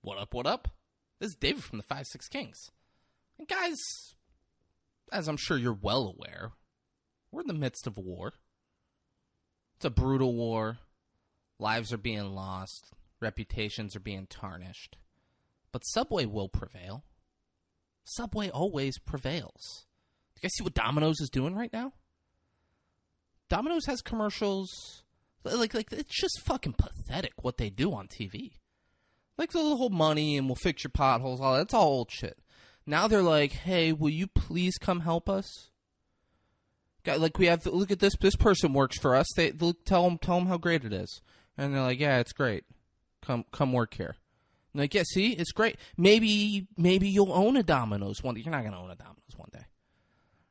What up, what up? This is David from the 5-6 Kings. And guys, as I'm sure you're well aware, we're in the midst of a war. It's a brutal war. Lives are being lost. Reputations are being tarnished. But Subway will prevail. Subway always prevails. You guys see what Domino's is doing right now? Domino's has commercials. Like it's just fucking pathetic what they do on TV. Like the whole money and we'll fix your potholes, all that's all old shit. Now they're like, hey, will you please come help us? Like we have to, look at this person works for us. They tell them how great it is. And they're like, yeah, it's great. Come work here. And like, yeah, see, it's great. Maybe you'll own a Domino's one day. You're not gonna own a Domino's one day.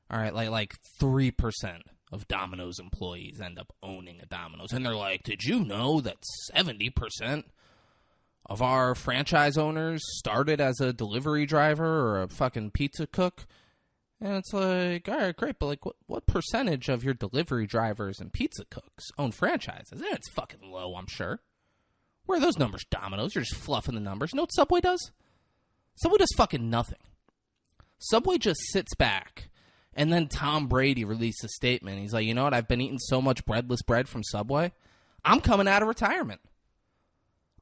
All right, like 3% of Domino's employees end up owning a Domino's. And they're like, did you know that 70% of our franchise owners started as a delivery driver or a fucking pizza cook? And it's like, all right, great, but like what percentage of your delivery drivers and pizza cooks own franchises? And it's fucking low, I'm sure. Where are those numbers, Domino's? You're just fluffing the numbers. You know what Subway does? Subway does fucking nothing. Subway just sits back. And then Tom Brady released a statement. He's like, you know what? I've been eating so much breadless bread from Subway. I'm coming out of retirement.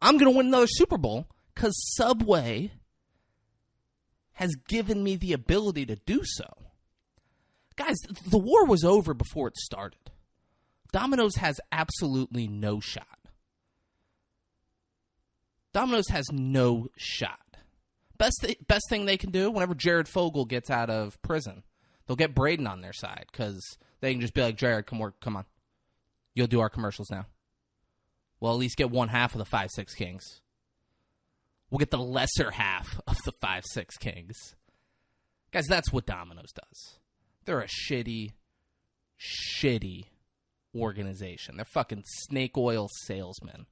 I'm going to win another Super Bowl because Subway has given me the ability to do so. Guys, the war was over before it started. Domino's has absolutely no shot. Domino's has no shot. Best thing they can do whenever Jared Fogle gets out of prison, they'll get Braden on their side because they can just be like, Jared, come on. You'll do our commercials now. We'll at least get one half of the 5-6 Kings. We'll get the lesser half of the 5-6 Kings. Guys, that's what Domino's does. They're a shitty organization. They're fucking snake oil salesmen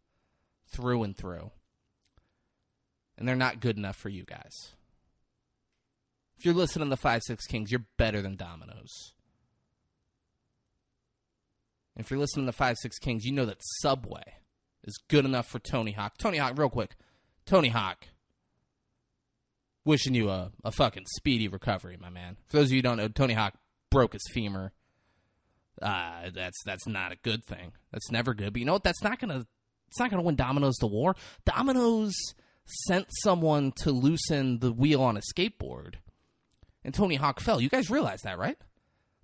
through and through. And they're not good enough for you guys. If you're listening to the 5-6 Kings, you're better than Domino's. If you're listening to the 5-6 Kings, you know that Subway is good enough for Tony Hawk. Tony Hawk, real quick. Tony Hawk, wishing you a fucking speedy recovery, my man. For those of you who don't know, Tony Hawk broke his femur. That's not a good thing. That's never good. But you know what? It's not gonna win Domino's the war. Domino's sent someone to loosen the wheel on a skateboard, and Tony Hawk fell. You guys realize that, right?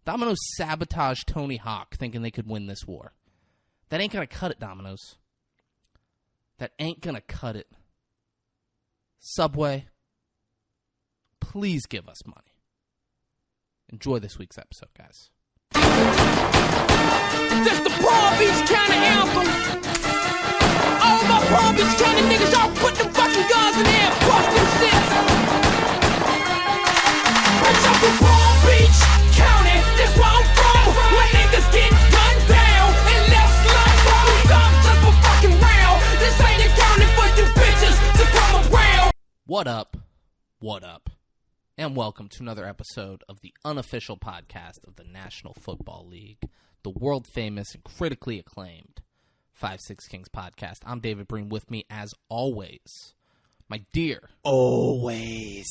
Domino's sabotaged Tony Hawk thinking they could win this war. That ain't going to cut it, Domino's. That ain't going to cut it. Subway, please give us money. Enjoy this week's episode, guys. This the Palm Beach County anthem. All my Palm Beach County niggas, y'all put them fucking guns in there and bust them shit. Bitch, I'm from Palm Beach County, this where I'm from. When niggas get gunned down and left slung from guns just for fucking round. This ain't a county for you bitches to come around. What up? What up? And welcome to another episode of the unofficial podcast of the National Football League, the world-famous and critically acclaimed 5-6 Kings podcast. I'm David Breen. With me, as always, my dear... Always.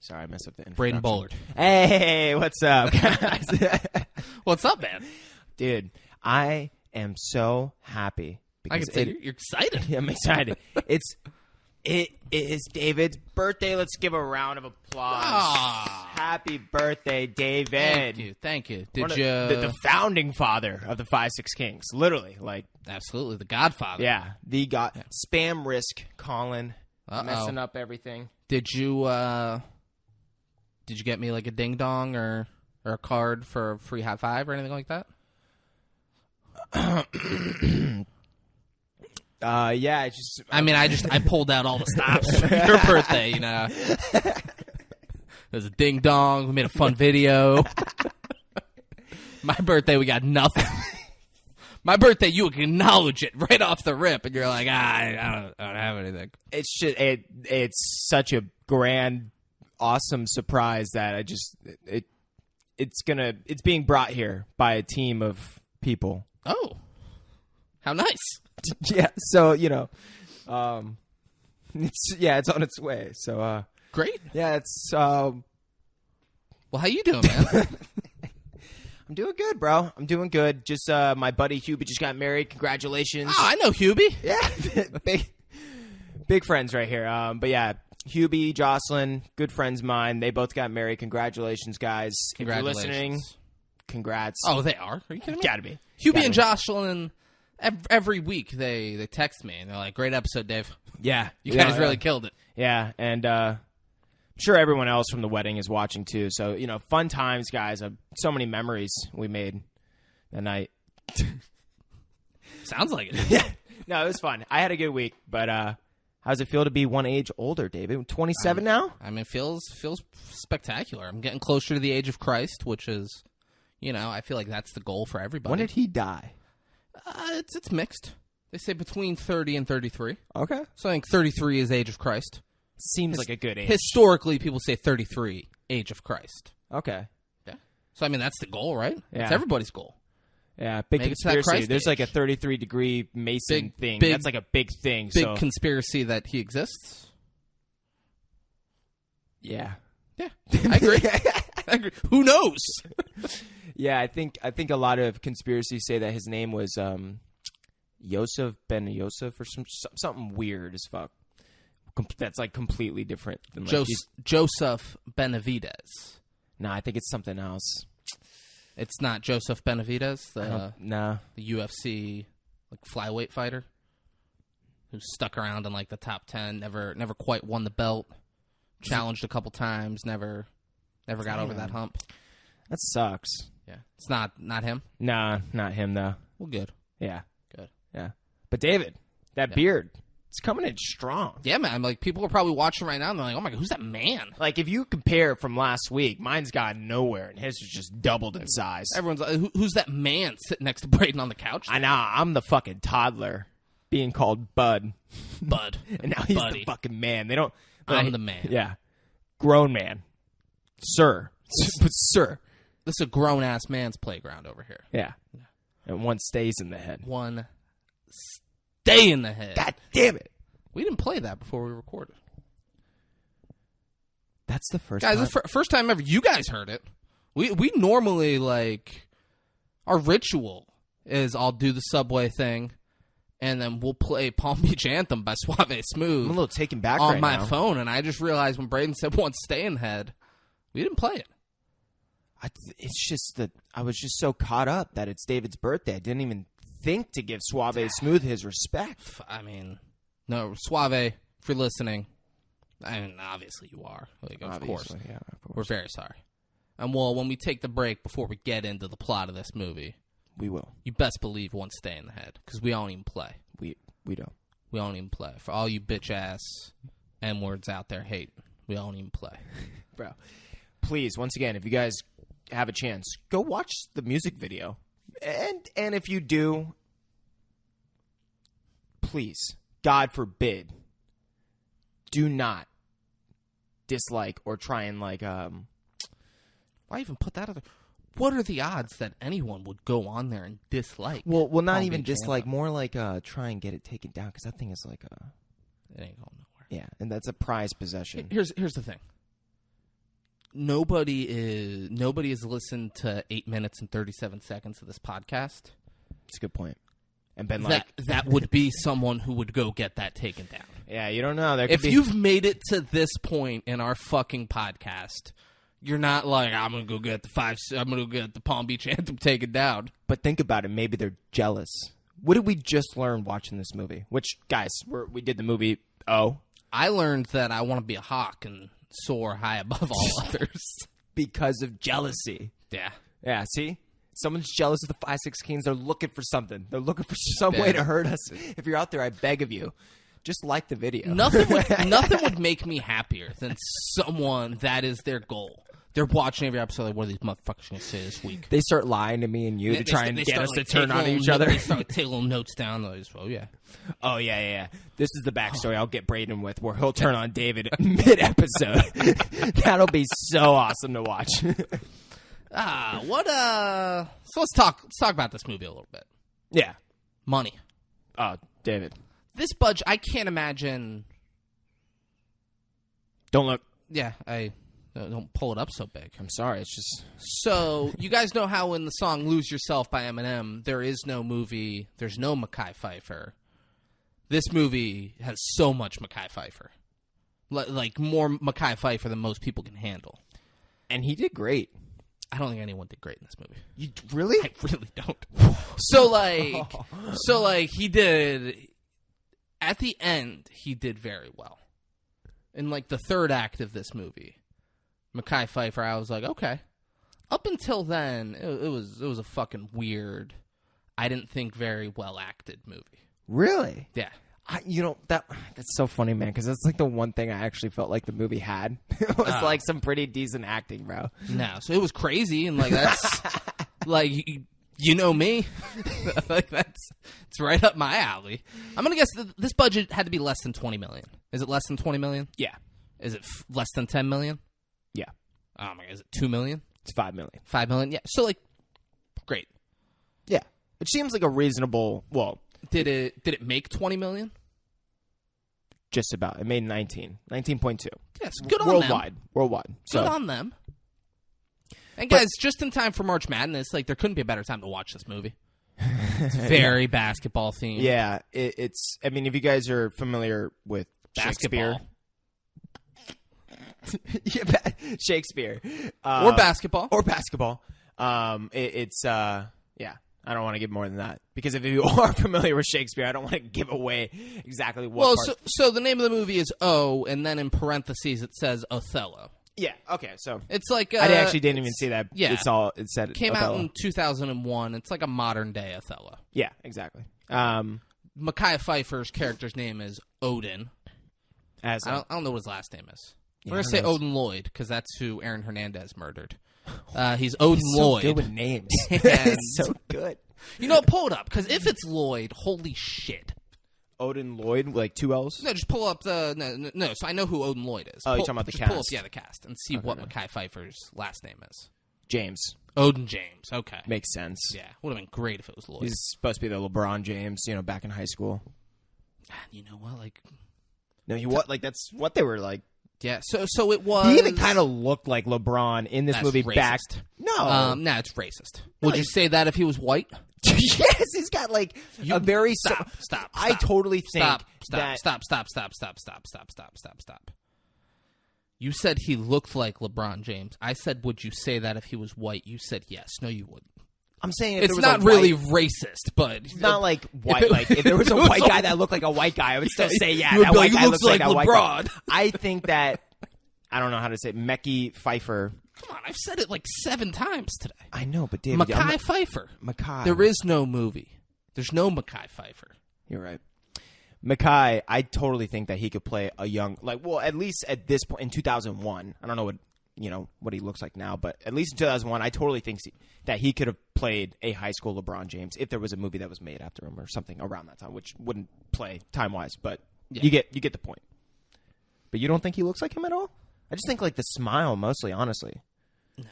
Sorry, I messed up the introduction. Braden Bullard. Hey, what's up, guys? What's up, man? Dude, I am so happy. I can say you're excited. I'm excited. It is David's birthday. Let's give a round of applause. Ah. Happy birthday, David. Thank you. The founding father of the 5-6 Kings. Literally, like. Absolutely, the godfather. Yeah, the god. Yeah. Spam risk, Colin. Messing up everything. Did you get me like a ding dong or a card for a free high five or anything like that? Yeah, I pulled out all the stops for your birthday, you know. There's a ding dong. We made a fun video. My birthday, we got nothing. My birthday, you acknowledge it right off the rip, and you're like, I don't have anything. It's such a grand, awesome surprise that it's being brought here by a team of people. Oh, how nice. Yeah, so, it's on its way. So, Great. yeah, it's, Well, how you doing, man? I'm doing good, bro. I'm doing good. Just, my buddy Hubie just got married. Congratulations. Oh, I know Hubie. Yeah. Big friends right here. But yeah, Hubie, Jocelyn, good friends of mine. They both got married. Congratulations, guys. If you're listening, congrats. Oh, they are? Are you kidding me? Gotta be. Hubie and Jocelyn, every week they text me and they're like, "Great episode, Dave. Yeah. You guys really killed it." Yeah, and I'm sure everyone else from the wedding is watching too. So, fun times, guys. So many memories we made that night. Sounds like it. Yeah. No, it was fun. I had a good week, but how does it feel to be one age older, David? 27 now? I mean, it feels spectacular. I'm getting closer to the age of Christ, which is, I feel like that's the goal for everybody. When did he die? It's mixed. They say between 30 and 33. Okay. So I think 33 is age of Christ. Seems like a good age. Historically, people say 33, age of Christ. Okay. Yeah. So, I mean, that's the goal, right? Yeah. It's everybody's goal. Yeah, big Make it to that conspiracy. Christ There's like a age. 33-degree Mason thing. big- That's like a big thing. Big so conspiracy that he exists. yeah. Yeah, I agree. I agree. Who knows? Yeah, I think a lot of conspiracies say that his name was Yosef Ben Yosef or something weird as fuck. That's like completely different than like Joseph Benavidez. No, I think it's something else. It's not Joseph Benavidez, the UFC like flyweight fighter who stuck around in like the top 10, never quite won the belt, challenged a couple times, never got over that hump. That sucks. Yeah, it's not him. Nah, not him though. Well, good. Yeah, Good. yeah. But David, that beard, it's coming in strong. Yeah, man. Like people are probably watching right now and they're like, "Oh my god, who's that man?" Like if you compare from last week, mine's gone nowhere, and his was just doubled in size. Everyone's like, "Who's that man sitting next to Braden on the couch?" I know. I'm the fucking toddler being called Bud. Bud, And now he's Buddy. the fucking man. They don't. I'm the man. Yeah. Grown man. Sir. Sir. This is a grown ass man's playground over here. Yeah. And one stays in the head. One stay in the head. God damn it. We didn't play that before we recorded. That's the first Guys, time. this is first time ever you guys heard it. We normally, like, our ritual is I'll do the Subway thing, and then we'll play Palm Beach Anthem by Suave Smooth I'm a little taken back on right my now. phone, and I just realized when Braden said one stay in head, we didn't play it. It's just that I was just so caught up that it's David's birthday. I didn't even think to give Suave Smooth his respect. I mean, no, Suave, if you're listening, I mean, obviously you are. Like, of course. Yeah, of course. We're very sorry. And well, when we take the break before we get into the plot of this movie, We will. you best believe one stay in the head, because we don't even play. We don't. We don't even play. For all you bitch-ass M-words out there hate, we don't even play. Bro, please, once again, if you guys have a chance, go watch the music video. And if you do, please, God forbid, do not dislike or try and like Why even put that other? What are the odds that anyone would go on there and dislike? well not Palm even Beach dislike, Anthem? more like try and get it taken down, because that thing is like It ain't going nowhere. yeah, and that's a prized possession. Here's the thing. Nobody has listened to 8 minutes and 37 seconds of this podcast. It's a good point. And been like, That would be someone who would go get that taken down. yeah, you don't know. There could If be, you've made it to this point in our fucking podcast, you're not like, I'm gonna go get the Palm Beach Anthem taken down. but think about it. Maybe they're jealous. What did we just learn watching this movie? Which, guys, we did the movie. I learned that I want to be a hawk and soar high above all others. Because of jealousy. Yeah. Yeah, see? Someone's jealous of the 5-6 Kings. They're looking for something. They're looking for some way to hurt us. If you're out there, I beg of you, just like the video. Nothing would make me happier than someone that is their goal. They're watching every episode like, what are these motherfuckers going to say this week? They start lying to me and you to try and get us to turn on each other. They start taking little notes down. They're just, oh, yeah. Oh, yeah. This is the backstory I'll get Braden with, where he'll turn on David mid-episode. That'll be so awesome to watch. So let's talk about this movie a little bit. Yeah. Money. David. This budget, I can't imagine. Don't look. Yeah, I don't pull it up so big. I'm sorry. It's just. So, you guys know how in the song Lose Yourself by Eminem, there is no movie, there's no Mekhi Phifer. This movie has so much Mekhi Phifer. Like, more Mekhi Phifer than most people can handle. And he did great. I don't think anyone did great in this movie. You really? I really don't. So, like, he did... At the end, he did very well. In, like, the third act of this movie, Mekhi Phifer, I was like, okay. Up until then, it was a fucking weird, I didn't think very well acted movie. Really? Yeah. That's so funny, man, because that's like the one thing I actually felt like the movie had. It was like some pretty decent acting, bro. No, so it was crazy, and like that's like you know me, like it's right up my alley. I'm gonna guess that this budget had to be less than $20 million. Is it less than $20 million? Yeah. Is it less than $10 million? Yeah. Oh my god, is it $2 million? It's $5 million. $5 million? Yeah. So like, great. Yeah. It seems like a reasonable. Well, did it make $20 million? Just about. It made 19.2. Yes, good on them. Worldwide. So. Good on them. And guys, just in time for March Madness, like there couldn't be a better time to watch this movie. It's very basketball themed. Yeah, it's. I mean, if you guys are familiar with basketball, Shakespeare, or basketball, it's. Yeah, I don't want to give more than that because if you are familiar with Shakespeare, I don't want to give away exactly what. Well, part. So the name of the movie is O, and then in parentheses it says Othello. Yeah. Okay. So it's like I actually didn't even see that. Yeah, it said came Othello. out in 2001. It's like a modern day Othello. Yeah. Exactly. Mekhi Phifer's character's name is Odin. I don't know what his last name is. We're gonna say Odin Lloyd because that's who Aaron Hernandez murdered. He's Odin Lloyd. So good with names. It's so good. You know, pull it up because if it's Lloyd, holy shit. Odin Lloyd, like 2 L's? No, just pull up the no. So I know who Odin Lloyd is. Oh, you're talking about the just cast. Pull up, the cast, and see what Mekhi Phifer's last name is. James. Odin James. Okay, makes sense. Yeah, would have been great if it was Lloyd. He's supposed to be the LeBron James, back in high school. You know what? Like, no, that's what they were like. Yeah. So it was. He even kind of looked like LeBron in this movie. Racist. No, it's racist. Would you say that if he was white? Yes, he's got like a very stop. I totally think stop. You said he looked like LeBron James. I said, would you say that if he was white? You said yes. No, you wouldn't. I'm saying it's not really racist, but it's not like white. If there was a white guy that looked like a white guy, I would still say that white guy looks like a white guy. I think that I don't know how to say it. Mekhi Phifer. Come on, I've said it like 7 times today. I know, but David, Mekhi Phifer. Mekhi. There is no movie. There's no Mekhi Phifer. You're right. Mekhi, I totally think that he could play a young, at least at this point in 2001. I don't know what he looks like now, but at least in 2001, I totally think that he could have played a high school LeBron James if there was a movie that was made after him or something around that time, which wouldn't play time wise, but you get the point. But you don't think he looks like him at all? I just think like the smile mostly, honestly. No.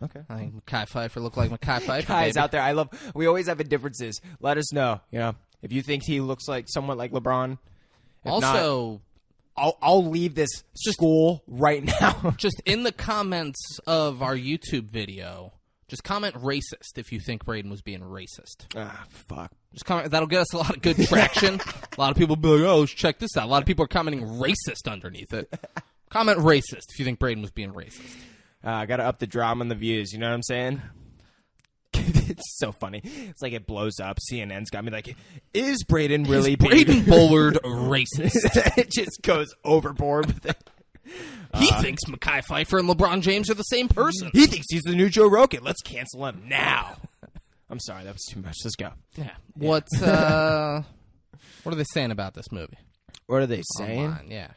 Okay. I think Mekhi Phifer look like Mekhi Phifer. Guys out there, we always have differences. Let us know, if you think he looks like somewhat like LeBron. If also, not, I'll leave this school right now. Just in the comments of our YouTube video, just comment racist if you think Braden was being racist. Ah, fuck. Just comment. That'll get us a lot of good traction. A lot of people will be like, oh, check this out. A lot of people are commenting racist underneath it. Comment racist if you think Braden was being racist. I got to up the drama and the views. You know what I'm saying? It's so funny. It's like it blows up. CNN's got me like, is Braden really Braden Bullard racist? It just goes overboard with it. He thinks Mekhi Phifer and LeBron James are the same person. He thinks he's the new Joe Rogan. Let's cancel him now. I'm sorry. That was too much. Let's go. Yeah. What are they saying about this movie? What are they saying? Online, yeah.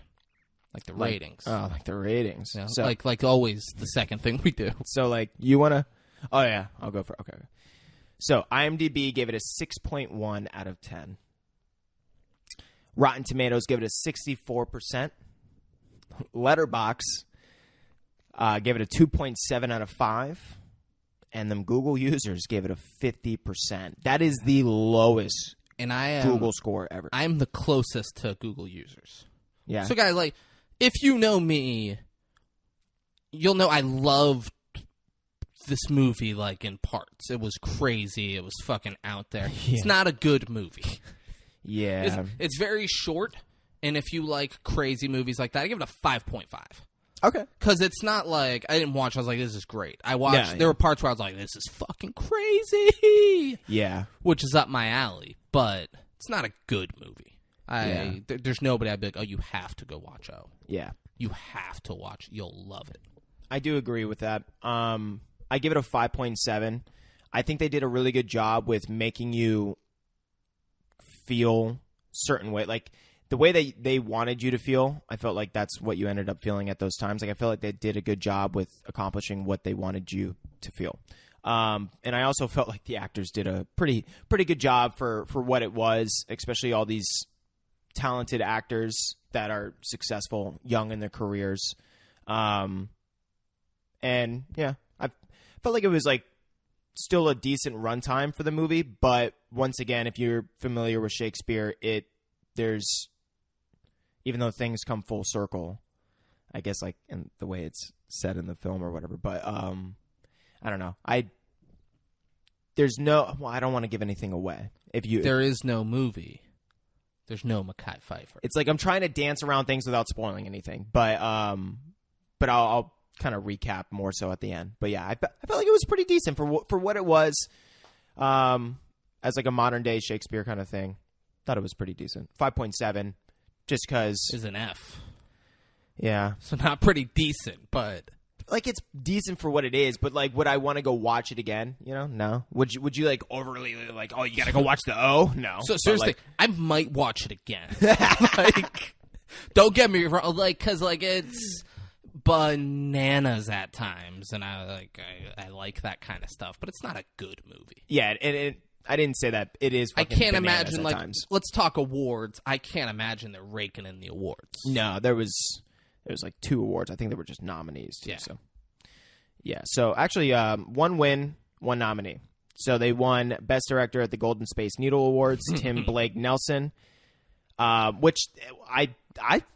Like the ratings. Oh, like the ratings. Yeah, so, like always, the second thing we do. So, you want to... Oh, yeah. I'll go for... Okay. So, IMDb gave it a 6.1 out of 10. Rotten Tomatoes gave it a 64%. Letterboxd gave it a 2.7 out of 5. And them Google users gave it a 50%. That is the lowest And I am Google score ever. I'm the closest to Google users. Yeah. So guys, like, if you know me, you'll know I loved this movie, like, in parts. It was crazy. It was fucking out there. Yeah. It's not a good movie. Yeah. It's very short, and if you like crazy movies like that, I give it a 5.5. Okay. Because it's not like, I didn't watch, I was like, this is great. I watched, there were parts where I was like, this is fucking crazy. Yeah. Which is up my alley, but it's not a good movie. There's nobody I'd be like, oh, you have to go watch O. Yeah. You have to watch. You'll love it. I do agree with that. I give it a 5.7. I think they did a really good job with making you feel certain way. Like, the way they wanted you to feel, I felt like that's what you ended up feeling at those times. Like, I feel like they did a good job with accomplishing what they wanted you to feel. And I also felt like the actors did a pretty good job for what it was, especially all these talented actors that are successful, young in their careers. And yeah, I felt like it was like still a decent runtime for the movie. But once again, if you're familiar with Shakespeare, there's, even though things come full circle, I guess, like in the way it's said in the film or whatever. But I don't know. I don't want to give anything away. There is no movie, there's no Mekhi Phifer. It's like I'm trying to dance around things without spoiling anything. But I'll kind of recap more so at the end. But yeah, I felt like it was pretty decent for what it was, as like a modern day Shakespeare kind of thing. Thought it was pretty decent. 5.7. Just because is an F. Yeah. So not pretty decent, but like it's decent for what it is, but like would I want to go watch it again? You know? No. Would you like overly like, oh, you got to go watch the O? No. So seriously, like, I might watch it again. Like, don't get me wrong, like, cuz like it's bananas at times, and I like that kind of stuff, but it's not a good movie. Yeah, and I didn't say that. It is. I can't imagine, like, times. Let's talk awards. I can't imagine they're raking in the awards. No, there was like 2 awards. I think they were just nominees too. Yeah. So actually, 1 win, 1 nominee. So they won Best Director at the Golden Space Needle Awards. Tim Blake Nelson, which I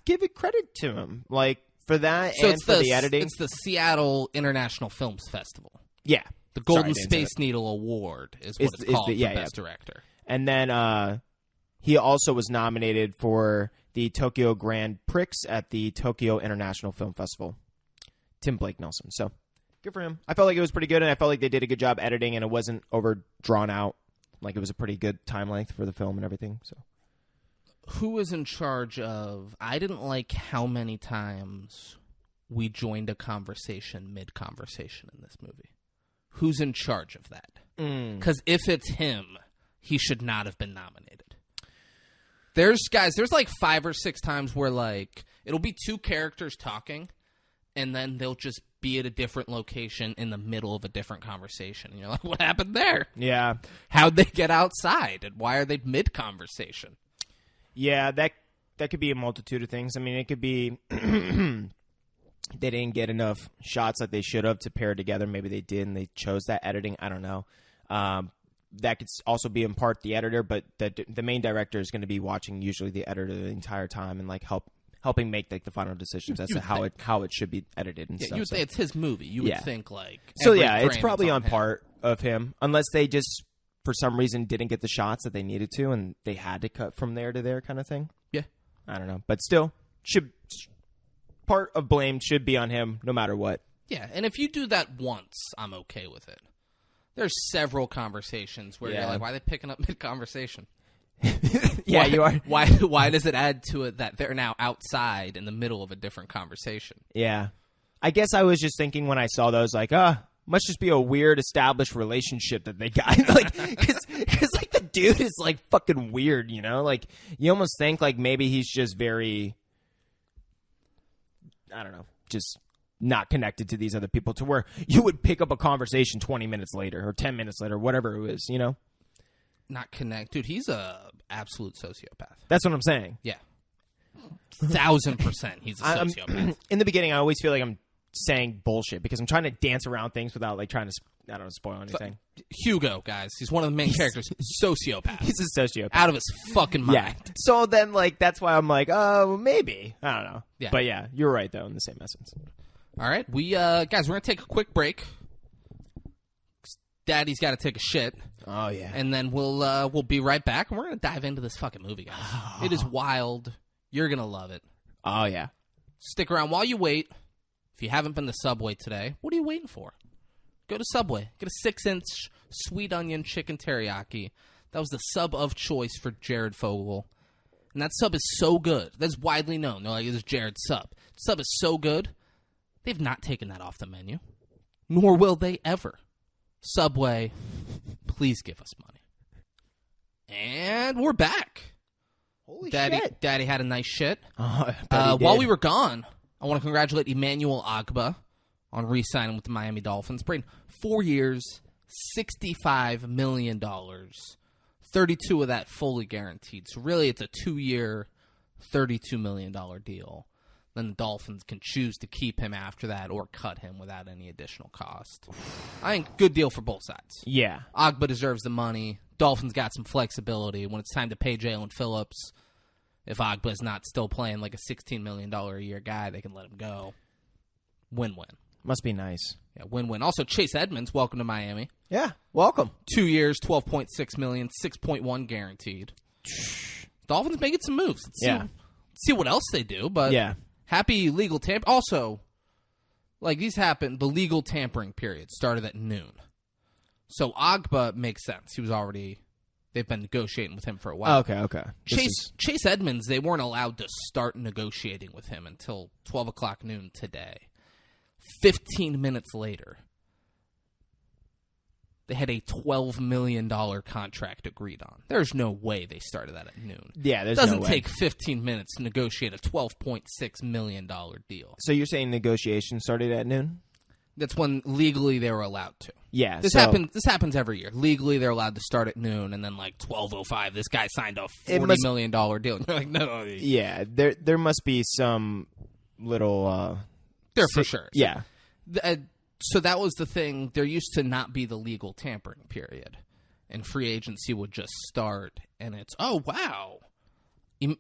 give it credit to him, like for that, so and for the editing. It's the Seattle International Films Festival. Yeah. The Golden Space Needle Award is what it's called for Best Director. And then he also was nominated for the Tokyo Grand Prix at the Tokyo International Film Festival. Tim Blake Nelson. So, good for him. I felt like it was pretty good, and I felt like they did a good job editing, and it wasn't over drawn out. Like, it was a pretty good time length for the film and everything. So, who was in charge of... I didn't like how many times we joined a conversation mid-conversation in this movie. Who's in charge of that? Because if it's him, he should not have been nominated. There's like 5 or 6 times where like it'll be 2 characters talking, and then they'll just be at a different location in the middle of a different conversation. And you're like, what happened there? Yeah. How'd they get outside? And why are they mid-conversation? Yeah, that could be a multitude of things. I mean, it could be... They didn't get enough shots that they should have to pair together. Maybe they did, and they chose that editing. I don't know. That could also be in part the editor, but the main director is going to be watching usually the editor the entire time and like helping make like the final decisions as to how it should be edited and stuff. You would think it's his movie. You would think like so. Yeah, it's probably on part of him, unless they just for some reason didn't get the shots that they needed to, and they had to cut from there to there, kind of thing. Yeah, I don't know, but still should. Part of blame should be on him no matter what. Yeah, and if you do that once, I'm okay with it. There's several conversations where you're like, why are they picking up mid-conversation? Yeah, you are. Why does it add to it that they're now outside in the middle of a different conversation? Yeah. I guess I was just thinking when I saw those, like, must just be a weird established relationship that they got. Like, because like, the dude is, like, fucking weird, you know? Like, you almost think, like, maybe he's just very... I don't know, just not connected to these other people to where you would pick up a conversation 20 minutes later or 10 minutes later, whatever it was, you know? Not connect. Dude, he's a absolute sociopath. That's what I'm saying. Yeah. 1,000% he's a sociopath. In the beginning, I always feel like I'm saying bullshit because I'm trying to dance around things without like trying to spoil anything. Hugo, guys, he's one of the main characters. Sociopath. He's a sociopath. Out of his fucking mind. Yeah. So then, like, that's why I'm like, oh, maybe. I don't know. Yeah. But yeah, you're right though in the same essence. All right, we guys, we're gonna take a quick break. Daddy's got to take a shit. Oh yeah. And then we'll be right back, and we're gonna dive into this fucking movie, guys. It is wild. You're gonna love it. Oh yeah. Stick around while you wait. If you haven't been to Subway today, what are you waiting for? Go to Subway. Get a 6-inch sweet onion chicken teriyaki. That was the sub of choice for Jared Fogle. And that sub is so good. That's widely known. They're like, this is Jared's sub. Sub is so good, they've not taken that off the menu. Nor will they ever. Subway, please give us money. And we're back. Holy Daddy, shit. Daddy had a nice shit. While While we were gone, I want to congratulate Emmanuel Agba on re-signing with the Miami Dolphins. Playing 4 years, $65 million. 32 of that fully guaranteed. So really it's a 2-year, $32 million deal. Then the Dolphins can choose to keep him after that or cut him without any additional cost. I think good deal for both sides. Yeah. Agba deserves the money. Dolphins got some flexibility. When it's time to pay Jalen Phillips, if Agba's not still playing like a $16 million a year guy, they can let him go. Win-win. Must be nice. Yeah, win-win. Also, Chase Edmonds, welcome to Miami. Yeah. Welcome. 2 years, $12.6 million, 6.1 guaranteed. Dolphins making some moves. Let's see what else they do. But yeah. Happy legal tampering. Also, like these happened, the legal tampering period started at noon. So Agba makes sense. He was already, they've been negotiating with him for a while. Okay. Chase Edmonds, they weren't allowed to start negotiating with him until 12 o'clock noon today. 15 minutes later, they had a $12 million contract agreed on. There's no way they started that at noon. Yeah, there's no way. It doesn't take 15 minutes to negotiate a $12.6 million deal. So you're saying negotiations started at noon? That's when legally they were allowed to. Yeah. This happens every year. Legally they're allowed to start at noon, and then like 12:05, this guy signed a $40 million deal. And you're like, no. Yeah, there must be some little... there for sure. Yeah. So that was the thing. There used to not be the legal tampering period, and free agency would just start, and it's, oh, wow.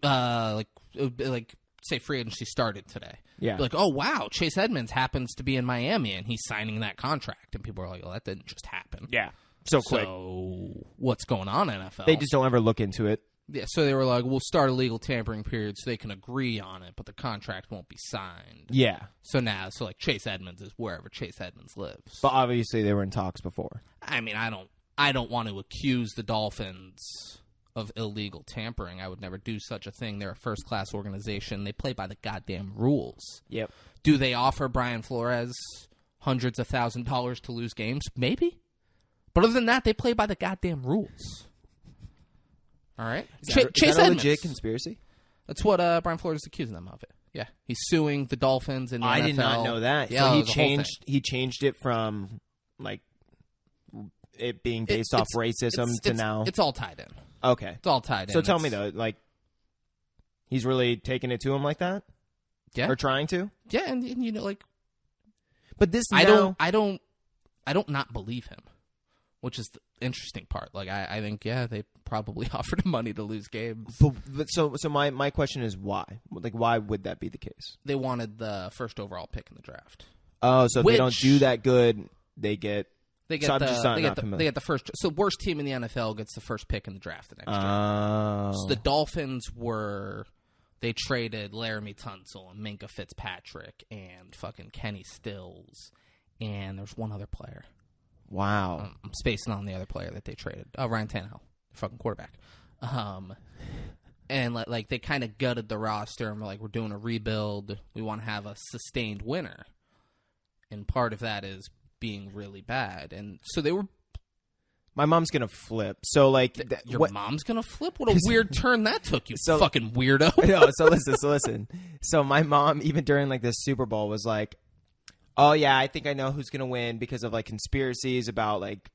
Like say free agency started today. Yeah. Like, oh, wow, Chase Edmonds happens to be in Miami, and he's signing that contract. And people are like, well, that didn't just happen. Yeah. So quick. So what's going on, NFL? They just don't ever look into it. Yeah, so they were like, we'll start a legal tampering period so they can agree on it, but the contract won't be signed. Yeah. So like Chase Edmonds is wherever Chase Edmonds lives. But obviously they were in talks before. I mean, I don't want to accuse the Dolphins of illegal tampering. I would never do such a thing. They're a first-class organization. They play by the goddamn rules. Yep. Do they offer Brian Flores hundreds of $1,000s to lose games? Maybe. But other than that, they play by the goddamn rules. All right. Is that a legit conspiracy? That's what Brian Flores is accusing them of it. Yeah. He's suing the Dolphins and the NFL. I did not know that. Yeah, so he changed it from like it being based off racism to now. It's all tied in. Okay. It's all tied in. So tell me though, like he's really taking it to him like that? Yeah. Or trying to? Yeah, and you know, like, but this I now, don't not believe him, which is the interesting part. Like, I think, yeah, they probably offered him money to lose games. But so my question is why? Like, why would that be the case? They wanted the first overall pick in the draft. Oh, so if they don't do that good, they get the first. So worst team in the NFL gets the first pick in the draft the next year. So the Dolphins they traded Laramie Tunsil and Minka Fitzpatrick and fucking Kenny Stills, and there's one other player. Wow. I'm spacing on the other player that they traded. Oh, Ryan Tannehill, fucking quarterback. And like they kind of gutted the roster and were like, we're doing a rebuild. We want to have a sustained winner, and part of that is being really bad. And so they were. My mom's gonna flip. So like, mom's gonna flip? What a weird turn that took, you fucking weirdo. No, so listen. So my mom, even during like the Super Bowl, was like, "Oh yeah, I think I know who's gonna win because of like conspiracies about like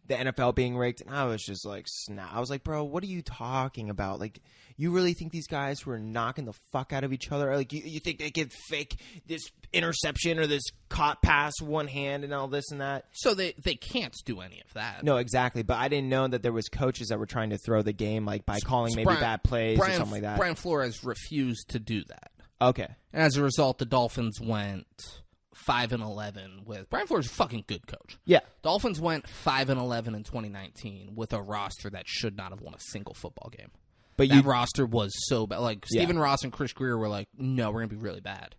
the NFL being rigged. And I was just like, I was like, bro, what are you talking about? Like, you really think these guys were knocking the fuck out of each other? Like, you think they could fake this interception or this caught pass one hand and all this and that? So they can't do any of that. No, exactly. But I didn't know that there was coaches that were trying to throw the game, like, by calling maybe bad plays or something like that. Brian Flores refused to do that. Okay. And as a result, the Dolphins went 5-11 with Brian Flores is a fucking good coach. Yeah. Dolphins went 5-11 in 2019 with a roster that should not have won a single football game. But that roster was so bad. Like Stephen Ross and Chris Greer were like, "No, we're gonna be really bad."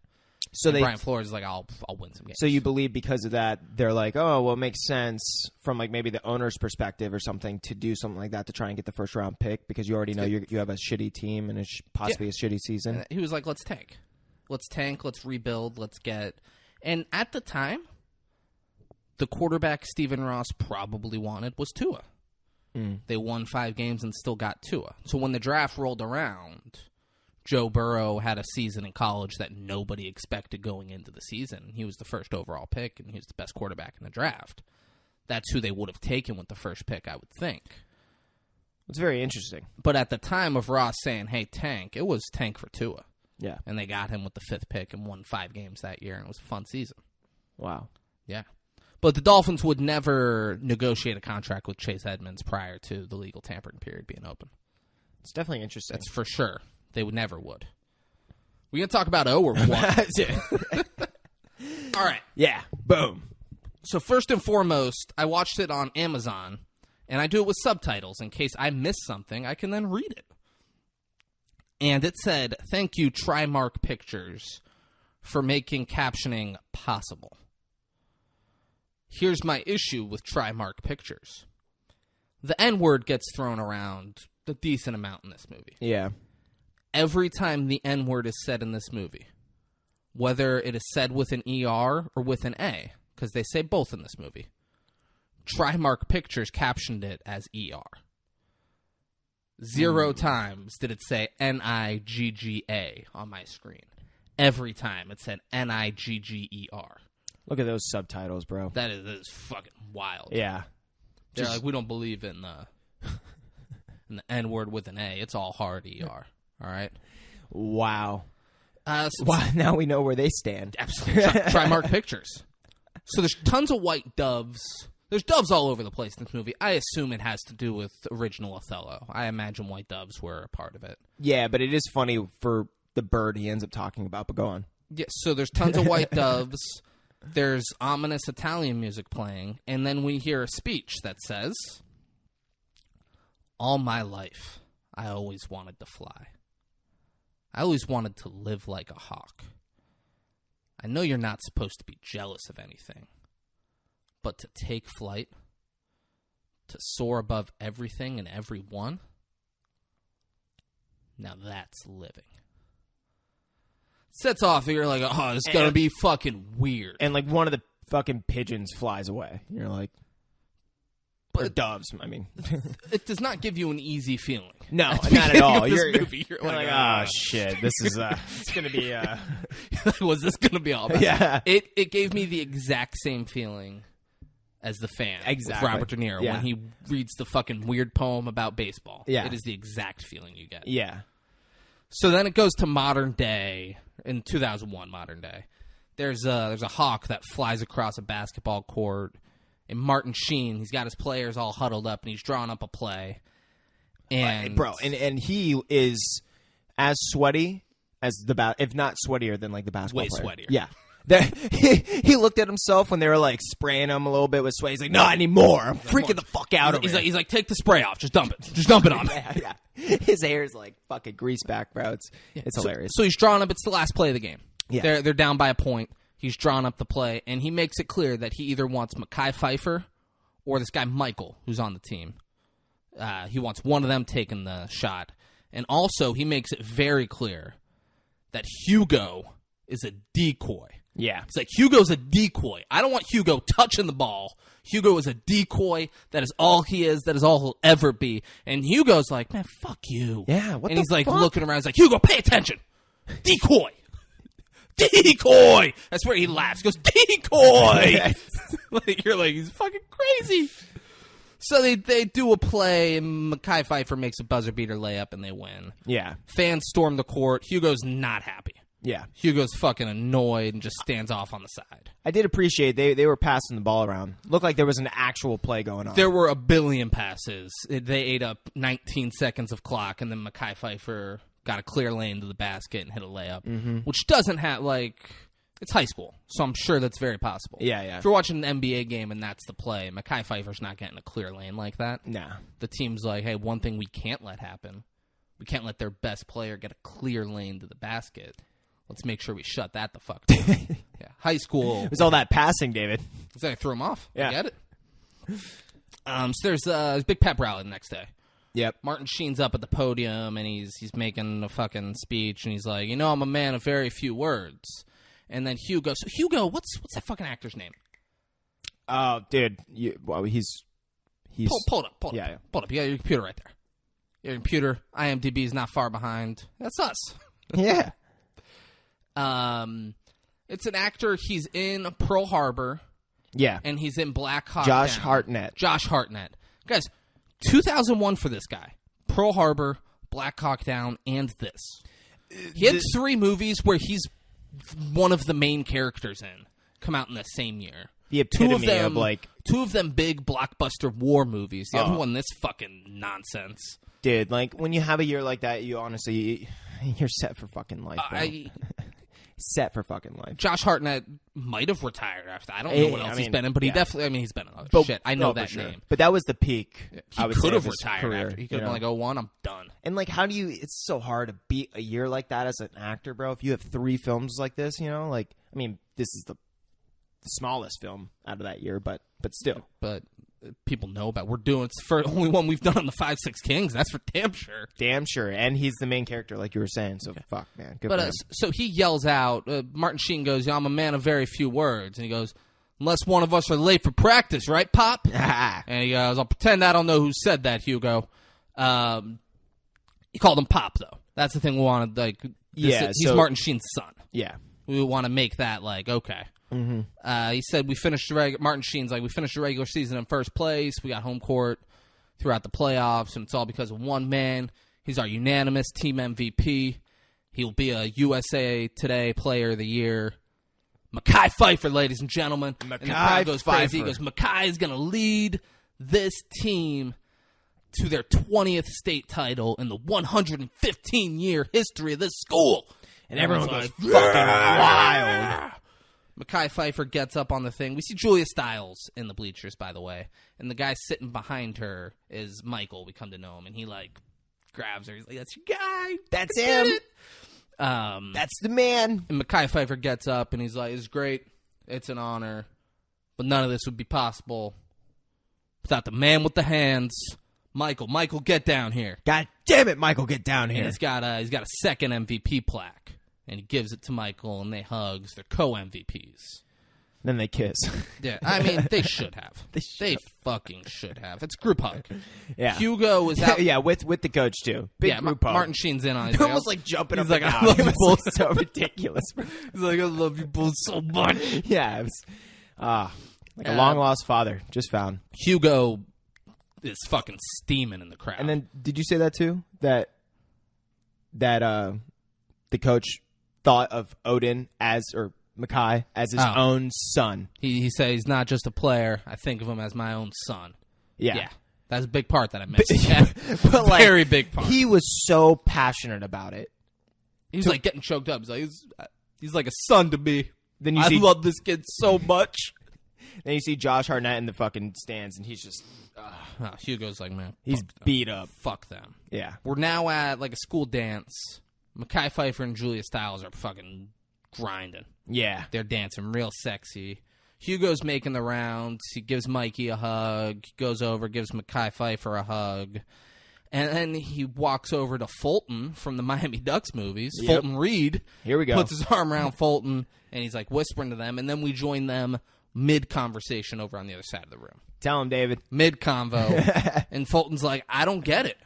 So Brian Flores is like, "I'll win some games." So you believe because of that, they're like, "Oh, well, it makes sense from like maybe the owner's perspective or something to do something like that to try and get the first round pick because you already know you have a shitty team and possibly a shitty season." And he was like, "Let's tank, let's rebuild, let's get." And at the time, the quarterback Stephen Ross probably wanted was Tua. They won 5 games and still got Tua. So when the draft rolled around, Joe Burrow had a season in college that nobody expected going into the season. He was the first overall pick, and he was the best quarterback in the draft. That's who they would have taken with the first pick, I would think. It's very interesting. But at the time of Ross saying, hey, tank, it was tank for Tua. Yeah. And they got him with the 5th pick and won 5 games that year, and it was a fun season. Wow. Yeah. But the Dolphins would never negotiate a contract with Chase Edmonds prior to the legal tampering period being open. It's definitely interesting. That's for sure. They would never would. We gonna talk about O or what? All right. Yeah. Boom. So first and foremost, I watched it on Amazon, and I do it with subtitles in case I miss something. I can then read it. And it said, "Thank you, Trimark Pictures, for making captioning possible." Here's my issue with Trimark Pictures. The N-word gets thrown around a decent amount in this movie. Yeah. Every time the N-word is said in this movie, whether it is said with an ER or with an A, because they say both in this movie, Trimark Pictures captioned it as ER. 0 times did it say Nigga on my screen. Every time it said Nigger. Look at those subtitles, bro. That is fucking wild. Yeah. They're like, we don't believe in the N-word with an A. It's all hard ER. All right? Wow. So now we know where they stand. Absolutely. Trimark Pictures. So there's tons of white doves. There's doves all over the place in this movie. I assume it has to do with original Othello. I imagine white doves were a part of it. Yeah, but it is funny for the bird he ends up talking about, but go on. Yeah, so there's tons of white doves. There's ominous Italian music playing, and then we hear a speech that says, "All my life, I always wanted to fly. I always wanted to live like a hawk. I know you're not supposed to be jealous of anything, but to take flight, to soar above everything and everyone, now that's living." Sets off, and you're like, oh, it's going to be fucking weird. And, like, one of the fucking pigeons flies away. You're like, or doves, I mean. It does not give you an easy feeling. No, not at all. You're like, oh, shit, this is, it's going to be, was this going to be all bad? Yeah. It gave me the exact same feeling as The Fan with Robert De Niro when he reads the fucking weird poem about baseball. Yeah. It is the exact feeling you get. Yeah. So then it goes to modern day, in 2001 modern day. There's a hawk that flies across a basketball court, and Martin Sheen, he's got his players all huddled up, and he's drawing up a play. And bro, and he is as sweaty as if not sweatier than like the basketball way player. sweatier. Yeah. He looked at himself when they were like spraying him a little bit with sweat. He's like, "Not anymore. I'm freaking the fuck out of here." He's like, take the spray off. Just dump it. Just dump it on me. Yeah. His hair is like fucking grease back, bro. It's hilarious. So he's drawing up. It's the last play of the game. Yeah. They're down by a point. He's drawn up the play, and he makes it clear that he either wants Mekhi Phifer or this guy Michael, who's on the team. He wants one of them taking the shot. And also, he makes it very clear that Hugo is a decoy. Yeah. It's like, Hugo's a decoy. I don't want Hugo touching the ball. Hugo is a decoy. That is all he is. That is all he'll ever be. And Hugo's like, man, fuck you. Yeah, what and the he's like fuck? looking around. He's like, Hugo, pay attention. Decoy. Decoy. That's where he laughs. He goes, decoy. Like, you're like, he's fucking crazy. So they do a play, and Mekhi Phifer makes a buzzer beater layup, and they win. Yeah. Fans storm the court. Hugo's not happy. Yeah. Hugo's fucking annoyed and just stands off on the side. I did appreciate they were passing the ball around. Looked like there was an actual play going on. There were a billion passes. They ate up 19 seconds of clock, and then Mekhi Phifer got a clear lane to the basket and hit a layup, which doesn't have, like, it's high school, so I'm sure that's very possible. Yeah. If you're watching an NBA game and that's the play, Mekhi Phifer's not getting a clear lane like that. Nah. The team's like, hey, one thing we can't let happen, we can't let their best player get a clear lane to the basket. Let's make sure we shut that the fuck down. Yeah, high school. It was all that passing, David. I threw him off. Yeah. I get it. So there's a big pep rally the next day. Yep. Martin Sheen's up at the podium, and he's making a fucking speech, and he's like, I'm a man of very few words. And then Hugo. So Hugo, what's that fucking actor's name? Oh, dude. He's Pull it up. Pull it Yeah. up. You got your computer right there. Your computer, IMDb is not far behind. That's us. Yeah. It's an actor. He's in Pearl Harbor. Yeah. And he's in Black Hawk Josh Down. Hartnett. Josh Hartnett. Guys, 2001 for this guy. Pearl Harbor, Black Hawk Down, and this. He had 3 movies where he's one of the main characters in. Come out in the same year. The epitome of like... 2 of them big blockbuster war movies. The other one, this fucking nonsense. Dude, like, when you have a year like that, you honestly... You're set for fucking life, bro. Set for fucking life. Josh Hartnett might have retired after. I don't know what else he's been in, but he definitely. He's been in shit. I know that name. But that was the peak. He could have retired after. He could have been like, 01, I'm done. And like, how do you? It's so hard to beat a year like that as an actor, bro. If you have 3 films like this, like, I mean, this is the smallest film out of that year, but still. But people know about. We're doing it's for the only one we've done on the 5-6 Kings. That's for damn sure. Damn sure, and he's the main character, like you were saying. So fuck, man. Good for him. So he yells out. Martin Sheen goes, "I'm a man of very few words," and he goes, "Unless one of us are late for practice, right, Pop?" And he goes, "I'll pretend I don't know who said that, Hugo." He called him Pop, though. That's the thing we wanted. Like, he's Martin Sheen's son. Yeah, we want to make that like okay. Mm-hmm. He said we finished Martin Sheen's like we finished the regular season in first place. We got home court throughout the playoffs, and it's all because of one man. He's our unanimous team MVP. He'll be a USA Today Player of the Year. Mekhi Phifer, ladies and gentlemen. And the crowd goes crazy. He goes, Mekhi is going to lead this team to their 20th state title in the 115-year history of this school. And everyone goes fucking wild. Mekhi Phifer gets up on the thing. We see Julia Stiles in the bleachers, by the way. And the guy sitting behind her is Michael. We come to know him. And he, like, grabs her. He's like, that's your guy. That's him. That's the man. And Mekhi Phifer gets up and he's like, it's great. It's an honor. But none of this would be possible without the man with the hands. Michael, get down here. God damn it, Michael, get down here. And he's got a second MVP plaque. And he gives it to Michael, and they hugs. They're co-MVPs. Then they kiss. Yeah, I mean, they should have. They fucking should have. It's group hug. Yeah. Hugo was out. Yeah, with the coach, too. Big group hug. Martin Sheen's in on it. They're almost like jumping up like, and I down. love you both. So ridiculous. He's like, I love you both so much. Yeah, it was like a long-lost father just found. Hugo is fucking steaming in the crowd. And then, did you say that, too? That the coach thought of Odin or Mekhi as his own son. He said he's not just a player. I think of him as my own son. Yeah. That's a big part that I missed. Yeah. But very big part. He was so passionate about it. He's like getting choked up. He's like a son to me. Then I love this kid so much. Then you see Josh Hartnett in the fucking stands, and he's just... Hugo's like, man, he's beat up. Fuck them. Yeah. We're now at like a school dance. Mekhi Phifer and Julia Stiles are fucking grinding. Yeah. They're dancing real sexy. Hugo's making the rounds. He gives Mikey a hug. He goes over, gives Mekhi Phifer a hug. And then he walks over to Fulton from the Miami Ducks movies. Yep. Fulton Reed. Here we go. Puts his arm around Fulton, and he's like whispering to them. And then we join them mid-conversation over on the other side of the room. Tell him, David. Mid-convo. And Fulton's like, I don't get it.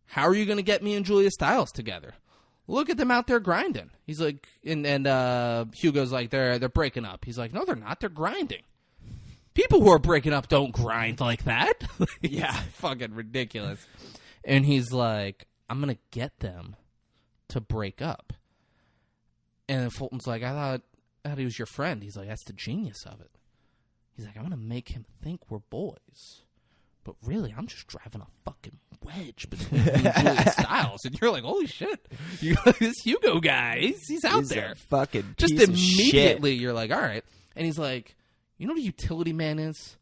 How are you going to get me and Julia Stiles together? Look at them out there grinding. He's like, and Hugo's like, they're breaking up. He's like, no, they're not. They're grinding. people who are breaking up don't grind like that. Yeah. Fucking ridiculous. And he's like, I'm going to get them to break up. And then Fulton's like, I thought he was your friend. He's like, that's the genius of it. He's like, I want to make him think we're boys. But really, I'm just driving a fucking wedge between you and Julia Stiles. And you're like, holy shit. This Hugo guy, he's out He's there. a fucking Just piece immediately, of shit. you're like, all right. And he's like, you know what a utility man is?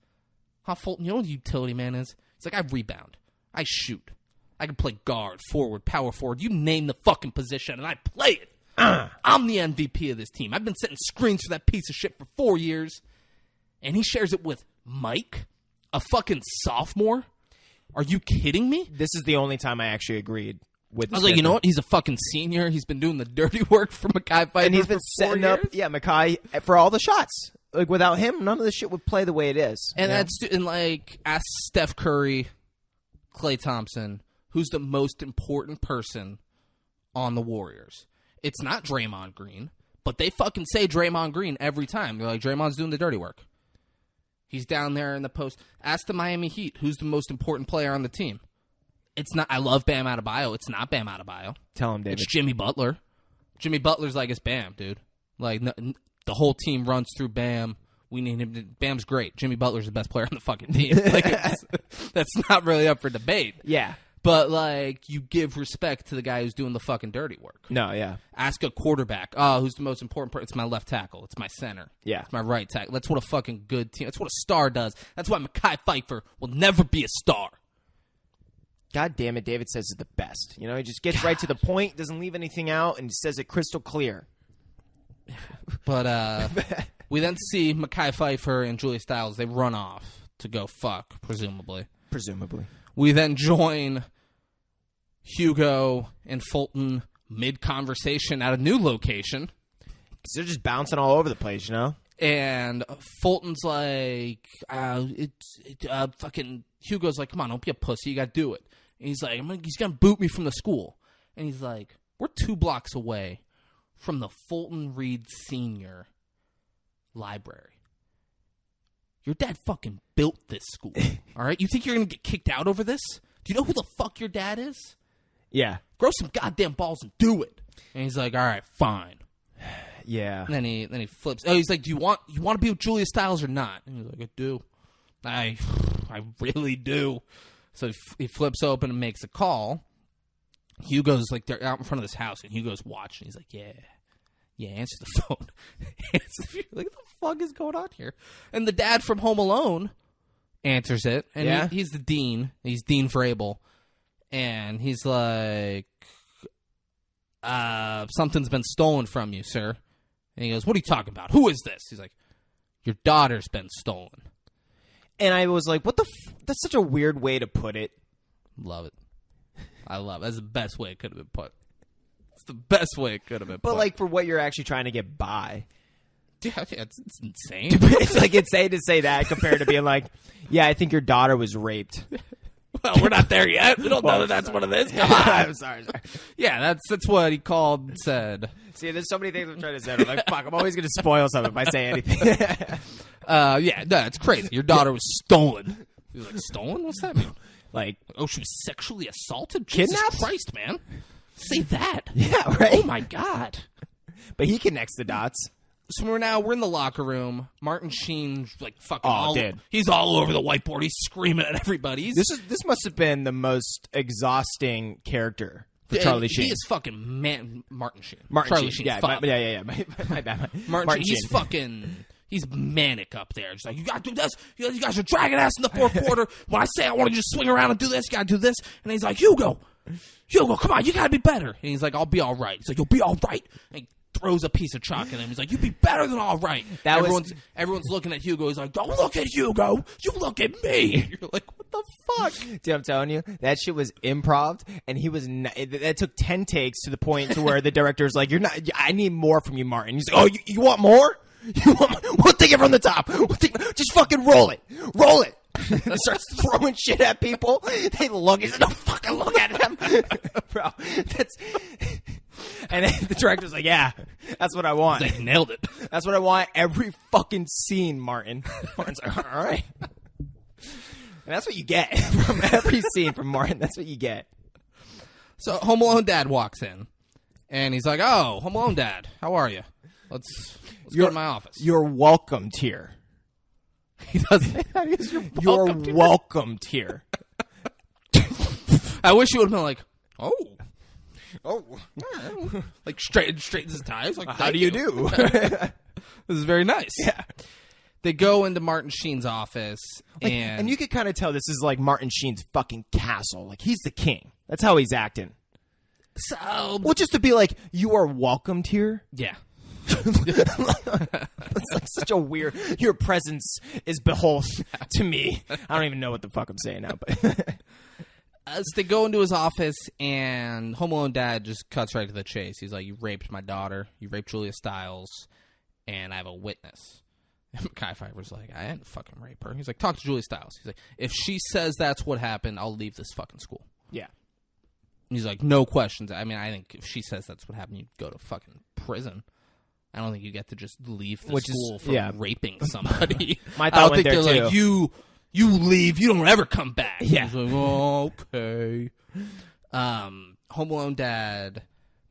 Huh, Fulton, you know what a utility man is? He's like, I rebound. I shoot. I can play guard, forward, power forward. You name the fucking position, and I play it. I'm the MVP of this team. I've been setting screens for that piece of shit for 4 years. And he shares it with Mike, a fucking sophomore. Are you kidding me? This is the only time I actually agreed with this. I was like, you know what? He's a fucking senior. He's been doing the dirty work for Mekhi Phifer and he's been for 4 setting years. up, Mekhi for all the shots. Like without him, none of this shit would play the way it is. And ask Steph Curry, Klay Thompson, who's the most important person on the Warriors. It's not Draymond Green, but they fucking say Draymond Green every time. They're like, Draymond's doing the dirty work. He's down there in the post. Ask the Miami Heat, who's the most important player on the team. It's not. I love Bam Adebayo. It's not Bam Adebayo. Tell him, David. It's Jimmy Butler. Jimmy Butler's like, it's Bam, dude. Like, the whole team runs through Bam. We need him to. Bam's great. Jimmy Butler's the best player on the fucking team. Like, that's not really up for debate. Yeah. But, like, you give respect to the guy who's doing the fucking dirty work. No, yeah. Ask a quarterback, who's the most important person? It's my left tackle. It's my center. Yeah. It's my right tackle. That's what a fucking good team, that's what a star does. That's why Mekhi Phifer will never be a star. God damn it, David says it the best. You know, he just gets right to the point, doesn't leave anything out, and says it crystal clear. But we then see Mekhi Phifer and Julia Stiles. They run off to go fuck, presumably. Presumably. We then join Hugo and Fulton mid-conversation at a new location. Because they're just bouncing all over the place, you know? And Fulton's like, fucking Hugo's like, come on, don't be a pussy. You got to do it. And he's like, he's going to boot me from the school. And he's like, we're 2 blocks away from the Fulton Reed Senior Library. Your dad fucking built this school. All right? You think you're going to get kicked out over this? Do you know who the fuck your dad is? Yeah. Grow some goddamn balls and do it. And he's like, all right, fine. Yeah. And then he flips. Oh, he's like, do you want to be with Julia Stiles or not? And he's like, I do. I really do. So he flips open and makes a call. Hugo's like, they're out in front of this house, and Hugo's watching. He's like, yeah, answer the phone. Like, what the fuck is going on here? And the dad from Home Alone answers it, and he's the dean. He's Dean Vrabel. And he's like, something's been stolen from you, sir. And he goes, what are you talking about? Who is this? He's like, your daughter's been stolen. And I was like, what the that's such a weird way to put it. Love it. I love it. That's the best way it could have been put. It's the best way it could have been put. But, like, for what you're actually trying to get by. Yeah, it's insane. It's, like, insane to say that compared to being like, yeah, I think your daughter was raped. Well, we're not there yet. We don't know that that's what it is. Come on. I'm sorry. Yeah, that's what he called and said. See, there's so many things I'm trying to say. I'm like, fuck, I'm always going to spoil something if I say anything. Yeah, no, it's crazy. Your daughter was stolen. He was like, stolen? What's that mean? Like, oh, she was sexually assaulted? Kidnapped? Jesus Christ, man. Say that. Yeah, right? Oh, my God. But he connects the dots. So we're in the locker room. Martin Sheen's like fucking dude. He's all over the whiteboard. He's screaming at everybody. This must have been the most exhausting character for Charlie Sheen. He is fucking Martin Sheen. Martin Charlie Sheen. Sheen's Yeah. My bad. Martin Sheen. He's fucking. He's manic up there. He's like, you gotta do this. You guys are dragging ass in the fourth quarter. When I say I want to just swing around and do this, you gotta do this. And he's like, Hugo, come on, you gotta be better. And he's like, I'll be all right. He's like, you'll be all right. And he throws a piece of chalk at him. He's like, you be better than all right. Everyone's looking at Hugo. He's like, don't look at Hugo. You look at me. You're like, what the fuck? Dude, I'm telling you, that shit was improv, and he was. That took 10 takes to the point to where the director's like, "You're not. I need more from you, Martin." He's like, "Oh, you want more? We'll take it from the top. Just fucking roll it. And starts throwing shit at people. They look. He's like, "Don't fucking look at him, bro." And then the director's like, "Yeah, that's what I want." They nailed it. That's what I want every fucking scene, Martin. Martin's like, all right. And that's what you get from every scene from Martin. That's what you get. So Home Alone Dad walks in, and he's like, "Oh, Home Alone Dad, how are you? Let's go to my office." You're welcomed here. He doesn't. You're welcomed here. I wish you would have been like, "Oh, Oh, like straightens his ties." Like, how do you do? This is very nice. Yeah. They go into Martin Sheen's office, and you could kind of tell this is like Martin Sheen's fucking castle. Like, he's the king. That's how he's acting. So, well, just to be like, you are welcomed here. Yeah. It's like such a weird. Your presence is behold to me. I don't even know what the fuck I'm saying now, but. As they go into his office, and Home Alone Dad just cuts right to the chase. He's like, "You raped my daughter. You raped Julia Stiles, and I have a witness." And Mekhi Phifer's like, "I didn't fucking rape her." He's like, "Talk to Julia Stiles." He's like, "If she says that's what happened, I'll leave this fucking school." Yeah. And he's like, "No questions." I mean, I think if she says that's what happened, you'd go to fucking prison. I don't think you get to just leave the school for raping somebody. My I thought don't went think there they're too. like, you leave, you don't ever come back. Yeah. He's like, "Oh, okay." Home Alone Dad,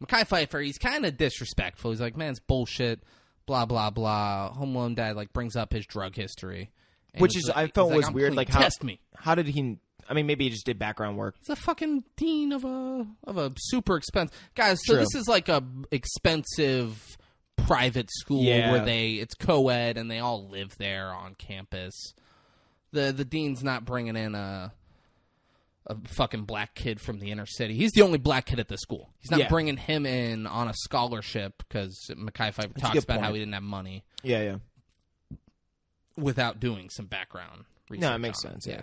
Mekhi Phifer, he's kind of disrespectful. He's like, "Man, it's bullshit, blah, blah, blah." Home Alone Dad, like, brings up his drug history. Which is, I felt was "I'm weird. clean. Like, test me." How did he, I mean, maybe he just did background work. He's a fucking dean of a super expensive. Guys, so True. this is like a expensive private school where it's co-ed and they all live there on campus. The dean's not bringing in a fucking black kid from the inner city. He's the only black kid at the school. He's not bringing him in on a scholarship because Mekhi Phifer talks about how he didn't have money. Yeah. Without doing some background research. No, it makes sense. Yeah.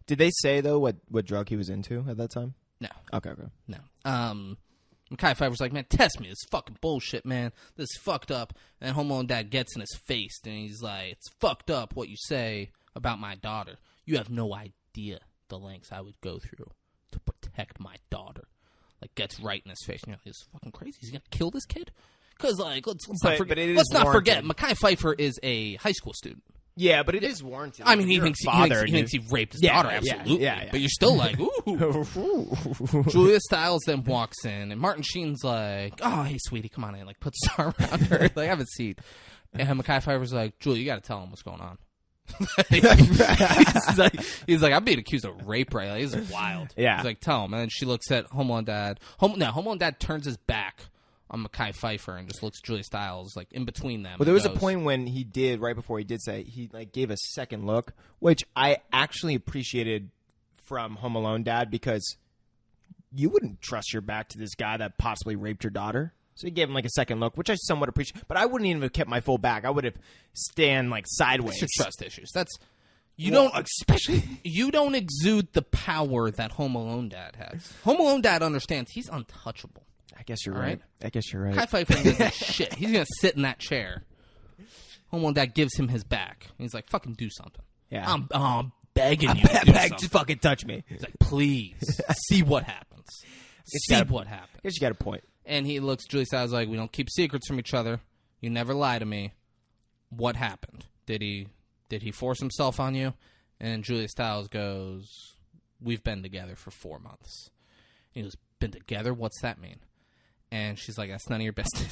Did they say, though, what drug he was into at that time? No. Okay. No. Mekhi Phifer's like, "Man, test me. This is fucking bullshit, man. This is fucked up." And Home Alone Dad gets in his face, and he's like, "It's fucked up what you say about my daughter. You have no idea the lengths I would go through to protect my daughter." Like, gets right in his face. And you're like, "This is fucking crazy. He's going to kill this kid?" Because, like, let's not forget. Let's not forget, Mekhi Phifer is a high school student. Yeah, but it is warranted. I mean, he thinks he raped his daughter, absolutely. Yeah. But you're still like, ooh. Julia Stiles then walks in, and Martin Sheen's like, "Oh, hey, sweetie, come on in." Like, puts his arm around her, like, "Have a seat." And Mekhi Phifer's like, "Julia, you got to tell him what's going on." he's like, "I'm being accused of rape, right? Like, this is wild." Yeah. He's like, "Tell him." And then she looks at Home Alone Dad. Home Alone Dad turns his back on Mekhi Phifer and just looks at Julia Stiles, like, in between them. Well, there was a point when he did, right before he did say, he, like, gave a second look, which I actually appreciated from Home Alone Dad, because you wouldn't trust your back to this guy that possibly raped your daughter. So he gave him, like, a second look, which I somewhat appreciate. But I wouldn't even have kept my full back. I would have stand, like, sideways. That's your trust issues. You don't exude the power that Home Alone Dad has. Home Alone Dad understands he's untouchable. I guess you're All right. I guess you're right. Mekhi Phifer doesn't do shit. He's going to sit in that chair. Home Alone Dad gives him his back. He's like, "Fucking do something." Yeah. I'm begging you to do something. Just fucking touch me. He's like, "Please, see what happens. See what happens." I guess you got a point. And he looks, Julia Stiles like, "We don't keep secrets from each other. You never lie to me. What happened? Did he force himself on you?" And Julia Stiles goes, "We've been together for 4 months." And he goes, "Been together? What's that mean?" And she's like, "That's none of your business."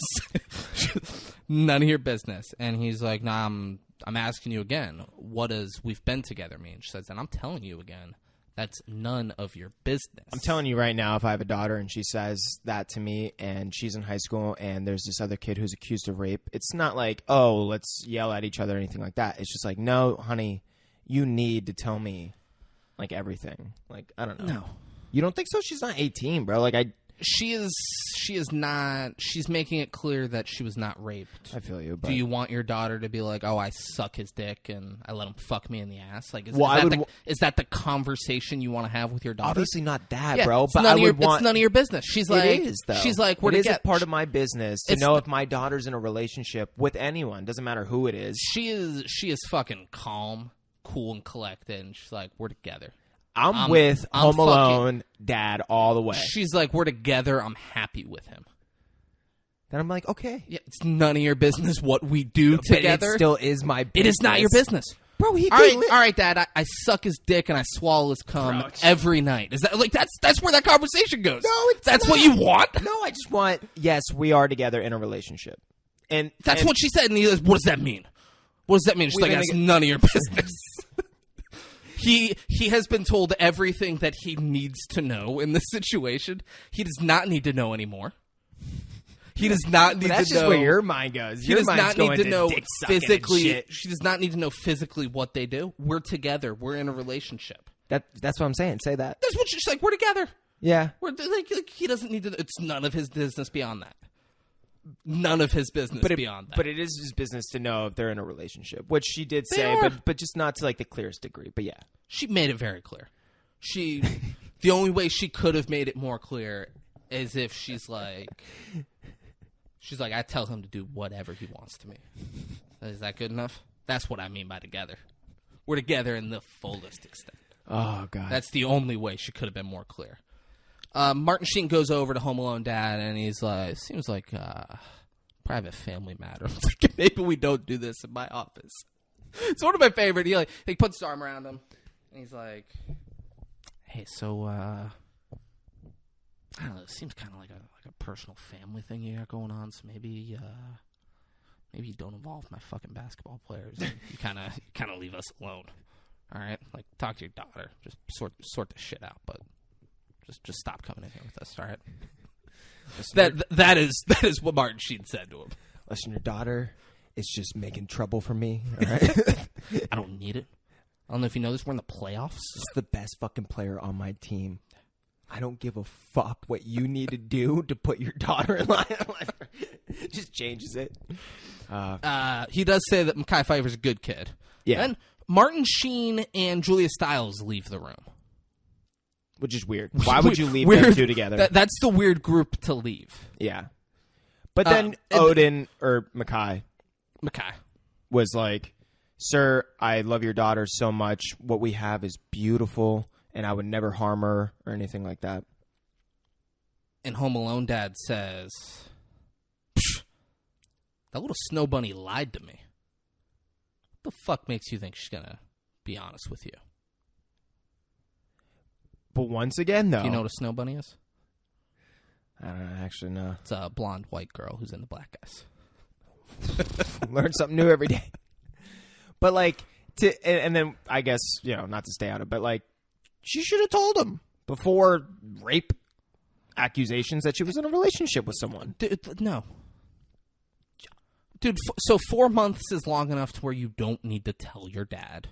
None of your business. And he's like, "Nah, I'm asking you again. What does 'we've been together' mean?" She says, "And I'm telling you again, that's none of your business." I'm telling you right now, if I have a daughter and she says that to me and she's in high school and there's this other kid who's accused of rape, it's not like, "Oh, let's yell at each other," or anything like that. It's just like, "No, honey, you need to tell me, like, everything." Like, I don't know. No. You don't think so? She's not 18, bro. Like, She is not. She's making it clear that she was not raped. I feel you. But Do you want your daughter to be like, "Oh, I suck his dick and I let him fuck me in the ass"? Like, is that the conversation you want to have with your daughter? Obviously not that, Yeah, bro. it's But none I of would want. It's none of your business. She's like, It is, though. She's like, "We're It is together." a part of my business to It's know if my daughter's in a relationship with anyone. Doesn't matter who it is. She is fucking calm, cool, and collected. And she's like, "We're together." I'm with I'm Home Alone Dad all the way. She's like, "We're together. I'm happy with him." then I'm like, okay. Yeah, it's none of your business what we do together. But it still is my business. It is not your business. Bro, all right, Dad. I suck his dick and I swallow his cum every night. Is that like that's where that conversation goes? No, that's what you want. No, I just want. Yes, we are together in a relationship, and that's what she said. And he goes, "What does that mean? What does that mean?" She's like, "That's none of your business." He has been told everything that he needs to know in this situation. He does not need to know anymore. He does not need to know. That's just where your mind goes. He does not need to know physically. She does not need to know physically what they do. We're together. We're in a relationship. That's what I'm saying. Say that. That's what she's like. We're together. Yeah. We're like he doesn't need to. It's none of his business beyond that. None of his business beyond that. But it is his business to know if they're in a relationship, which she did say, but just not to like the clearest degree. But yeah, she made it very clear. The only way she could have made it more clear is if she's like, I tell him to do whatever he wants to me. Is that good enough? That's what I mean by together. We're together in the fullest extent. Oh God, that's the only way she could have been more clear. Martin Sheen goes over to Home Alone Dad, and he's like, seems like private family matter. Maybe we don't do this in my office. It's one of my favorite. He puts his arm around him, and he's like, hey, so, I don't know, it seems kind of like a personal family thing you got going on, so maybe you don't involve my fucking basketball players. You kind of leave us alone, all right? Like, talk to your daughter. Just sort this shit out, but... Just stop coming in here with us, all right? That is what Martin Sheen said to him. Listen, your daughter is just making trouble for me, all right? I don't need it. I don't know if you know this. We're in the playoffs. This is the best fucking player on my team. I don't give a fuck what you need to do to put your daughter in line. Just changes it. He does say that Mekhi Phifer's a good kid. Yeah. And Martin Sheen and Julia Stiles leave the room. Which is weird. Why would you leave them two together? That's the weird group to leave. Yeah. But then Odin, or Mekhi was like, sir, I love your daughter so much. What we have is beautiful, and I would never harm her or anything like that. And Home Alone Dad says, that little snow bunny lied to me. What the fuck makes you think she's going to be honest with you? But once again, though... Do you know what a snow bunny is? I don't actually know. It's a blonde white girl who's into black guys. Learn something new every day. But, like, and then, I guess, not to stay out of it, but, like, she should have told him before rape accusations that she was in a relationship with someone. Dude, no. Dude, so 4 months is long enough to where you don't need to tell your dad.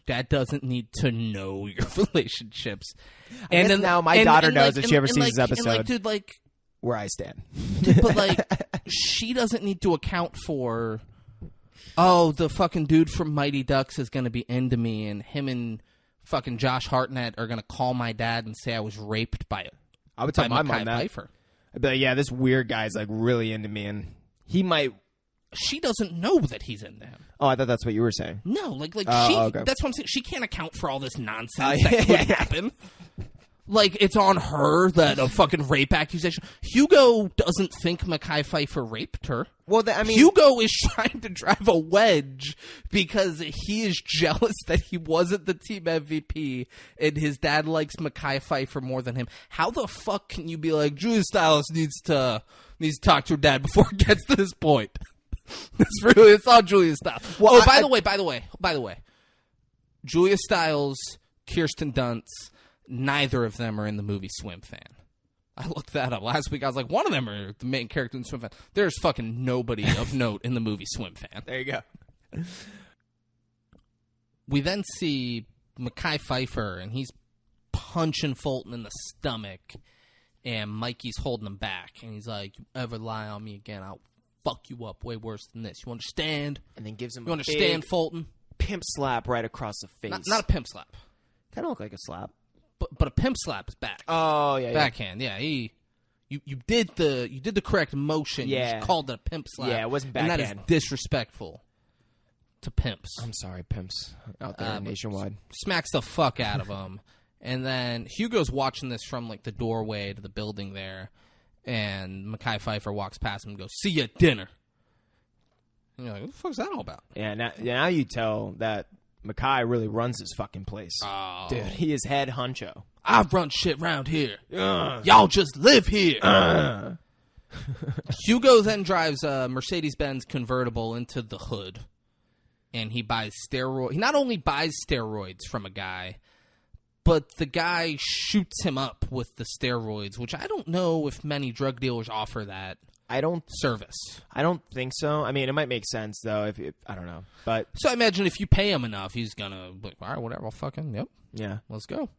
Dad doesn't need to know your relationships. And then now my daughter knows if she ever sees this episode. Dude, where I stand. But she doesn't need to account for, the fucking dude from Mighty Ducks is going to be into me, and him and fucking Josh Hartnett are going to call my dad and say I was raped by it. I would tell my mom that. Phifer. I'd be like, yeah, this weird guy's really into me, and he might. She doesn't know that he's into him. Oh, I thought that's what you were saying. No, okay. That's what I'm saying. She can't account for all this nonsense that could happen. It's on her that a fucking rape accusation. Hugo doesn't think Mekhi Phifer raped her. Well, Hugo is trying to drive a wedge because he is jealous that he wasn't the team MVP and his dad likes Mekhi Phifer more than him. How the fuck can you be like, Julia Stiles needs to talk to her dad before it gets to this point? It's all Julia Stiles. Well, by the way, Julia Stiles, Kirsten Dunst, neither of them are in the movie Swim Fan. I looked that up last week. I was like, one of them are the main character in Swim Fan. There's fucking nobody of note in the movie Swim Fan. There you go. We then see Mekhi Phifer, and he's punching Fulton in the stomach, and Mikey's holding him back, and he's like, you ever lie on me again, I'll fuck you up way worse than this. You understand? And then gives him you understand, Fulton? Pimp slap right across the face. Not a pimp slap. Kind of look like a slap. But a pimp slap is back. Oh, yeah. Backhand, yeah. You did the correct motion. Yeah. You just called it a pimp slap. Yeah, it wasn't backhand. And that is disrespectful to pimps. I'm sorry, pimps out there nationwide. Smacks the fuck out of him. And then Hugo's watching this from the doorway to the building there. And Mekhi Phifer walks past him and goes, "See you at dinner." And you're like, what the fuck's that all about? Yeah, now you tell that Mekhi really runs his fucking place. Oh. Dude, he is head honcho. I run shit around here. Y'all just live here. Hugo then drives a Mercedes-Benz convertible into the hood. And he buys steroids. He not only buys steroids from a guy, but the guy shoots him up with the steroids, which I don't know if many drug dealers offer that service. I don't think so. I mean, it might make sense, though. If I don't know. But so I imagine if you pay him enough, he's going to be like, all right, whatever, I'll fucking, yep. Yeah. Let's go.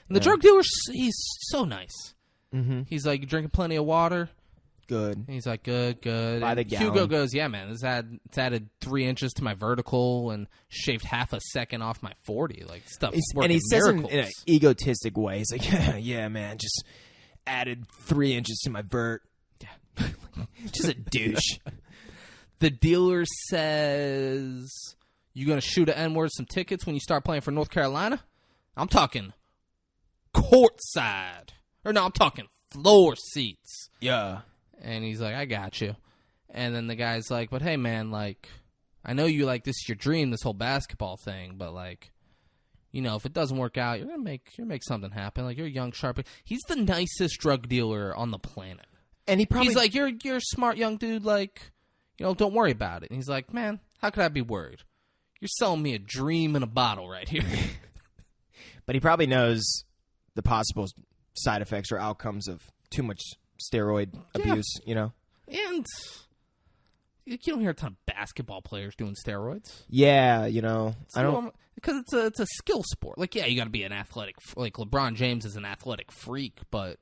And the drug dealer, he's so nice. Mm-hmm. He's like, you drinking plenty of water? Good. And he's like, good. By the gallon. Hugo goes, yeah, man, it's added 3 inches to my vertical and shaved half a second off my 40. Like, stuff. And he says it in an egotistic way. He's like, yeah, man, just added 3 inches to my vert. Yeah. Just a douche. The dealer says, you going to shoot at N-word some tickets when you start playing for North Carolina? I'm talking courtside. Or no, I'm talking floor seats. Yeah. And he's like, I got you. And then the guy's like, but hey, man, like, I know you like this is your dream, this whole basketball thing, but like, you know, if it doesn't work out, you're gonna make something happen. Like, you're a young, sharp. He's the nicest drug dealer on the planet. And he's like, you're a smart young dude. Like, you know, don't worry about it. And he's like, man, how could I be worried? You're selling me a dream in a bottle right here. But he probably knows the possible side effects or outcomes of too much steroid abuse, you know? And you don't hear a ton of basketball players doing steroids. Yeah, you know. Because it's a skill sport. Like, yeah, you got to be an athletic. Like, LeBron James is an athletic freak, but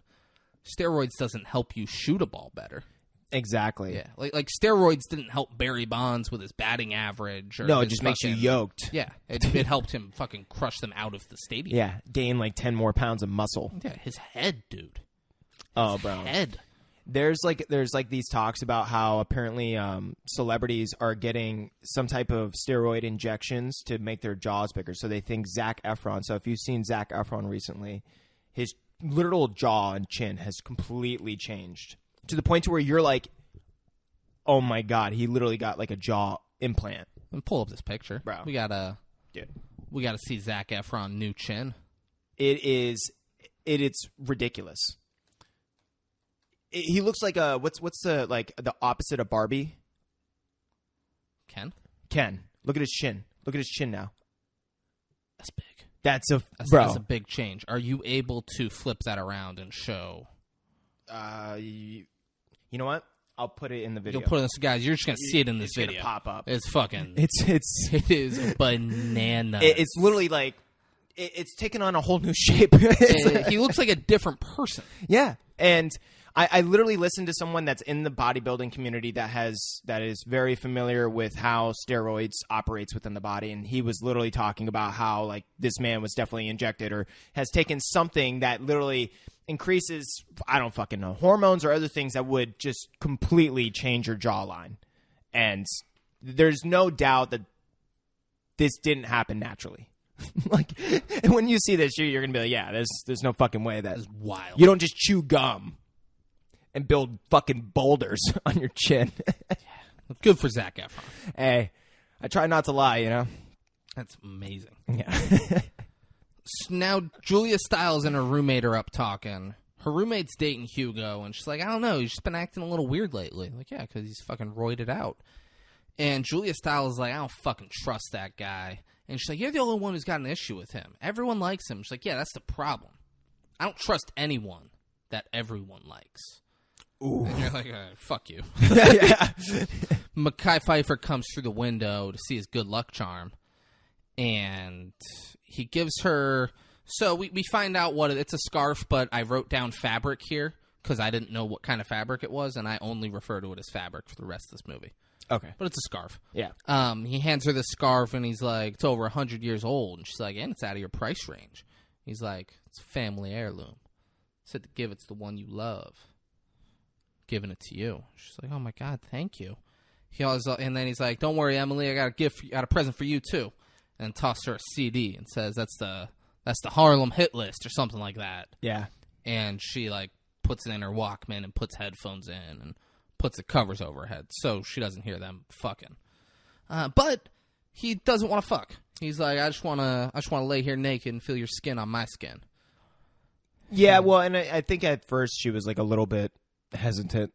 steroids doesn't help you shoot a ball better. Exactly. Yeah, like steroids didn't help Barry Bonds with his batting average. Or no, it just makes you yoked. Yeah, it helped him fucking crush them out of the stadium. Yeah, gain like 10 more pounds of muscle. Yeah, his head, dude. Oh, bro. Head. There's these talks about how apparently celebrities are getting some type of steroid injections to make their jaws bigger. So they think Zac Efron. So if you've seen Zac Efron recently, his literal jaw and chin has completely changed to the point to where you're like, oh my God, he literally got like a jaw implant. And pull up this picture, bro. We gotta see Zac Efron new chin. It's ridiculous. He looks like what's the opposite of Barbie? Ken. Look at his chin. Look at his chin now. That's big. That's a big change. Are you able to flip that around and show? You know what? I'll put it in the video. You'll put it in this, guys. You're just gonna see it in this video. It's gonna pop up. It's fucking. It is bananas. It's literally like it's taken on a whole new shape. He looks like a different person. Yeah, and I literally listened to someone that's in the bodybuilding community that is very familiar with how steroids operates within the body, and he was literally talking about how like this man was definitely injected or has taken something that literally increases, I don't fucking know, hormones or other things that would just completely change your jawline. And there's no doubt that this didn't happen naturally. Like, and when you see this, you're gonna be like, yeah, there's no fucking way that is wild. You don't just chew gum and build fucking boulders on your chin. Good for Zac Efron. Hey, I try not to lie, you know? That's amazing. Yeah. So now Julia Stiles and her roommate are up talking. Her roommate's dating Hugo, and she's like, I don't know, he's just been acting a little weird lately. Like, yeah, because he's fucking roided out. And Julia Stiles is like, I don't fucking trust that guy. And she's like, you're the only one who's got an issue with him. Everyone likes him. She's like, yeah, that's the problem. I don't trust anyone that everyone likes. Ooh. And you're like, fuck you. Yeah. Mekhi Phifer comes through the window to see his good luck charm. And he gives her... So we find out what... It's a scarf, but I wrote down fabric here because I didn't know what kind of fabric it was, and I only refer to it as fabric for the rest of this movie. Okay. But it's a scarf. Yeah. He hands her the scarf, and he's like, it's over 100 years old. And she's like, and it's out of your price range. He's like, it's a family heirloom. Said to give it to the one you love. Giving it to you. She's like, oh my God, thank you. And then he's like, don't worry, Emily, I got a gift, got a present for you too. And tosses her a CD and says, that's the Harlem hit list or something like that. Yeah. And she like puts it in her Walkman and puts headphones in and puts the covers over her head so she doesn't hear them fucking. But he doesn't want to fuck. He's like, I just want to lay here naked and feel your skin on my skin. Yeah, well, and I think at first she was like a little bit hesitant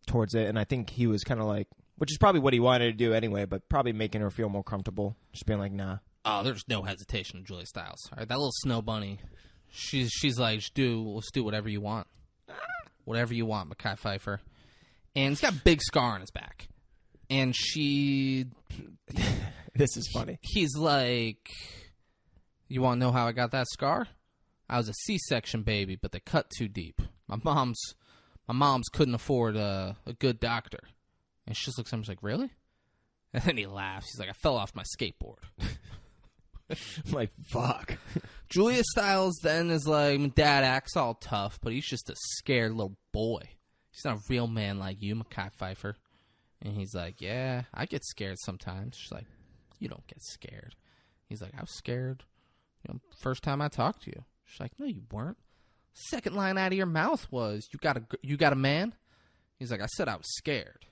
towards it, and I think he was kind of like, which is probably what he wanted to do anyway, but probably making her feel more comfortable, just being like, nah. Oh, there's no hesitation in Julia Stiles. All right, that little snow bunny, she's like, let's do whatever you want. Whatever you want, Mekhi Phifer. And he's got a big scar on his back. And she... This is funny. He's like, you want to know how I got that scar? I was a C-section baby, but they cut too deep. My mom's couldn't afford a good doctor. And she just looks at him and she's like, really? And then he laughs. He's like, I fell off my skateboard. I'm like, fuck. Julia Stiles then is like, my dad acts all tough, but he's just a scared little boy. He's not a real man like you, Mekhi Phifer. And he's like, yeah, I get scared sometimes. She's like, you don't get scared. He's like, I was scared, first time I talked to you. She's like, no, you weren't. Second line out of your mouth was, you got a man? He's like, I said I was scared.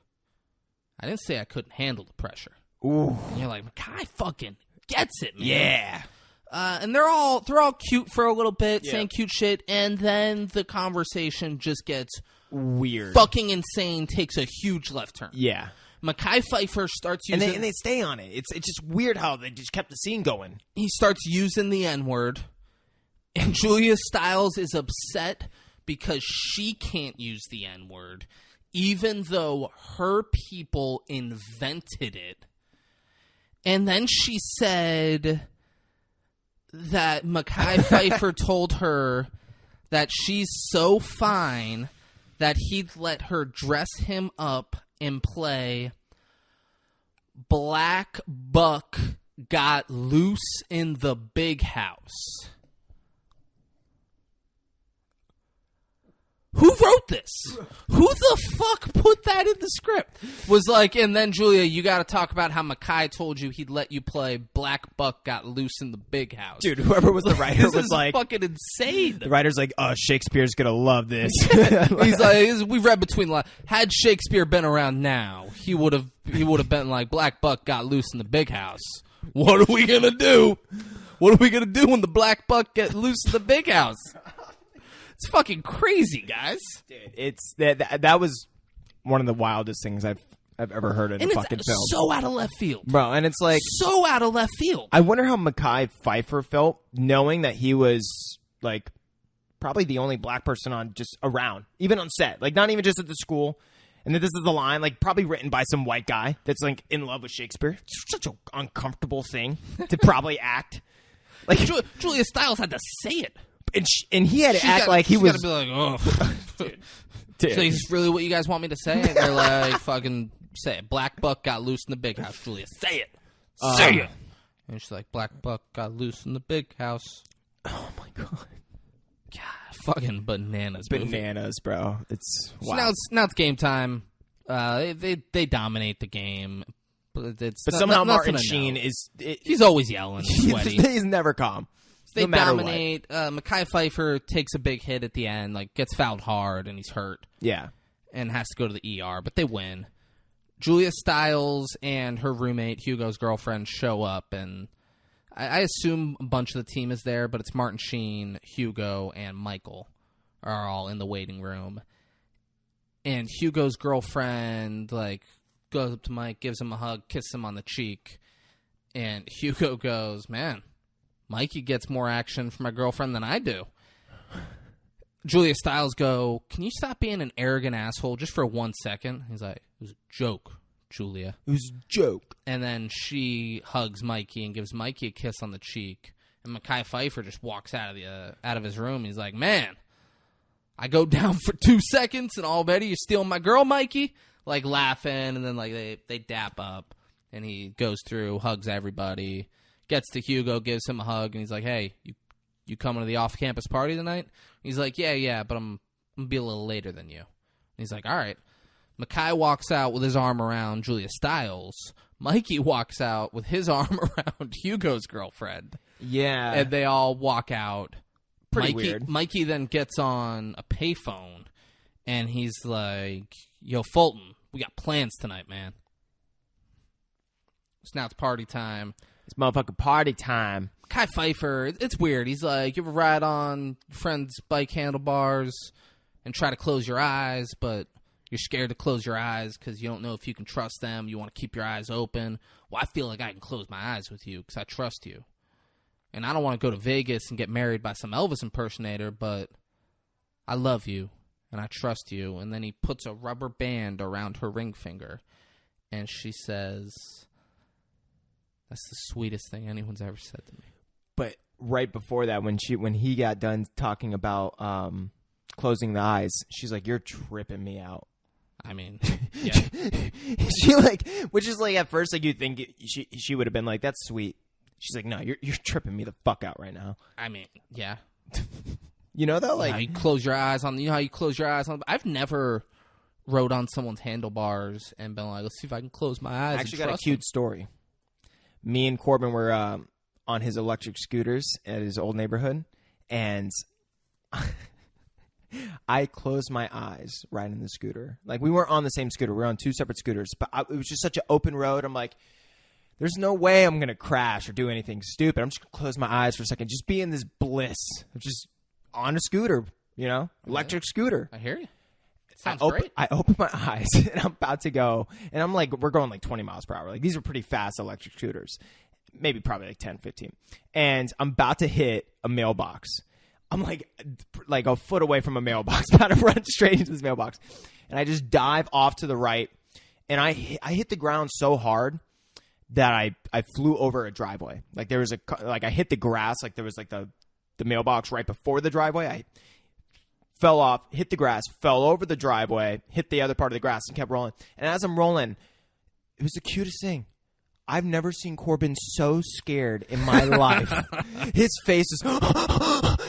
I didn't say I couldn't handle the pressure. Ooh. And you're like, Mekhi fucking gets it, man. Yeah. And they're all cute for a little bit, saying cute shit, and then the conversation just gets weird, fucking insane, takes a huge left turn. Yeah. Mekhi Phifer starts using... And they stay on it. It's just weird how they just kept the scene going. He starts using the N-word, and Julia Stiles is upset because she can't use the N-word, even though her people invented it. And then she said that Mekhi Phifer told her that she's so fine that he'd let her dress him up and play Black Buck Got Loose in the Big House. Who wrote this? Who the fuck put that in the script? Was like, and then Julia, you got to talk about how Mekhi told you he'd let you play Black Buck Got Loose in the Big House. Dude, whoever was the writer this was is like, fucking insane. The writer's like, Shakespeare's gonna love this. He's like, we read between lines. Had Shakespeare been around now, he would have been like, Black Buck got loose in the Big House. What are we gonna do? What are we gonna do when the Black Buck get loose in the Big House? It's fucking crazy, guys. Dude, it's that was one of the wildest things I've ever heard in a fucking film. So out of left field, bro. And it's like so out of left field. I wonder how Mekhi Phifer felt knowing that he was like probably the only black person on just around, even on set, like not even just at the school. And that this is the line, like probably written by some white guy that's like in love with Shakespeare. It's such an uncomfortable thing to probably act. Like Julia Stiles had to say it. And he had to act like he was. Be like, oh, dude. So is this really what you guys want me to say? And they're like, fucking say it. Black Buck got loose in the Big House. Julia, say it. Say it. And she's like, Black Buck got loose in the Big House. Oh my god. God, fucking bananas. Bananas, bro. It's wow. So now it's game time. They dominate the game. But somehow Martin Sheen he's always yelling, sweaty. He's never calm. They dominate. Mekhi Phifer takes a big hit at the end, like gets fouled hard, and he's hurt. Yeah, and has to go to the ER, but they win. Julia Stiles and her roommate, Hugo's girlfriend, show up, and I assume a bunch of the team is there, but it's Martin Sheen, Hugo, and Michael are all in the waiting room. And Hugo's girlfriend like goes up to Mike, gives him a hug, kisses him on the cheek, and Hugo goes, "Man, Mikey gets more action from my girlfriend than I do." Julia Stiles go, "Can you stop being an arrogant asshole just for 1 second?" He's like, "It was a joke, Julia. It was a joke." And then she hugs Mikey and gives Mikey a kiss on the cheek. And Mekhi Phifer just walks out of his room. He's like, "Man, I go down for 2 seconds and already you're stealing my girl, Mikey?" Like laughing, and then like they dap up, and he goes through, hugs everybody. Gets to Hugo, gives him a hug, and he's like, "Hey, you coming to the off-campus party tonight?" He's like, yeah, but I'm going to be a little later than you. And he's like, all right. Mekhi walks out with his arm around Julia Stiles. Mikey walks out with his arm around Hugo's girlfriend. Yeah. And they all walk out. Pretty weird. Mikey then gets on a payphone And he's like, yo, Fulton, we got plans tonight, man. So now it's party time. It's motherfucking party time. Mekhi Phifer, it's weird. He's like, you ever ride on your friend's bike handlebars and try to close your eyes, but you're scared to close your eyes because you don't know if you can trust them. You want to keep your eyes open. Well, I feel like I can close my eyes with you because I trust you. And I don't want to go to Vegas and get married by some Elvis impersonator, but I love you and I trust you. And then he puts a rubber band around her ring finger, and she says, that's the sweetest thing anyone's ever said to me. But right before that, when he got done talking about closing the eyes, she's like, "You're tripping me out." I mean, yeah. She like, which is like at first like you think she would have been like, "That's sweet." She's like, "No, you're tripping me the fuck out right now." I mean, yeah. You know though, like you close your eyes on. You know how you close your eyes on. I've never rode on someone's handlebars and been like, "Let's see if I can close my eyes." I actually got a cute story. Me and Corbin were on his electric scooters at his old neighborhood, and I closed my eyes riding the scooter. Like, we weren't on the same scooter. We were on two separate scooters, but it was just such an open road. I'm like, there's no way I'm going to crash or do anything stupid. I'm just going to close my eyes for a second. Just be in this bliss of just on a scooter, you know, electric scooter. I hear you. Sounds great. great. I open my eyes, and I'm about to go, and I'm like, we're going like 20 miles per hour. Like, these are pretty fast electric scooters, maybe probably like 10, 15. And I'm about to hit a mailbox. I'm like a foot away from a mailbox, about to run straight into this mailbox. And I just dive off to the right, and I hit the ground so hard that I flew over a driveway. Like, there was I hit the grass, like there was like the mailbox right before the driveway. I fell off, hit the grass, fell over the driveway, hit the other part of the grass, and kept rolling. And as I'm rolling, it was the cutest thing. I've never seen Corbin so scared in my life. His face is...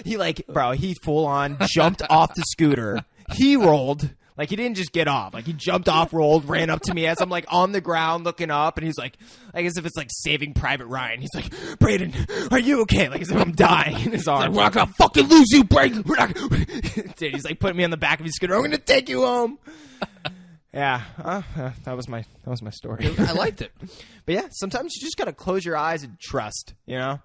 he full on jumped off the scooter. He rolled. Like, he didn't just get off. Like, he jumped off, rolled, ran up to me as I'm, like, on the ground looking up. And he's like, as if it's, like, Saving Private Ryan. He's like, Braden, are you okay? Like, as if I'm dying in his arms. Like, we're not going to fucking lose you, Braden. We're not gonna... Dude, he's, like, putting me on the back of his scooter. I'm going to take you home. Yeah, that was my story. I liked it. But, yeah, sometimes you just got to close your eyes and trust, you know?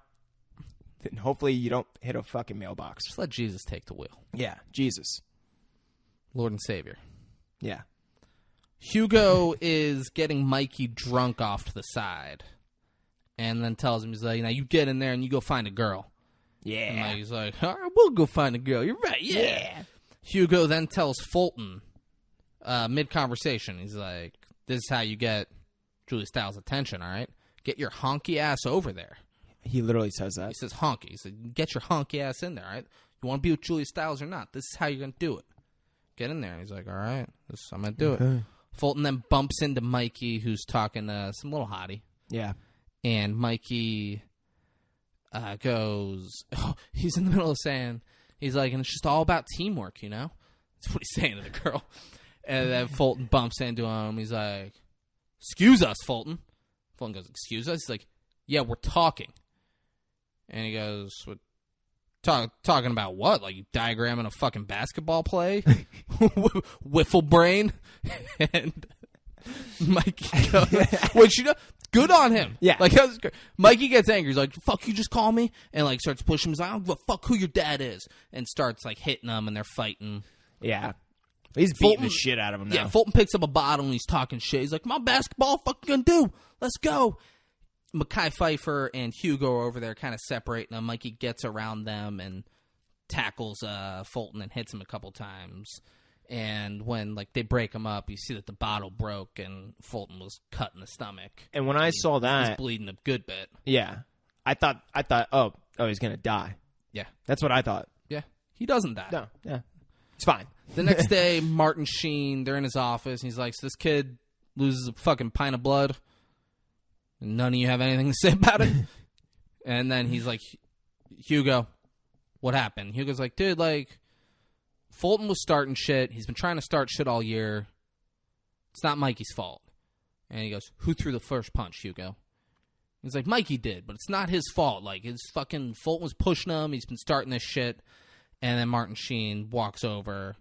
And hopefully you don't hit a fucking mailbox. Just let Jesus take the wheel. Yeah, Jesus. Lord and Savior. Yeah. Hugo is getting Mikey drunk off to the side, and then tells him, he's like, you get in there and you go find a girl. Yeah. And Mikey's like, all right, we'll go find a girl. You're right, yeah. Hugo then tells Fulton, mid-conversation, he's like, this is how you get Julia Stiles' attention, all right? Get your honky ass over there. He literally says that. He says honky. He said, get your honky ass in there, all right? You want to be with Julia Stiles or not? This is how you're going to do it. Get in there. And he's like, all right, I'm going to do it. Fulton then bumps into Mikey, who's talking to some little hottie. Yeah. And Mikey goes, he's in the middle of saying, he's like, and it's just all about teamwork, you know? That's what he's saying to the girl. And then Fulton bumps into him. He's like, excuse us, Fulton. Fulton goes, excuse us? He's like, yeah, we're talking. And he goes, what? Talking about what? Like, you diagramming a fucking basketball play? Wiffle brain? And Mikey goes, which, good on him. Yeah. Like, that was great. Mikey gets angry. He's like, fuck, you just call me? And, like, starts pushing him. He's like, I don't give a fuck who your dad is. And starts, like, hitting him, and they're fighting. Yeah. He's beating the shit out of him now. Yeah, Fulton picks up a bottle, and he's talking shit. He's like, my basketball fucking gonna do. Let's go. Mekhi Phifer and Hugo are over there kind of separating them. Mikey gets around them and tackles Fulton and hits him a couple times. And when they break him up, you see that the bottle broke and Fulton was cut in the stomach. And when I saw that, he's bleeding a good bit. Yeah, I thought, oh, he's gonna die. Yeah, that's what I thought. Yeah, he doesn't die. No, yeah, it's fine. The next day, Martin Sheen, they're in his office, and he's like, so this kid loses a fucking pint of blood. None of you have anything to say about it? And then he's like, Hugo, what happened? Hugo's like, dude, Fulton was starting shit. He's been trying to start shit all year. It's not Mikey's fault. And he goes, who threw the first punch, Hugo? He's like, Mikey did, but it's not his fault. His fucking Fulton was pushing him. He's been starting this shit. And then Martin Sheen walks over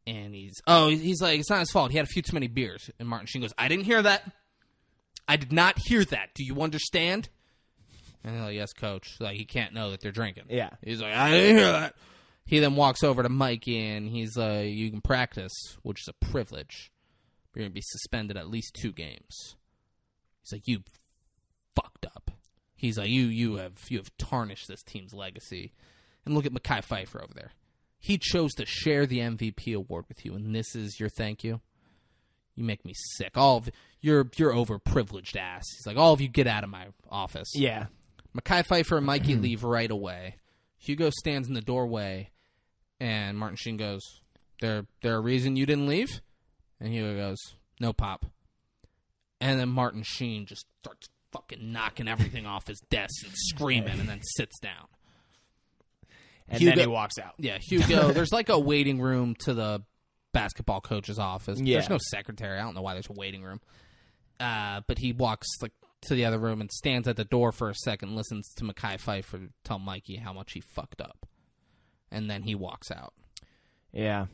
And he's like, it's not his fault. He had a few too many beers. And Martin Sheen goes, I didn't hear that. I did not hear that. Do you understand? And they're like, yes, coach. Like, he can't know that they're drinking. Yeah. He's like, I didn't hear that. He then walks over to Mikey, and he's like, you can practice, which is a privilege. You're going to be suspended at least 2 games. He's like, you fucked up. He's like, you have tarnished this team's legacy. And look at Mekhi Phifer over there. He chose to share the MVP award with you, and this is your thank you. You make me sick. All of you're overprivileged ass. He's like, all of you get out of my office. Yeah. Mekhi Phifer and Mikey leave right away. Hugo stands in the doorway, and Martin Sheen goes, there a reason you didn't leave? And Hugo goes, no, Pop. And then Martin Sheen just starts fucking knocking everything off his desk and screaming, and then sits down. And then he walks out. Yeah, Hugo, there's like a waiting room to the basketball coach's office. Yeah. There's no secretary. I don't know why there's a waiting room. But he walks like to the other room and stands at the door for a second, listens to Mekhi Phifer tell Mikey how much he fucked up. And then he walks out. Yeah.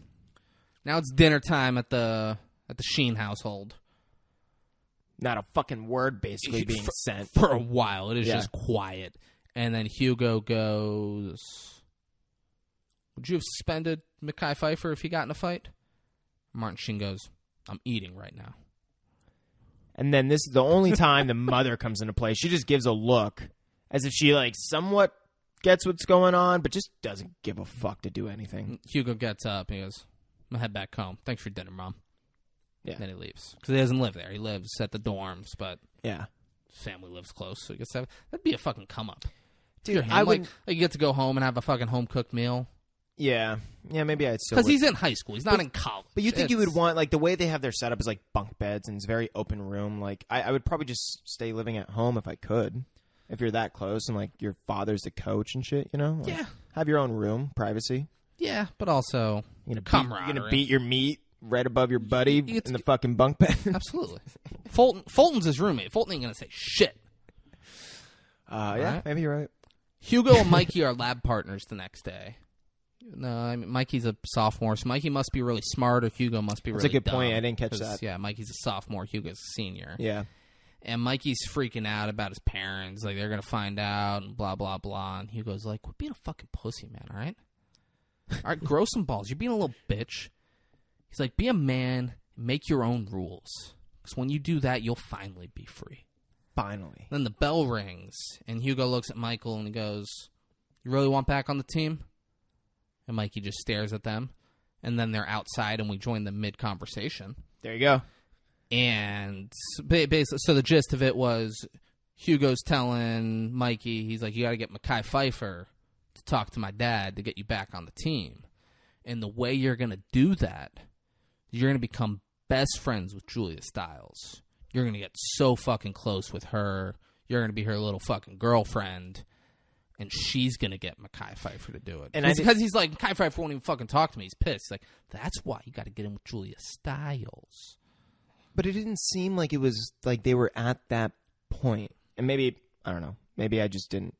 Now it's dinner time at the Sheen household. Not a fucking word basically being sent. For a while. It is just quiet. And then Hugo goes, would you have suspended Mekhi Phifer if he got in a fight? Martin Sheen goes, I'm eating right now. And then this is the only time the mother comes into play. She just gives a look as if she like somewhat gets what's going on, but just doesn't give a fuck to do anything. Hugo gets up and he goes, I'm going to head back home. Thanks for dinner, Mom. Yeah. Then he leaves. Because he doesn't live there. He lives at the dorms, but yeah, his family lives close. So he gets to have, that'd be a fucking come up. dude. I would like you get to go home and have a fucking home cooked meal. Yeah, maybe I'd still. Because he's in high school. He's not in college. But you think you would want, like, the way they have their setup is like bunk beds and it's a very open room. Like, I would probably just stay living at home if I could. If you're that close and, like, your father's the coach and shit, you know? Like, yeah. Have your own room, privacy. Yeah, but also camaraderie. You're going to beat your meat right above your buddy in the fucking bunk bed. Absolutely. Fulton's his roommate. Fulton ain't going to say shit. Yeah, maybe you're right. Hugo and Mikey are lab partners the next day. No, I mean, Mikey's a sophomore, so Mikey must be really smart, or Hugo must be really dumb. That's a good point. I didn't catch that. Yeah, Mikey's a sophomore, Hugo's a senior. Yeah. And Mikey's freaking out about his parents. Like, they're going to find out, and blah, blah, blah. And Hugo's like, quit being a fucking pussy, man, all right? All right, grow some balls. You're being a little bitch. He's like, be a man, make your own rules. Because when you do that, you'll finally be free. Finally. Then the bell rings, and Hugo looks at Michael, and he goes, you really want back on the team? And Mikey just stares at them. And then they're outside, and we join them mid-conversation. There you go. And basically, so the gist of it was Hugo's telling Mikey, he's like, you got to get Mekhi Phifer to talk to my dad to get you back on the team. And the way you're going to do that, you're going to become best friends with Julia Stiles. You're going to get so fucking close with her. You're going to be her little fucking girlfriend. And she's going to get Mekhi Phifer to do it. And because he's like, Mekhi Phifer won't even fucking talk to me. He's pissed. He's like, that's why you got to get him with Julia Stiles. But it didn't seem like it was like they were at that point. And maybe, I don't know, maybe I just didn't.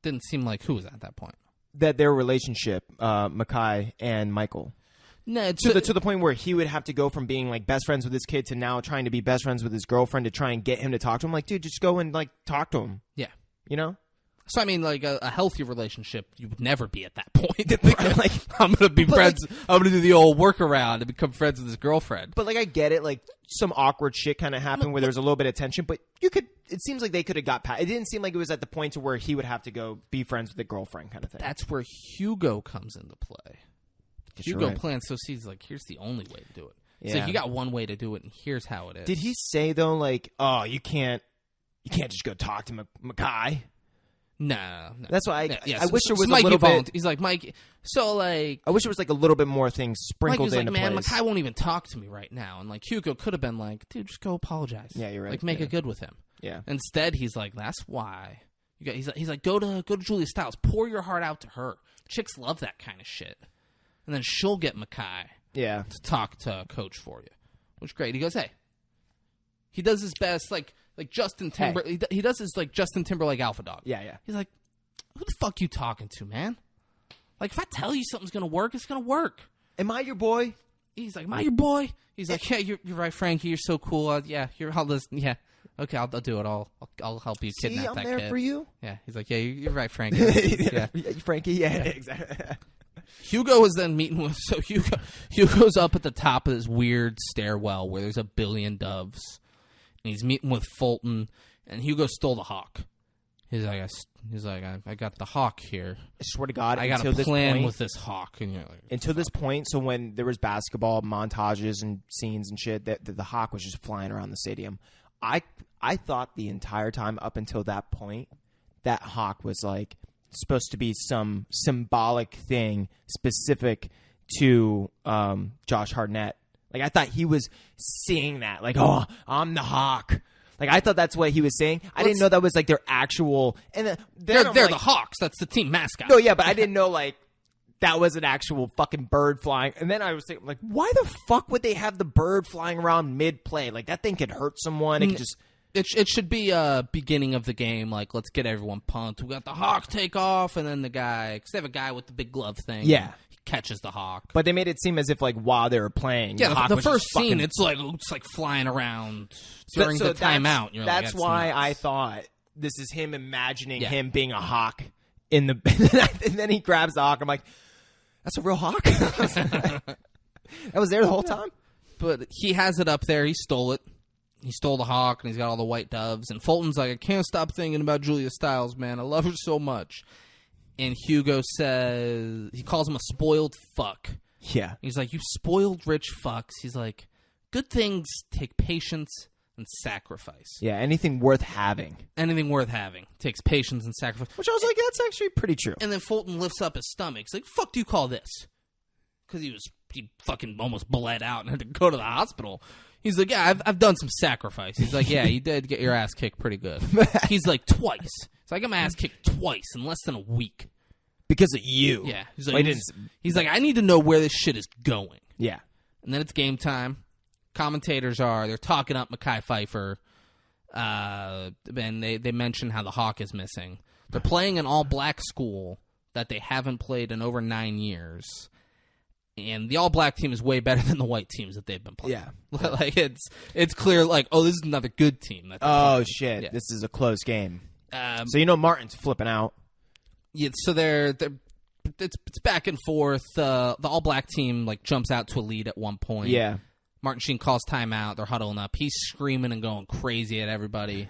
Didn't seem like who was at that point. That their relationship, Mekhi and Michael. No, to the point where he would have to go from being like best friends with his kid to now trying to be best friends with his girlfriend to try and get him to talk to him. Like, dude, just go and like talk to him. Yeah. You know? So, I mean, like, a healthy relationship, you would never be at that point. Like, I'm going to be friends. Like, I'm going to do the old workaround and become friends with his girlfriend. But, like, I get it. Like, some awkward shit kind of happened where there was a little bit of tension. But you could – it seems like they could have got past – it didn't seem like it was at the point to where he would have to go be friends with a girlfriend kind of thing. That's where Hugo comes into play. Hugo plants those seeds like, here's the only way to do it. It's like, you got one way to do it, and here's how it is. Did he say, though, like, oh, you can't just go talk to Mekhi? No. That's why I wish there was so a little bit. He's like, Mike. So like, I wish there was like a little bit more things sprinkled Mike was into like, man, place. Mekhi won't even talk to me right now. And like Hugo could have been like, dude, just go apologize. Yeah, you're right. Like, make it good with him. Yeah. Instead, he's like, that's why. He's like, go to Julia Stiles. Pour your heart out to her. Chicks love that kind of shit. And then she'll get Mekhi. Yeah. To talk to a coach for you, which is great. He goes, hey. He does his best, like Justin Timberlake. He does his like Justin Timberlake alpha dog. Yeah. He's like, who the fuck you talking to, man? Like, if I tell you something's going to work, it's going to work. Am I your boy? He's like, am I your boy? He's like, yeah, you're right, Frankie. You're so cool. Yeah, I'll listen. Yeah. Okay, I'll do it. I'll help you kidnap that kid. I'm there for you. Yeah, he's like, yeah, you're right, Frankie. Yeah, Frankie. Yeah, exactly. Hugo is then meeting with Hugo's up at the top of this weird stairwell where there's a billion doves, and he's meeting with Fulton, and Hugo stole the hawk. He's like, I got the hawk here. I swear to God, I got a plan with this hawk. And you're like, until this point, so when there was basketball montages and scenes and shit, that the hawk was just flying around the stadium. I thought the entire time up until that point that hawk was like supposed to be some symbolic thing specific to Josh Hartnett. Like I thought he was seeing that, like, oh, I'm the hawk. Like I thought that's what he was saying. I didn't know that was like their actual. And they're like, the Hawks. That's the team mascot. No, yeah, but I didn't know like that was an actual fucking bird flying. And then I was thinking, like, why the fuck would they have the bird flying around mid play? Like that thing could hurt someone. It could just. It should be beginning of the game. Like, let's get everyone pumped. We got the hawk take off, and then the guy, because they have a guy with the big glove thing. Yeah. He catches the hawk. But they made it seem as if like while they were playing. Yeah, the first scene, fucking... it's like flying around during the timeout. You're that's like, why nuts. I thought this is him imagining him being a hawk in the. And then he grabs the hawk. I'm like, that's a real hawk. That was there the whole time. But he has it up there. He stole it. He stole the hawk, and he's got all the white doves. And Fulton's like, I can't stop thinking about Julia Stiles, man. I love her so much. And Hugo says, he calls him a spoiled fuck. Yeah. He's like, you spoiled rich fucks. He's like, good things take patience and sacrifice. Yeah, anything worth having. Anything worth having takes patience and sacrifice. Which I was like, that's actually pretty true. And then Fulton lifts up his stomach. He's like, fuck do you call this? Because he fucking almost bled out and had to go to the hospital. He's like, yeah, I've done some sacrifice. He's like, yeah, you did get your ass kicked pretty good. He's like, twice. It's like, I got my ass kicked twice in less than a week. Because of you. Yeah. He's like, he's like, I need to know where this shit is going. Yeah. And then it's game time. Commentators they're talking up Mekhi Phifer. And they mention how the hawk is missing. They're playing an all-black school that they haven't played in over 9 years. And the all-black team is way better than the white teams that they've been playing. Yeah. Like, it's clear, like, oh, this is another good team. That playing. Shit. Yeah. This is a close game. So, Martin's flipping out. Yeah, so it's back and forth. The all-black team, like, jumps out to a lead at one point. Yeah. Martin Sheen calls timeout. They're huddling up. He's screaming and going crazy at everybody.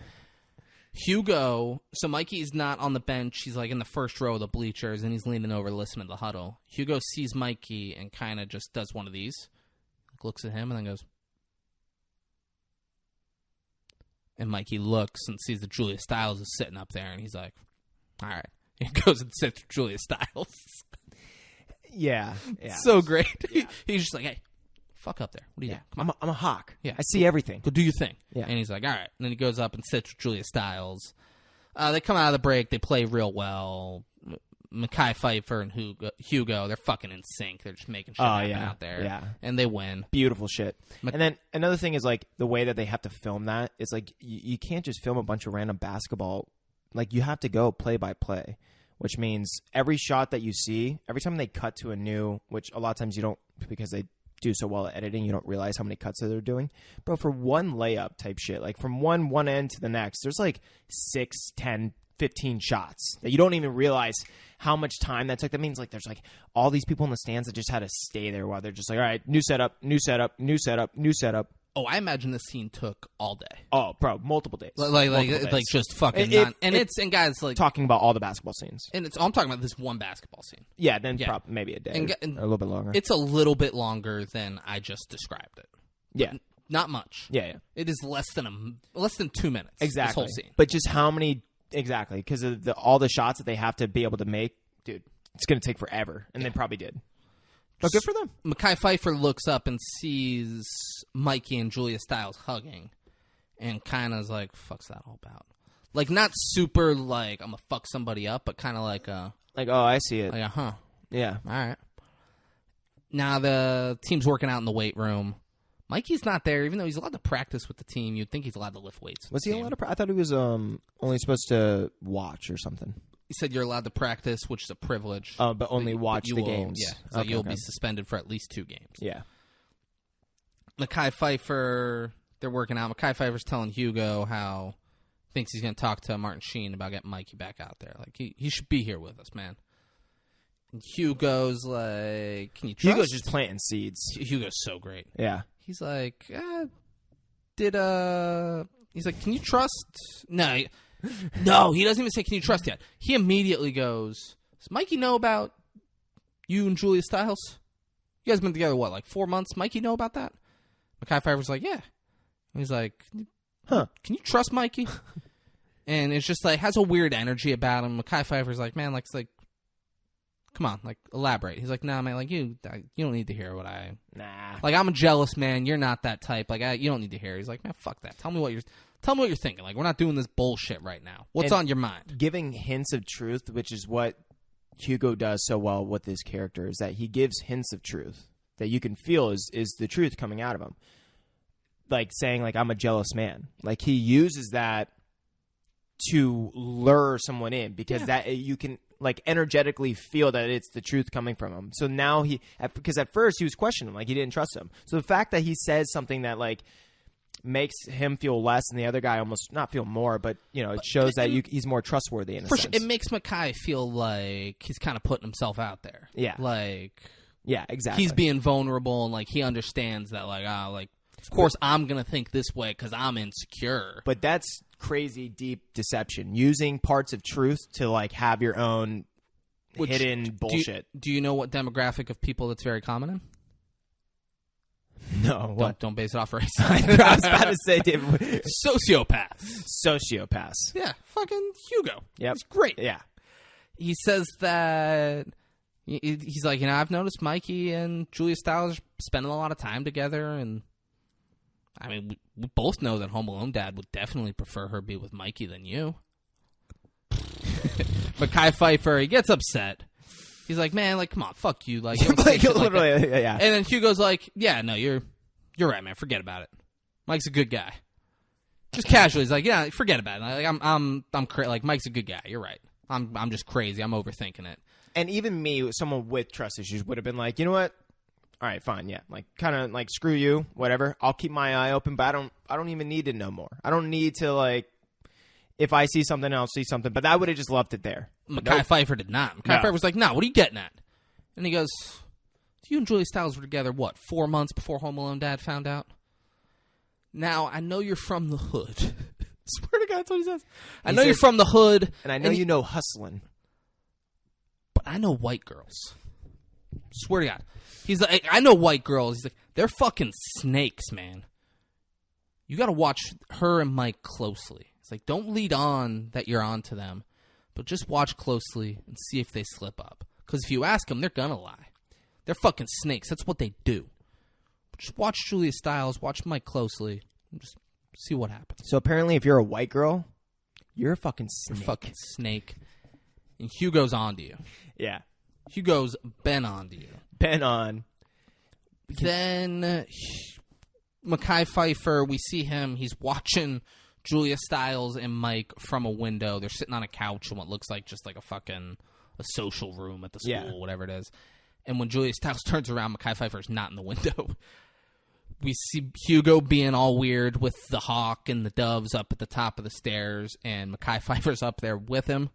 Hugo, so Mikey's not on the bench. He's like in the first row of the bleachers, and he's leaning over listening to the huddle. Hugo sees Mikey and kind of just does one of these. Looks at him and then goes. And Mikey looks and sees that Julia Stiles is sitting up there, and he's like, all right. He goes and sits with Julia Stiles. Yeah. So great. Yeah. He's just like, hey, fuck up there. What are you doing? Come on. I'm a hawk. Yeah. I see everything. Go do your thing. Yeah. And he's like, all right. And then he goes up and sits with Julia Stiles. They come out of the break. They play real well. Mekhi Phifer and Hugo, they're fucking in sync. They're just making shit happen out there. Yeah. And they win. Beautiful shit. And then another thing is like the way that they have to film that. It's like you can't just film a bunch of random basketball. Like you have to go play by play, which means every shot that you see, every time they cut to a new, which a lot of times you don't, because they do so well at editing, you don't realize how many cuts that they're doing. Bro, for one layup type shit, like from one end to the next, there's like 6, 10, 15 shots that you don't even realize how much time that took. That means like there's like all these people in the stands that just had to stay there while they're just like, all right, new setup, new setup, new setup, new setup. Oh, I imagine this scene took all day. Oh, bro, multiple days. Like just fucking and guys like talking about all the basketball scenes. And I'm talking about this one basketball scene. Yeah, then maybe a day, and a little bit longer. It's a little bit longer than I just described it. Yeah, not much. Yeah. It is less than 2 minutes. Exactly. This whole scene. But just how many exactly? Because of all the shots that they have to be able to make, dude, it's gonna take forever, and they probably did. But good for them. Mekhi Phifer looks up and sees Mikey and Julia Stiles hugging and kind of is like, fuck's that all about? Like, not super like, I'm going to fuck somebody up, but kind of like, oh, I see it. Like, yeah. All right. Now the team's working out in the weight room. Mikey's not there, even though he's allowed to practice with the team. You'd think he's allowed to lift weights. Was he allowed to I thought he was only supposed to watch or something. He said you're allowed to practice, which is a privilege. But only watch the games. Yeah, so you'll be suspended for at least 2 games. Yeah. Mekhi Phifer, they're working out. Mekhi Phifer's telling Hugo how he thinks he's going to talk to Martin Sheen about getting Mikey back out there. Like, he should be here with us, man. And Hugo's like, can you trust? Hugo's just planting seeds. Hugo's so great. Yeah. He's like, he's like, can you trust? No, he doesn't even say, can you trust yet? He immediately goes, does Mikey know about you and Julia Stiles? You guys been together, what, like 4 months? Mikey know about that? Mekhi Phifer's like, yeah. And he's like, can you trust Mikey? And it's just like, has a weird energy about him. Mekhi Phifer's like, man, like, it's like, come on, like, elaborate. He's like, nah, man, like, you don't need to hear what I... Nah. Like, I'm a jealous man. You're not that type. Like, you don't need to hear. He's like, man, fuck that. Tell me what you're thinking. Like, we're not doing this bullshit right now. What's on your mind? Giving hints of truth, which is what Hugo does so well with his character, is that he gives hints of truth that you can feel is the truth coming out of him. Like, saying, like, I'm a jealous man. Like, he uses that to lure someone in because that you can... like energetically feel that it's the truth coming from him. So now because at first he was questioning him, like he didn't trust him. So the fact that he says something that like makes him feel less and the other guy almost not feel more, but you know, it shows that he's more trustworthy in a sense. It makes Mekhi feel like he's kind of putting himself out there. Yeah. Like, yeah, exactly. He's being vulnerable and like he understands that like, of course I'm going to think this way because I'm insecure. But that's crazy deep deception, using parts of truth to like have your own hidden bullshit. Do you know what demographic of people that's very common in? No, what? Don't base it off race. I was about to say, David. Sociopaths. Yeah, fucking Hugo. Yep. He's great. Yeah. He says that he's like, I've noticed Mikey and Julia Stiles spending a lot of time together, and I mean, we both know that Home Alone Dad would definitely prefer her be with Mikey than you. Mekhi Phifer, he gets upset. He's like, man, like, come on, fuck you. Like, you don't say shit like that. Yeah. And then Hugo's like, yeah, no, you're right, man. Forget about it. Mike's a good guy. Just casually, he's like, yeah, forget about it. Like, I'm like, Mike's a good guy. You're right. I'm just crazy. I'm overthinking it. And even me, someone with trust issues, would have been like, you know what? All right, fine, yeah. Like, kind of like, screw you, whatever. I'll keep my eye open, but I don't even need to know more. I don't need to, like, if I see something, I'll see something. But I would have just left it there. Mekhi Phifer did not. Mekhi Phifer was like, no, what are you getting at? And he goes, you and Julia Stiles were together, what, 4 months before Home Alone Dad found out? Now, I know you're from the hood. Swear to God, that's what he says. I know you're from the hood. And I know you know hustling. But I know white girls. Swear to God. He's like, I know white girls. He's like, they're fucking snakes, man. You got to watch her and Mike closely. It's like, don't lead on that you're on to them, but just watch closely and see if they slip up. Because if you ask them, they're going to lie. They're fucking snakes. That's what they do. Just watch Julia Stiles, watch Mike closely, and just see what happens. So apparently if you're a white girl, you're a fucking snake. You're a fucking snake. And Hugo's on to you. Yeah. Hugo's been on to you. Been on. Then Mekhi Phifer, we see him. He's watching Julia Stiles and Mike from a window. They're sitting on a couch in what looks like just like a social room at the school, whatever it is. And when Julia Stiles turns around, Mekhi Phifer's not in the window. We see Hugo being all weird with the hawk and the doves up at the top of the stairs, and Mekhi Phifer's up there with him.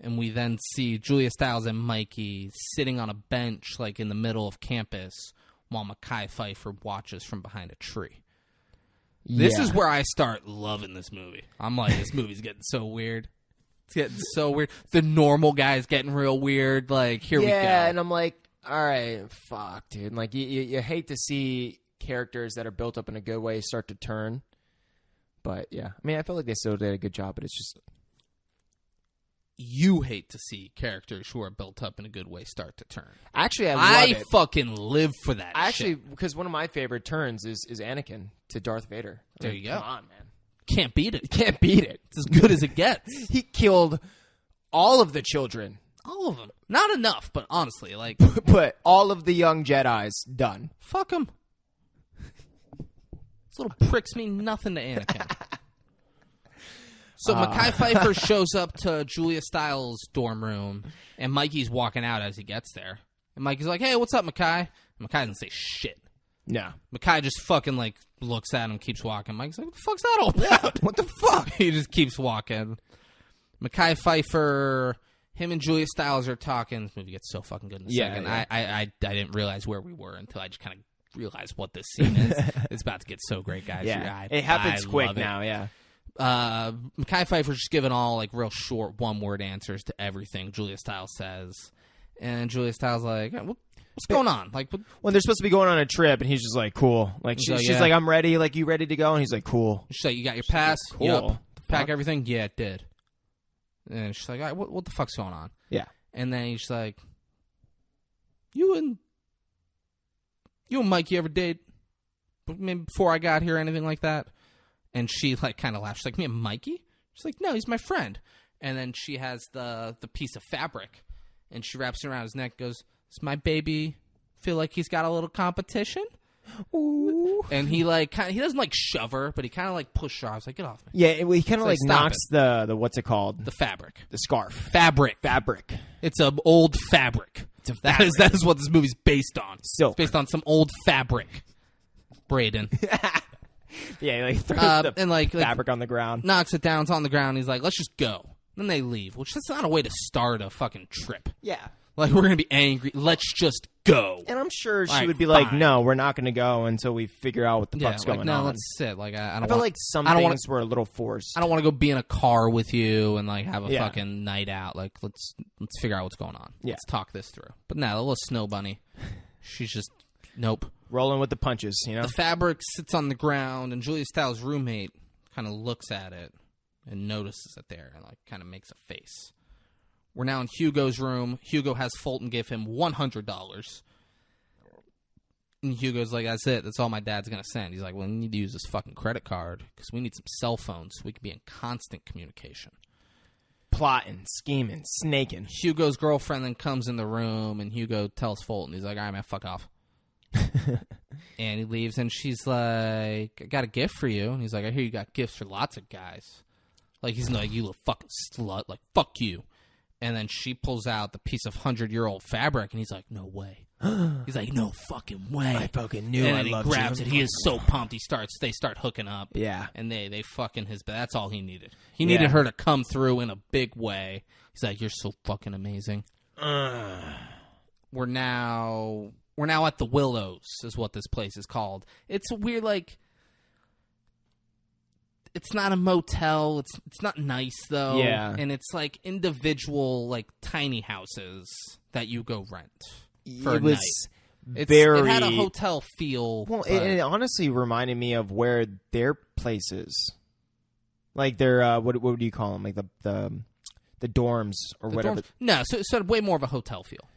And we then see Julia Stiles and Mikey sitting on a bench, like in the middle of campus, while Mekhi Phifer watches from behind a tree. Yeah. This is where I start loving this movie. I'm like, this movie's getting so weird. It's getting so weird. The normal guy's getting real weird. Like, here we go. Yeah, and I'm like, all right, fuck, dude. Like, you hate to see characters that are built up in a good way start to turn. But, yeah. I mean, I feel like they still did a good job, but it's just... You hate to see characters who are built up in a good way start to turn. Actually, I love it. Fucking live for that. Actually, because one of my favorite turns is Anakin to Darth Vader. There you go. Come on, man. Can't beat it. Can't beat it. It's as good as it gets. He killed all of the children. All of them. Not enough, but honestly, like... But all of the young Jedis, done. Fuck them. These little pricks mean nothing to Anakin. So Mekhi Phifer shows up to Julia Stiles' dorm room, and Mikey's walking out as he gets there. And Mikey's like, "Hey, what's up, Mekhi?" And Mekhi doesn't say shit. No. Mekhi just fucking like looks at him, keeps walking. Mike's like, "What the fuck's that all about?" What the fuck? He just keeps walking. Mekhi Phifer, him and Julia Stiles are talking. This movie gets so fucking good in a second. Yeah. I didn't realize where we were until I just kind of realized what this scene is. It's about to get so great, guys. Yeah. It happens quick love it. now, yeah. Mekhi Phifer's just giving all like real short one-word answers to everything Julia Stiles says. And Julia Stiles like, what's going on? Like, When they're supposed to be going on a trip, and he's just like, cool. Like, she's like, I'm ready. Like, you ready to go? And he's like, cool. she's like, you got your pass? Cool. Yup. Pack everything? Yeah, it did. And she's like, all right, what the fuck's going on? Yeah. And then he's like, you and Mikey ever date? Maybe before I got here, anything like that? And she like kind of laughs. She's like, me and Mikey? She's like, no, he's my friend. And then she has the piece of fabric, and she wraps it around his neck. Goes, does my baby feel like he's got a little competition? Ooh. And he like he doesn't like shove her, but he kind of like push her. I was like, get off me. Yeah, he kind of like stop knocks the what's it called? The fabric. The scarf. Fabric. It's an old fabric. That is what this movie's based on. Silk. It's based on some old fabric. Braden. Yeah, he like throws the and like fabric on the ground. Knocks it down. It's on the ground. He's like, let's just go. Then they leave, which that's not a way to start a fucking trip. Yeah. Like, we're going to be angry. Let's just go. And I'm sure she All right, would be like, fine. no, we're not going to go until we figure out what the fuck's going no, on. let's sit. Like, I I don't feel want, like some I don't things wanna, were a little forced. I don't want to go be in a car with you and, like, have a Yeah. fucking night out. Like, let's figure out what's going on. Yeah. Let's talk this through. But no, the little snow bunny, she's just, nope. Rolling with the punches, you know? The fabric sits on the ground, and Julia Stiles' roommate kind of looks at it and notices it there and, like, kind of makes a face. We're now in Hugo's room. Hugo has Fulton give him $100. And Hugo's like, that's it. That's all my dad's going to send. He's like, well, we need to use this fucking credit card because we need some cell phones so we can be in constant communication. Plotting, scheming, snaking. Hugo's girlfriend then comes in the room, and Hugo tells Fulton, he's like, all right, man, fuck off. And he leaves, and she's like, I got a gift for you. And he's like, I hear you got gifts for lots of guys. Like, he's like, you little fucking slut. Like, fuck you. And then she pulls out the piece of 100-year-old fabric, and he's like, no way. He's like, no fucking way. I fucking knew and I then loved he grabs you. it. He is so pumped. They start hooking up. Yeah. And they fucking his, but that's all he needed. He needed her to come through in a big way. He's like, you're so fucking amazing. We're now at the Willows, is what this place is called. It's a weird, like, it's not a motel. It's not nice though. Yeah. And it's like individual, like, tiny houses that you go rent for a night. It had a hotel feel. Well, it honestly reminded me of where their place is. Like their what do you call them? Like the dorms or whatever. No, so it had way more of a hotel feel.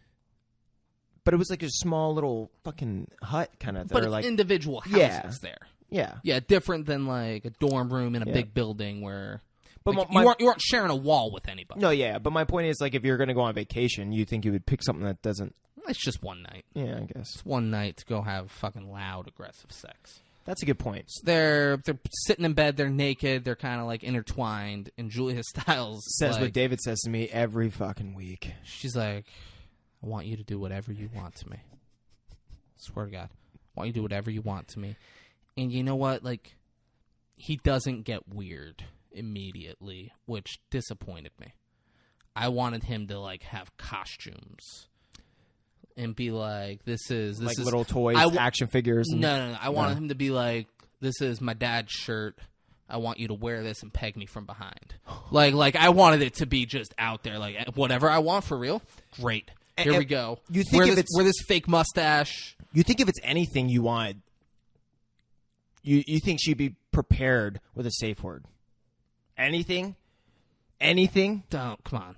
But it was like a small little fucking hut kind of. But it's like individual houses there. Yeah. Yeah, different than like a dorm room in a big building where But like, you aren't sharing a wall with anybody. No, yeah. But my point is, like, if you're going to go on vacation, you think you would pick something that doesn't. It's just one night. Yeah, I guess. It's one night to go have fucking loud, aggressive sex. That's a good point. So they're sitting in bed. They're naked. They're kind of like intertwined. And Julia Stiles says like, what David says to me every fucking week. She's like, I want you to do whatever you want to me. Swear to God. I want you to do whatever you want to me. And you know what? Like, he doesn't get weird immediately, which disappointed me. I wanted him to, like, have costumes and be like, this is little toys, action figures. No. I wanted him to be like, this is my dad's shirt. I want you to wear this and peg me from behind. Like I wanted it to be just out there. Like, whatever I want for real, great. Here we go. You think wear this fake mustache. You think if it's anything you want, you think she'd be prepared with a safe word? Anything? Come on.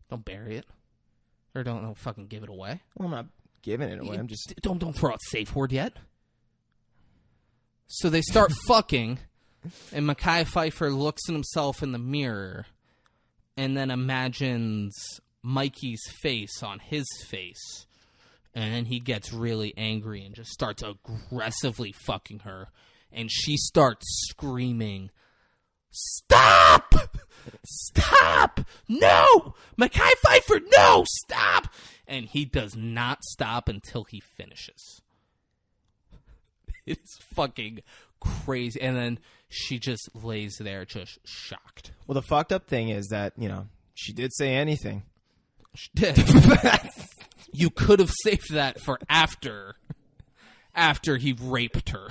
Don't bury it. Or don't fucking give it away. Well, I'm not giving it away. I'm just don't throw out safe word yet. So they start fucking, and Mekhi Phifer looks at himself in the mirror, and then imagines Mikey's face on his face, and then he gets really angry and just starts aggressively fucking her, and she starts screaming, "Stop!" stop! No! Mekhi Phifer, no! Stop! And he does not stop until he finishes. It's fucking crazy. And then she just lays there just shocked. Well, the fucked up thing is that, she did say anything. She did. You could have saved that for after he raped her.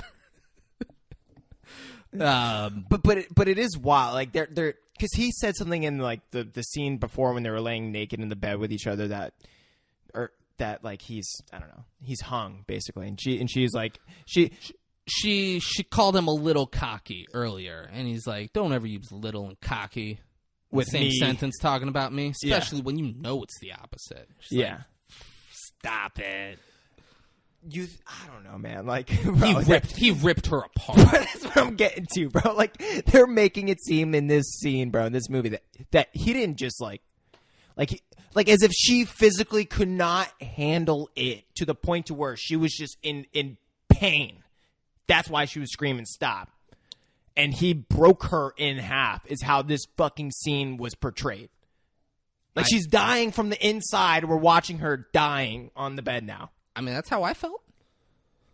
But it is wild. Like they're because he said something in like the scene before when they were laying naked in the bed with each other that like he's, I don't know, he's hung basically, and she's like she called him a little cocky earlier, and he's like, don't ever use little and cocky with the same me. sentence talking about me, especially when you know it's the opposite. She's like, stop it. I don't know, man. Like bro, he ripped her apart. That's what I'm getting to, bro. Like they're making it seem in this scene, bro, in this movie that he didn't just like as if she physically could not handle it to the point to where she was just in pain. That's why she was screaming stop. And he broke her in half is how this fucking scene was portrayed. Like she's dying from the inside. We're watching her dying on the bed now. I mean, that's how I felt.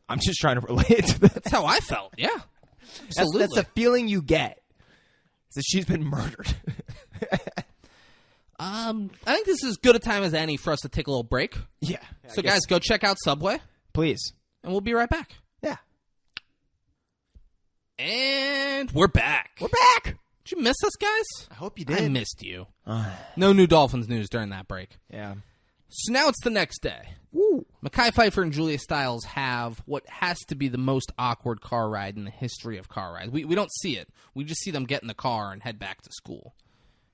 I'm just trying to relate to that. That's how I felt, yeah. Absolutely. That's the feeling you get. Is that she's been murdered. I think this is as good a time as any for us to take a little break. Yeah. So, guys, go check out Subway. Please. And we'll be right back. Yeah. And we're back. We're back. Did you miss us, guys? I hope you did. I missed you. No new Dolphins news during that break. Yeah. So now it's the next day. Woo. Mekhi Phifer and Julia Stiles have what has to be the most awkward car ride in the history of car rides. We don't see it. We just see them get in the car and head back to school.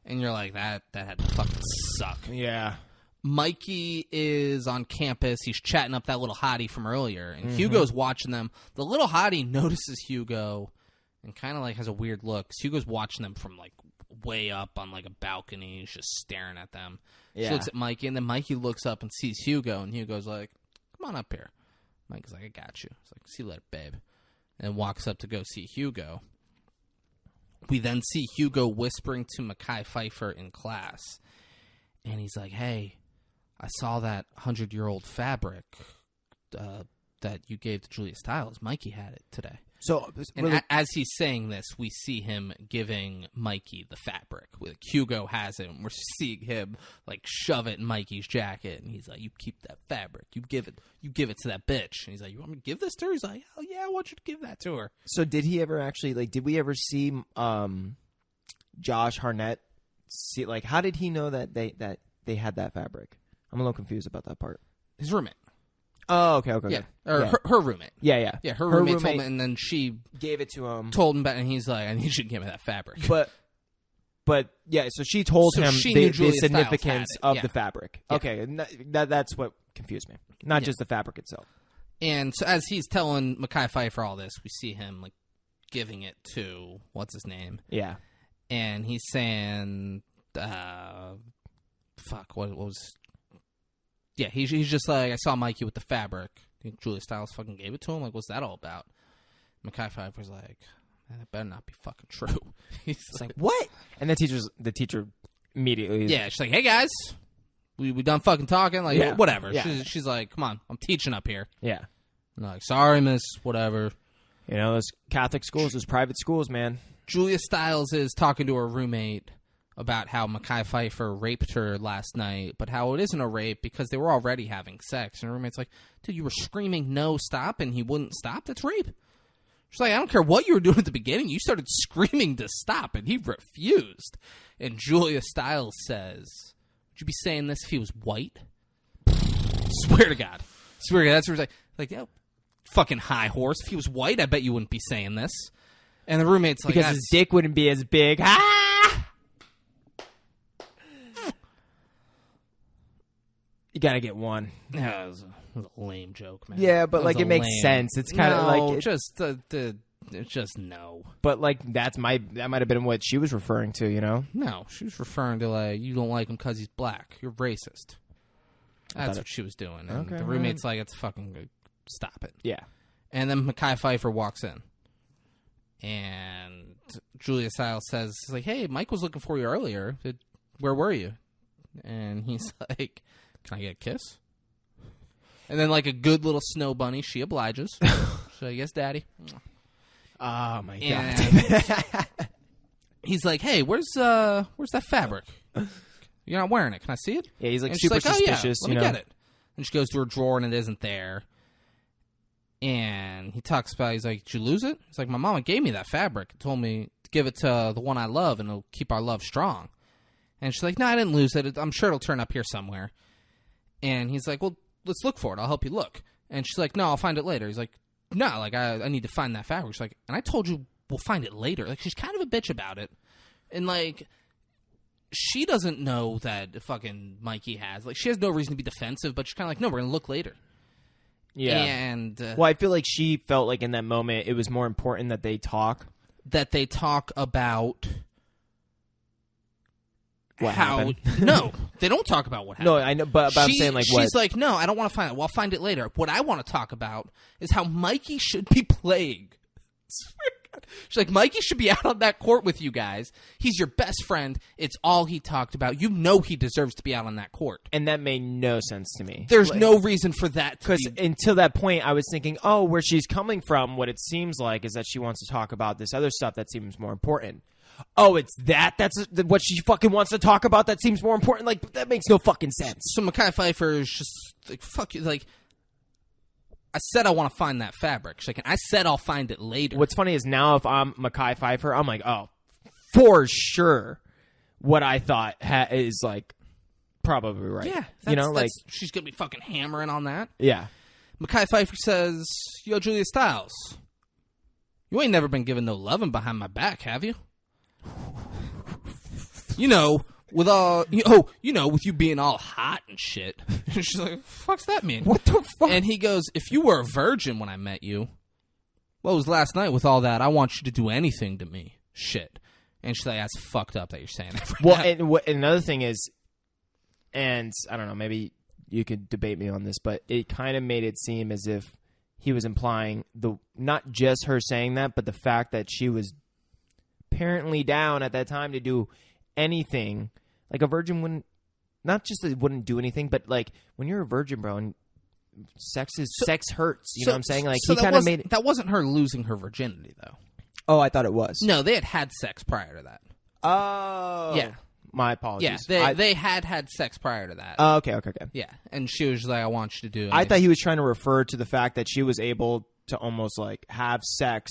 And you're like, that had to fucking suck. Yeah. Mikey is on campus. He's chatting up that little hottie from earlier. And Hugo's watching them. The little hottie notices Hugo and kind of like has a weird look. Hugo's watching them from like way up on like a balcony. He's just staring at them. Yeah. She looks at Mikey, and then Mikey looks up and sees Hugo, and Hugo's like, come on up here. Mikey's like, I got you. He's like, see you later, babe. And walks up to go see Hugo. We then see Hugo whispering to Mekhi Phifer in class. And he's like, hey, I saw that 100-year-old fabric that you gave to Julia Stiles. Mikey had it today. So, and as he's saying this, we see him giving Mikey the fabric. Hugo has it, and we're seeing him like shove it in Mikey's jacket. And he's like, "You keep that fabric. You give it to that bitch." And he's like, "You want me to give this to her?" He's like, "Hell yeah, I want you to give that to her." So did he ever actually did we ever see Josh Hartnett see how did he know that they had that fabric? I'm a little confused about that part. His roommate. Oh, okay. Yeah, or her roommate. Yeah. Yeah, her roommate told him, and then she gave it to him. Told him, and he's like, "I need you to give me that fabric." But yeah, so she told him the significance of the fabric. Yeah. Okay, that's what confused me. Not just the fabric itself. And so as he's telling Mekhi Phifer all this, we see him like giving it to what's his name? Yeah, and he's saying, "Fuck, what was?" Yeah, he's just like, I saw Mikey with the fabric. I think Julia Stiles fucking gave it to him. Like, what's that all about? Mekhi Phifer's like, man, that better not be fucking true. He's like, what? And the teacher immediately. Yeah, she's like, hey guys, we done fucking talking. Like, yeah. Whatever. Yeah. She's like, come on, I'm teaching up here. Yeah. And I'm like, sorry, miss, whatever. You know, those Catholic schools, those private schools, man. Julia Stiles is talking to her roommate about how Mekhi Phifer raped her last night, but how it isn't a rape because they were already having sex. And her roommate's like, dude, you were screaming, no, stop, and he wouldn't stop? That's rape. She's like, I don't care what you were doing at the beginning. You started screaming to stop, and he refused. And Julia Stiles says, would you be saying this if he was white? Swear to God. That's what he's like, yeah, fucking high horse. If he was white, I bet you wouldn't be saying this. And the roommate's like, because his dick wouldn't be as big. You gotta get one. Yeah, it was a lame joke, man. Yeah, but it makes sense. It's kind of it's just no. But that might have been what she was referring to, you know? No, she was referring to you don't like him because he's black. You're racist. That's what she was doing. And the roommate's like, it's fucking good. Stop it. Yeah. And then Mekhi Phifer walks in, and Julia Stiles says, he's like, hey, Mike was looking for you earlier. Where were you? And he's like, can I get a kiss? And then, like a good little snow bunny, she obliges. So I guess, Daddy. Oh, my God. He's like, hey, where's that fabric? You're not wearing it. Can I see it? Yeah, he's like and super she's like, suspicious. Oh, yeah, let me get it. And she goes to her drawer, and it isn't there. And he talks about, he's like, did you lose it? He's like, my mama gave me that fabric. Told me to give it to the one I love, and it'll keep our love strong. And she's like, no, I didn't lose it. I'm sure it'll turn up here somewhere. And he's like, well, let's look for it. I'll help you look. And she's like, no, I'll find it later. He's like, no, like, I need to find that fabric. She's like, and I told you we'll find it later. Like, she's kind of a bitch about it. And, like, she doesn't know that fucking Mikey has. Like, she has no reason to be defensive, but she's kind of like, no, we're going to look later. Yeah. And well, I feel like she felt like in that moment it was more important that they talk. That they talk about what how... happened. No, they don't talk about what happened. No, I know, but I'm saying, like, what? She's like, no, I don't want to find it. Well, I'll find it later. What I want to talk about is how Mikey should be playing. She's like, Mikey should be out on that court with you guys. He's your best friend. It's all he talked about. You know he deserves to be out on that court. And that made no sense to me. There's no reason for that to Because be... until that point, I was thinking, oh, where she's coming from, what it seems like is that she wants to talk about this other stuff that seems more important. Oh, it's that? That's what she fucking wants to talk about that seems more important? Like, that makes no fucking sense. So Mekhi Phifer is just like, fuck you. Like, I said I want to find that fabric. She's like, I said I'll find it later. What's funny is now if I'm Mekhi Phifer, I'm like, oh, for sure what I thought is, like, probably right. Yeah. You know, like, she's going to be fucking hammering on that. yeah. Mekhi Phifer says, yo, Julia Stiles, you ain't never been giving no loving behind my back, have you? You know, with all, with you being all hot and shit. She's like, fuck's that mean? What the fuck? And he goes, if you were a virgin when I met you, what was last night with all that, I want you to do anything to me shit. And she's like, that's fucked up that you're saying that right well, now. and another thing is, and I don't know, maybe you could debate me on this, but it kind of made it seem as if he was implying not just her saying that, but the fact that she was apparently down at that time to do anything. Like a virgin wouldn't, not just that it wouldn't do anything, but like when you're a virgin, bro, and sex hurts. You know what I'm saying? Like so he kind of made it. That wasn't her losing her virginity, though. Oh, I thought it was. No, they had sex prior to that. Oh, Yeah. My apologies. Yeah, they had sex prior to that. Okay. Yeah, and she was like, I want you to do it. I thought he was trying to refer to the fact that she was able to almost like have sex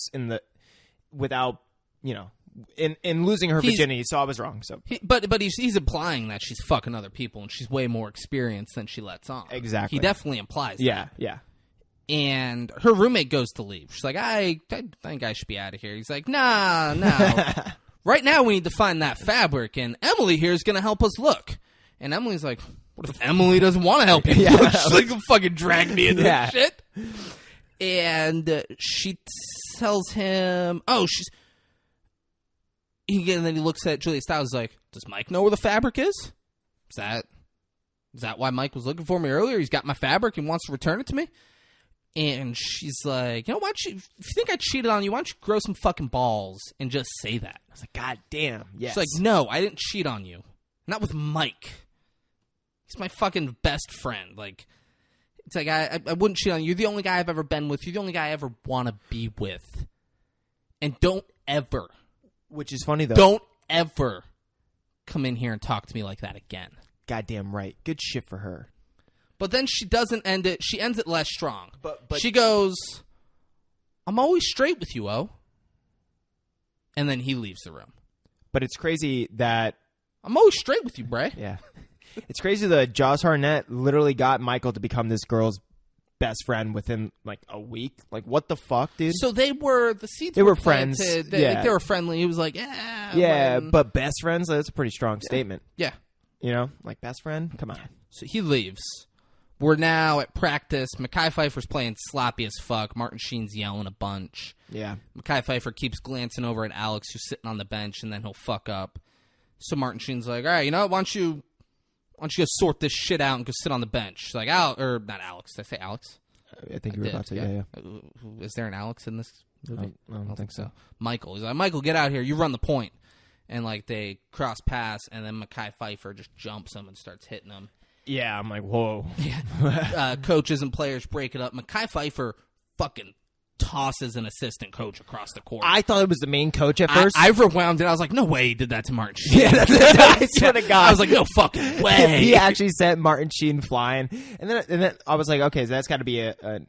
without, in losing her virginity. So I was wrong. So, but he's implying that she's fucking other people and she's way more experienced than she lets on. Exactly. He definitely implies that. Yeah. And her roommate goes to leave. She's like, I think I should be out of here. He's like, no. Right now we need to find that fabric, and Emily here is going to help us look. And Emily's like, what if Emily doesn't want to help you? Yeah. She's like, fucking drag me into this shit. And she tells him, and then he looks at Julia Stiles, like, does Mike know where the fabric is? Is that why Mike was looking for me earlier? He's got my fabric and wants to return it to me? And she's like, why don't you, if you think I cheated on you, why don't you grow some fucking balls and just say that? I was like, God damn, yes. She's like, no, I didn't cheat on you. Not with Mike. He's my fucking best friend. Like, it's like, I wouldn't cheat on you. You're the only guy I've ever been with. You're the only guy I ever want to be with. And don't ever. Which is funny, though. Don't ever come in here and talk to me like that again. Goddamn right. Good shit for her. But then she doesn't end it. She ends it less strong. But she goes, I'm always straight with you, O. And then he leaves the room. But it's crazy that... I'm always straight with you, Bray. Yeah. It's crazy that Josh Hartnett literally got Michael to become this girl's best friend within, like, a week. Like, what the fuck, dude? So the seeds were planted. friends. They were friendly. He was like, yeah. Yeah, but best friends? That's a pretty strong statement. Yeah. You know? Like, best friend? Come on. So he leaves. We're now at practice. Mekhi Phifer's playing sloppy as fuck. Martin Sheen's yelling a bunch. Yeah. Mekhi Phifer keeps glancing over at Alex, who's sitting on the bench, and then he'll fuck up. So Martin Sheen's like, all right, why don't you go sort this shit out and go sit on the bench? She's like, not Alex. Did I say Alex? I think you were about to, yeah. Is there an Alex in this I don't think so. Michael. He's like, Michael, get out here. You run the point. And, like, they cross pass, and then Mekhi Phifer just jumps him and starts hitting him. Yeah, I'm like, whoa. Coaches and players break it up. Mekhi Phifer fucking tosses an assistant coach across the court. I thought it was the main coach at first. I rewound it. I was like, no way he did that to Martin Sheen. Yeah, I swear to God. I was like, no fucking way. He actually sent Martin Sheen flying. And then I was like, okay, so that's got to be a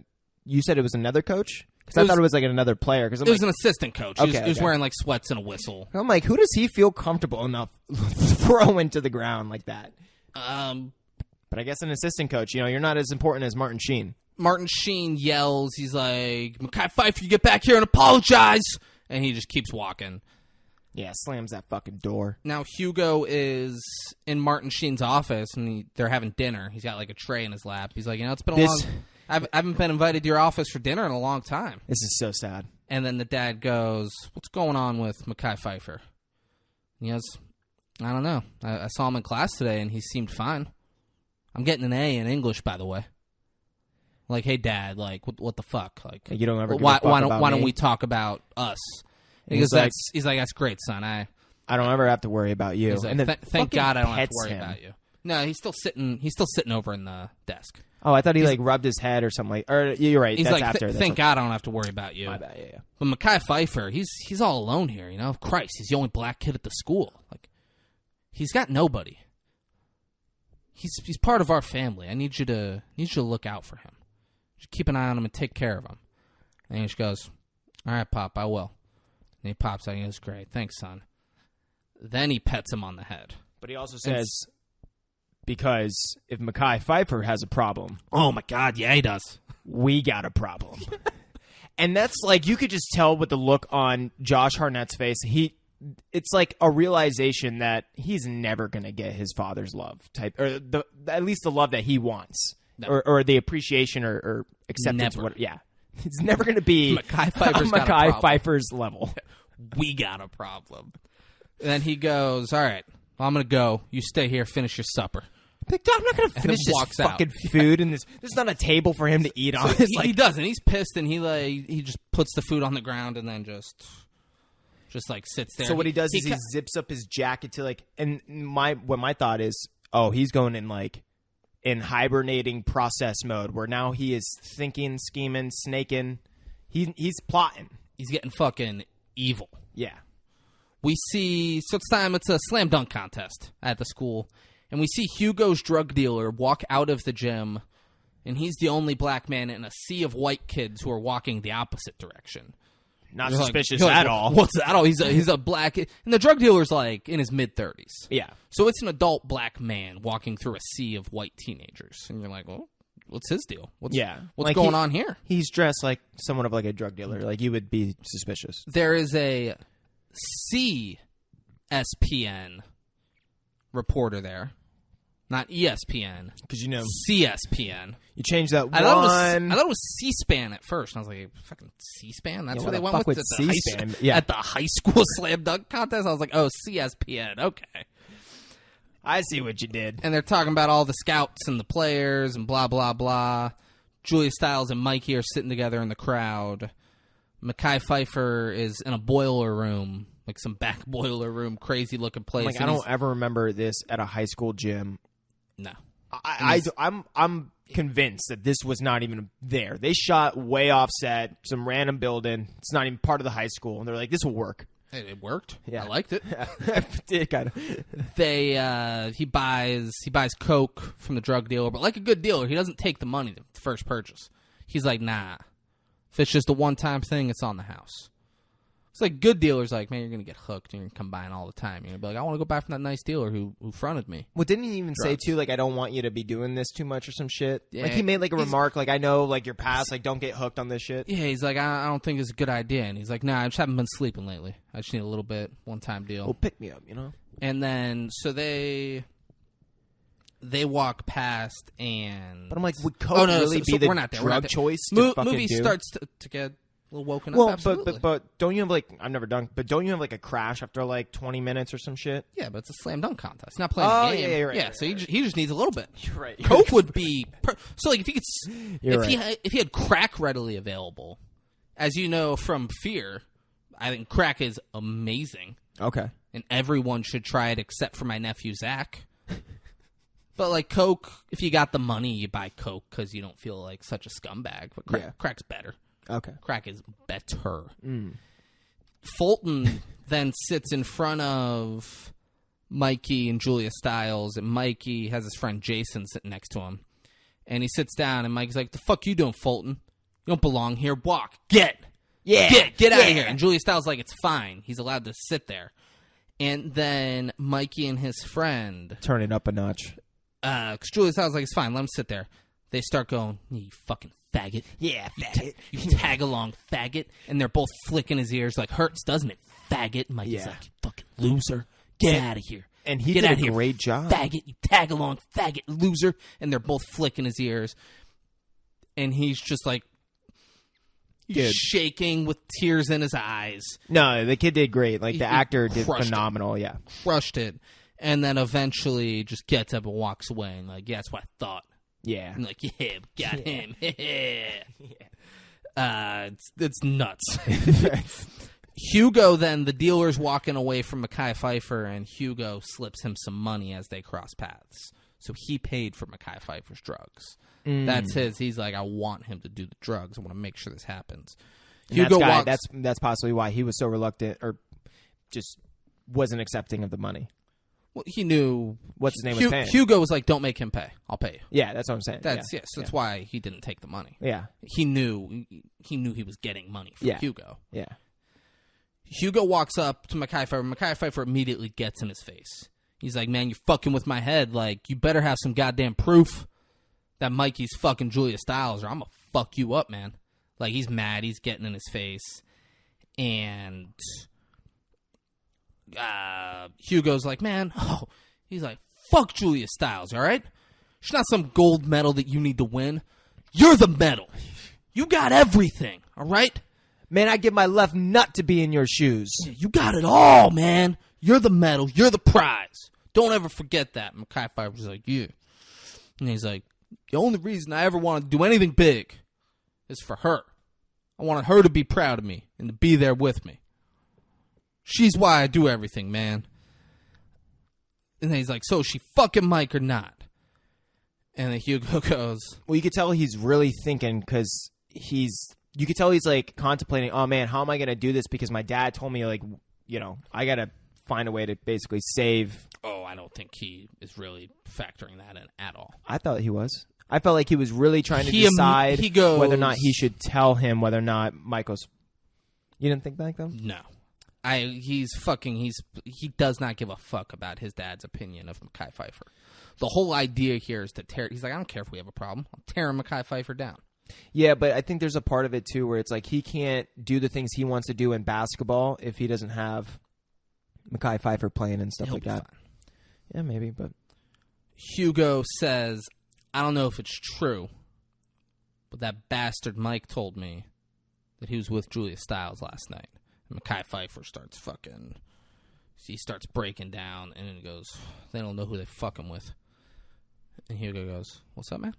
you said it was another coach? Because I thought it was like another player. It was an assistant coach. He was wearing like sweats and a whistle. I'm like, who does he feel comfortable enough throwing to the ground like that? But I guess an assistant coach, you're not as important as Martin Sheen. Martin Sheen yells. He's like, Mekhi Phifer, you get back here and apologize. And he just keeps walking. Yeah, slams that fucking door. Now Hugo is in Martin Sheen's office, and they're having dinner. He's got like a tray in his lap. He's like, it's been a long... I haven't been invited to your office for dinner in a long time. This is so sad. And then the dad goes, what's going on with Mekhi Phifer? And he goes, I don't know. I saw him in class today, and he seemed fine. I'm getting an A in English, by the way. Like, hey, Dad, like, what the fuck? Like, you don't ever. Why don't we talk about us? He's like, that's great, son. I don't ever have to worry about you. He's like, and thank God I don't have to worry about you. No, he's still sitting over in the desk. Oh, I thought he rubbed his head or something or you're right. He's that's like, after. Thank God I don't have to worry about you. My bad, yeah. But Mekhi Phifer, he's all alone here. Christ, he's the only black kid at the school. Like, he's got nobody. He's part of our family. I need you to look out for him. Just keep an eye on him and take care of him. And he just goes, all right, Pop, I will. And he pops out and he goes, great, thanks, son. Then he pets him on the head. But he also says, because if Mekhi Phifer has a problem... Oh, my God, yeah, he does. We got a problem. And that's like, you could just tell with the look on Josh Hartnett's face, it's like a realization that he's never going to get his father's love type, or at least the love that he wants, or the appreciation or acceptance. Never. Yeah, it's never going to be Mekhi Phifer's level. We got a problem. And then he goes, all right, well, I'm going to go. You stay here, finish your supper. I'm not going to finish this fucking food, and there's not a table for him to eat on. So he doesn't. He's pissed, and he just puts the food on the ground and then just like sits there. So what he does is he zips up his jacket to and my thought is, he's going in hibernating process mode where now he is thinking, scheming, snaking. He's plotting. He's getting fucking evil. Yeah. We see, so it's a slam dunk contest at the school, and we see Hugo's drug dealer walk out of the gym, and he's the only black man in a sea of white kids who are walking the opposite direction. Not suspicious at all. What's that? Oh, he's a black, and the drug dealer's in his mid-30s. Yeah. So it's an adult black man walking through a sea of white teenagers, and you're like, well, what's his deal? What's going on here? He's dressed like somewhat of a drug dealer. Like, you would be suspicious. There is a CSPN reporter there. Not ESPN. Because CSPN. You changed that one. I thought it was C-SPAN at first. And I was like, fucking C-SPAN? That's where they went with C-SPAN. At the high school slam dunk contest? I was like, CSPN. Okay. I see what you did. And they're talking about all the scouts and the players and blah, blah, blah. Julia Stiles and Mikey are sitting together in the crowd. Mekhi Phifer is in a boiler room, some back boiler room, crazy looking place. I don't ever remember this at a high school gym. No. I'm convinced that this was not even there. They shot way offset, some random building. It's not even part of the high school, and they're like, "This will work." It worked. Yeah. I liked it. It kind of. He buys coke from the drug dealer, but like a good dealer, he doesn't take the money the first purchase. He's like, nah. If it's just a one-time thing, it's on the house. It's like good dealers man, you're going to get hooked. You're going to come buying all the time. You're going to be like, I want to go buy from that nice dealer who fronted me. Well, didn't he even say, too, I don't want you to be doing this too much or some shit? Yeah, he made, a remark, I know, your past, don't get hooked on this shit. Yeah, he's like, I don't think it's a good idea. And he's like, nah, I just haven't been sleeping lately. I just need a little bit, one-time deal. Well, pick me up, And then, so they walk past and... But I'm like, would coke really be the we're not there. drug choice Movie starts to get... A little woken up, absolutely. but don't you have I've never dunked, but don't you have a crash after 20 minutes or some shit? Yeah, but it's a slam dunk contest. He's not playing a game. Yeah, you're right. Yeah, so he just needs a little bit. You're right. Coke would be so if he could, if he had crack readily available as you know from Fear, I think crack is amazing. Okay. And everyone should try it except for my nephew, Zach. But, like, Coke, if you got the money, you buy Coke because you don't feel like such a scumbag. But crack's better. Okay. Crack is better. Fulton then sits in front of Mikey and Julia Stiles, and Mikey has his friend Jason sitting next to him. And he sits down, and Mikey's like, the fuck you doing, Fulton? You don't belong here. Walk. Get out of here. And Julia Stiles is like, it's fine. He's allowed to sit there. And then Mikey and his friend... Turn it up a notch. Because Julia Stiles is like, it's fine. Let him sit there. They start going, you fucking faggot. Yeah, faggot. You tag along, faggot. And they're both flicking his ears like, hurts, doesn't it, faggot? And Mikey's like, you fucking loser. Get out of here. And he Get did out a here, great job. Faggot, you tag along, faggot, loser. And they're both flicking his ears. And he's just like, shaking with tears in his eyes. No, the kid did great. Like, the actor did phenomenal, yeah. Crushed it. And then eventually just gets up and walks away. And like, yeah, that's what I thought. Yeah. And like, yeah, got him. It's nuts. Hugo then, the dealer's walking away from Mekhi Phifer, and Hugo slips him some money as they cross paths. So he paid for Mekhi Phifer's drugs. That's his. He's like, I want him to do the drugs. I want to make sure this happens. Hugo that's possibly why he was so reluctant or just wasn't accepting of the money. Well, he knew what's his name was paying. Hugo was like, don't make him pay. I'll pay you. Yeah, that's what I'm saying. That's why he didn't take the money. Yeah. He knew he was getting money from Hugo. Yeah. Hugo walks up to Mekhi Phifer. Mekhi Phifer immediately gets in his face. He's like, man, you're fucking with my head. Like, you better have some goddamn proof that Mikey's fucking Julia Stiles, or I'm gonna fuck you up, man. Like, he's mad. He's getting in his face. And Hugo's like, man, he's like, fuck Julia Stiles, all right? She's not some gold medal that you need to win. You're the medal. You got everything, all right? Man, I give my left nut to be in your shoes. Yeah, you got it all, man. You're the medal. You're the prize. Don't ever forget that. Mekhi Phifer's like, yeah. And he's like, the only reason I ever wanted to do anything big is for her. I wanted her to be proud of me and to be there with me. She's why I do everything, man. And then he's like, so is she fucking Mike or not? And then Hugo goes, well, you could tell he's really thinking because you could tell he's like contemplating, oh man, how am I going to do this? Because my dad told me, like, you know, I got to find a way to basically save. Oh, I don't think he is really factoring that in at all. I thought he was. I felt like he was really trying to decide whether or not he should tell him whether or not Michael's. You didn't think like that? No. He does not give a fuck about his dad's opinion of Mekhi Phifer. The whole idea here is to tear. He's like, I don't care if we have a problem. I'm tearing Mekhi Phifer down. Yeah, but I think there's a part of it too where it's like he can't do the things he wants to do in basketball if he doesn't have Mekhi Phifer playing and stuff He'll like be that. Fine. Yeah, maybe, but Hugo says, I don't know if it's true, but that bastard Mike told me that he was with Julia Stiles last night. And Mekhi Phifer starts breaking down, and then he goes, they don't know who they fucking with. And Hugo goes, what's up, man?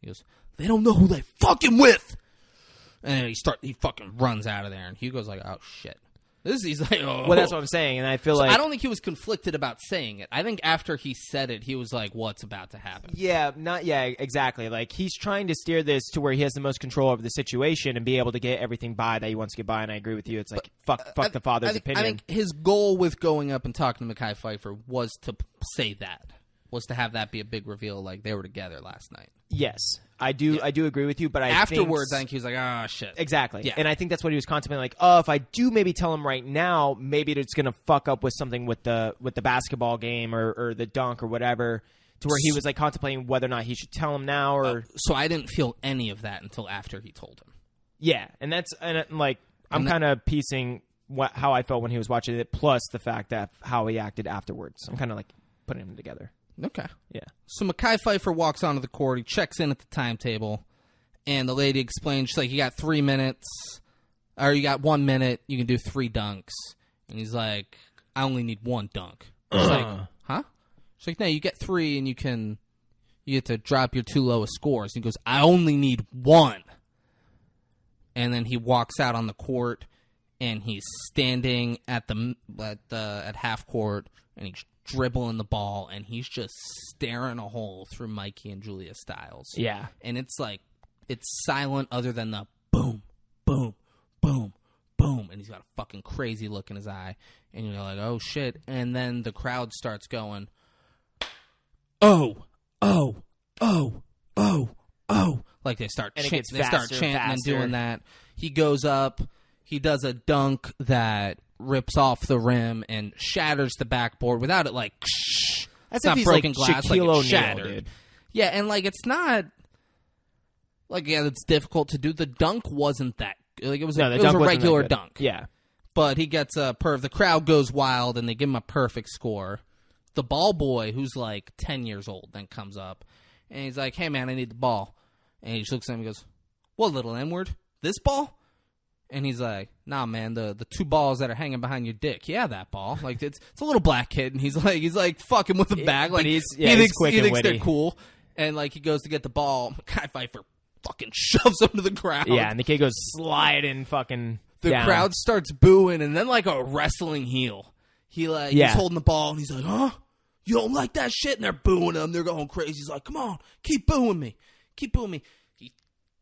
He goes, they don't know who they fucking with. And then he fucking runs out of there, and Hugo's like, oh shit. He's like, oh. Well, that's what I'm saying, and I feel like I don't think he was conflicted about saying it. I think after he said it, he was like, what's about to happen? Yeah, exactly. Like, he's trying to steer this to where he has the most control over the situation and be able to get everything by that he wants to get by, and I agree with you. It's like, fuck the father's opinion. I think his goal with going up and talking to Mekhi Phifer was to say that. Was to have that be a big reveal, like they were together last night. Yes, I do. Yeah. I do agree with you, but afterwards, I think he was like, "Ah, shit." Exactly. Yeah. And I think that's what he was contemplating. Like, oh, if I do maybe tell him right now, maybe it's going to fuck up with something with the basketball game or the dunk or whatever. To where he was like contemplating whether or not he should tell him now or. So I didn't feel any of that until after he told him. Yeah, and I'm kind of piecing how I felt when he was watching it, plus the fact that how he acted afterwards. I'm kind of like putting them together. Okay. Yeah. So Mekhi Phifer walks onto the court. He checks in at the timetable, and the lady explains, she's like, you got 3 minutes, or you got 1 minute, you can do 3 dunks. And he's like, I only need 1 dunk. She's like, huh? She's like, no, you get 3, and you get to drop your 2 lowest scores. And he goes, I only need 1. and then he walks out on the court, and he's standing at half court, and he's dribbling the ball, and he's just staring a hole through Mekhi and Julia Stiles. Yeah. And it's silent other than the boom, boom, boom, boom, and he's got a fucking crazy look in his eye, and you're like, oh shit, and then the crowd starts going, oh, oh, oh, oh, oh, like they start chanting and doing that. He goes up, he does a dunk that rips off the rim and shatters the backboard without it That's not if he's broken like glass, Shaquille like O'Neal, it's shattered. dude. Yeah, and it's not it's difficult to do. The dunk wasn't that it was a regular dunk. Yeah. But he gets a the crowd goes wild and they give him a perfect score. The ball boy, who's 10 years old, then comes up and he's like, hey man, I need the ball. And he just looks at him and goes, what little N-word? This ball? And he's like, nah, man, the two balls that are hanging behind your dick. Yeah, that ball. It's a little black kid, and he's fucking with the bag. But he thinks witty. they're cool. And he goes to get the ball. Mekhi Phifer fucking shoves him to the ground. Yeah, and the kid goes sliding fucking The down. crowd starts booing, and then a wrestling heel. He's holding the ball, and he's like, huh? You don't like that shit? And they're booing him. They're going crazy. He's like, come on, keep booing me. Keep booing me. He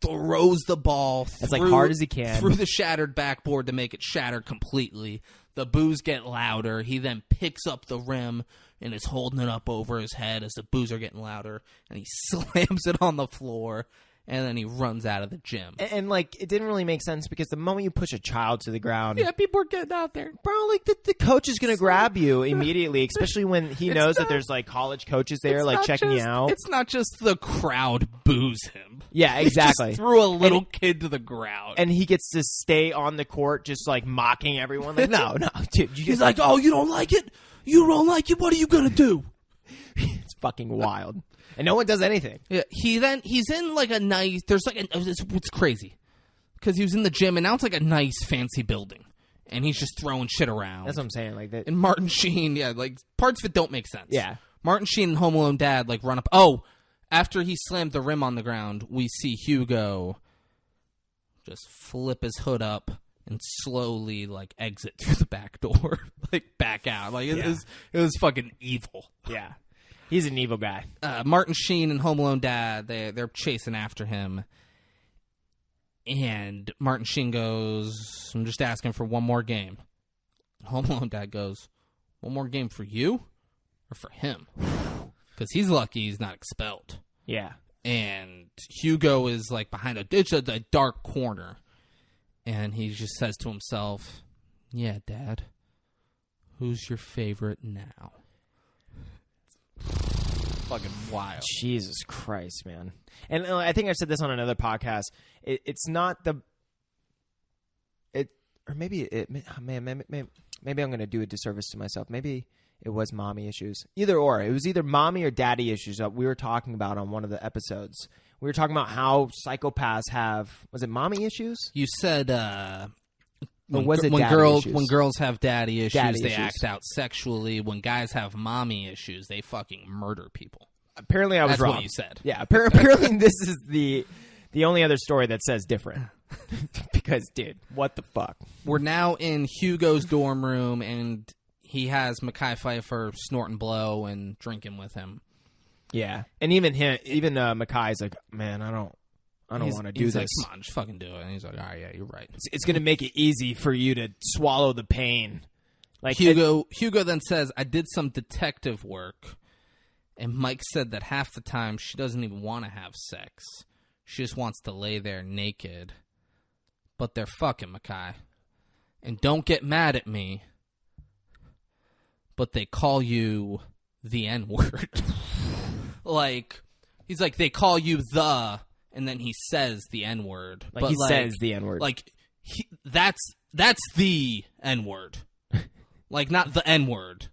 throws the ball as hard as he can through the shattered backboard to make it shatter completely. The boos get louder. He then picks up the rim and is holding it up over his head as the boos are getting louder, and he slams it on the floor, and then he runs out of the gym. And it didn't really make sense because the moment you push a child to the ground, Yeah, people are getting out there. bro, the coach is going to grab you immediately, especially when he knows that there's college coaches there checking you out. It's not just the crowd boos him. Yeah, exactly. He just threw a little kid to the ground. And he gets to stay on the court just mocking everyone. No, dude. He's like, oh, you don't like it? You don't like it? What are you going to do? It's fucking wild. And no one does anything. Yeah, he's in a nice. It's crazy because he was in the gym and now it's a nice fancy building, and he's just throwing shit around. That's what I'm saying. That. And Martin Sheen, yeah, parts of it don't make sense. Yeah, Martin Sheen and Home Alone Dad run up. Oh, after he slammed the rim on the ground, we see Hugo just flip his hood up and slowly exit through the back door, back out. It was fucking evil. Yeah. He's an evil guy. Martin Sheen and Home Alone Dad, they're chasing after him. And Martin Sheen goes, I'm just asking for one more game. Home Alone Dad goes, one more game for you or for him? Because he's lucky he's not expelled. Yeah. And Hugo is behind a dark corner. And he just says to himself, yeah, Dad, who's your favorite now? Fucking wild. Jesus Christ, man. And I think I said this on another podcast. It's not the... maybe I'm going to do a disservice to myself. Maybe it was mommy issues. Either or. It was either mommy or daddy issues that we were talking about on one of the episodes. We were talking about how psychopaths have... Was it mommy issues? You said... When girls have daddy issues, they act out sexually. When guys have mommy issues, they fucking murder people. Apparently I was wrong. That's what you said. Yeah, apparently this is the only other story that says different. Because, dude, what the fuck? We're now in Hugo's dorm room, and he has Mekhi Phifer snorting blow and drinking with him. Yeah, and even Mekhi's like, man, I don't want to do this. Like, come on, just fucking do it. And he's like, all right, yeah, you're right. It's going to make it easy for you to swallow the pain. Hugo then says, I did some detective work, and Mike said that half the time she doesn't even want to have sex. She just wants to lay there naked. But they're fucking, Mekhi. And don't get mad at me, but they call you the N-word. He's like, they call you the... And then he says the N-word. Says the N-word. That's the N-word. Not the N-word.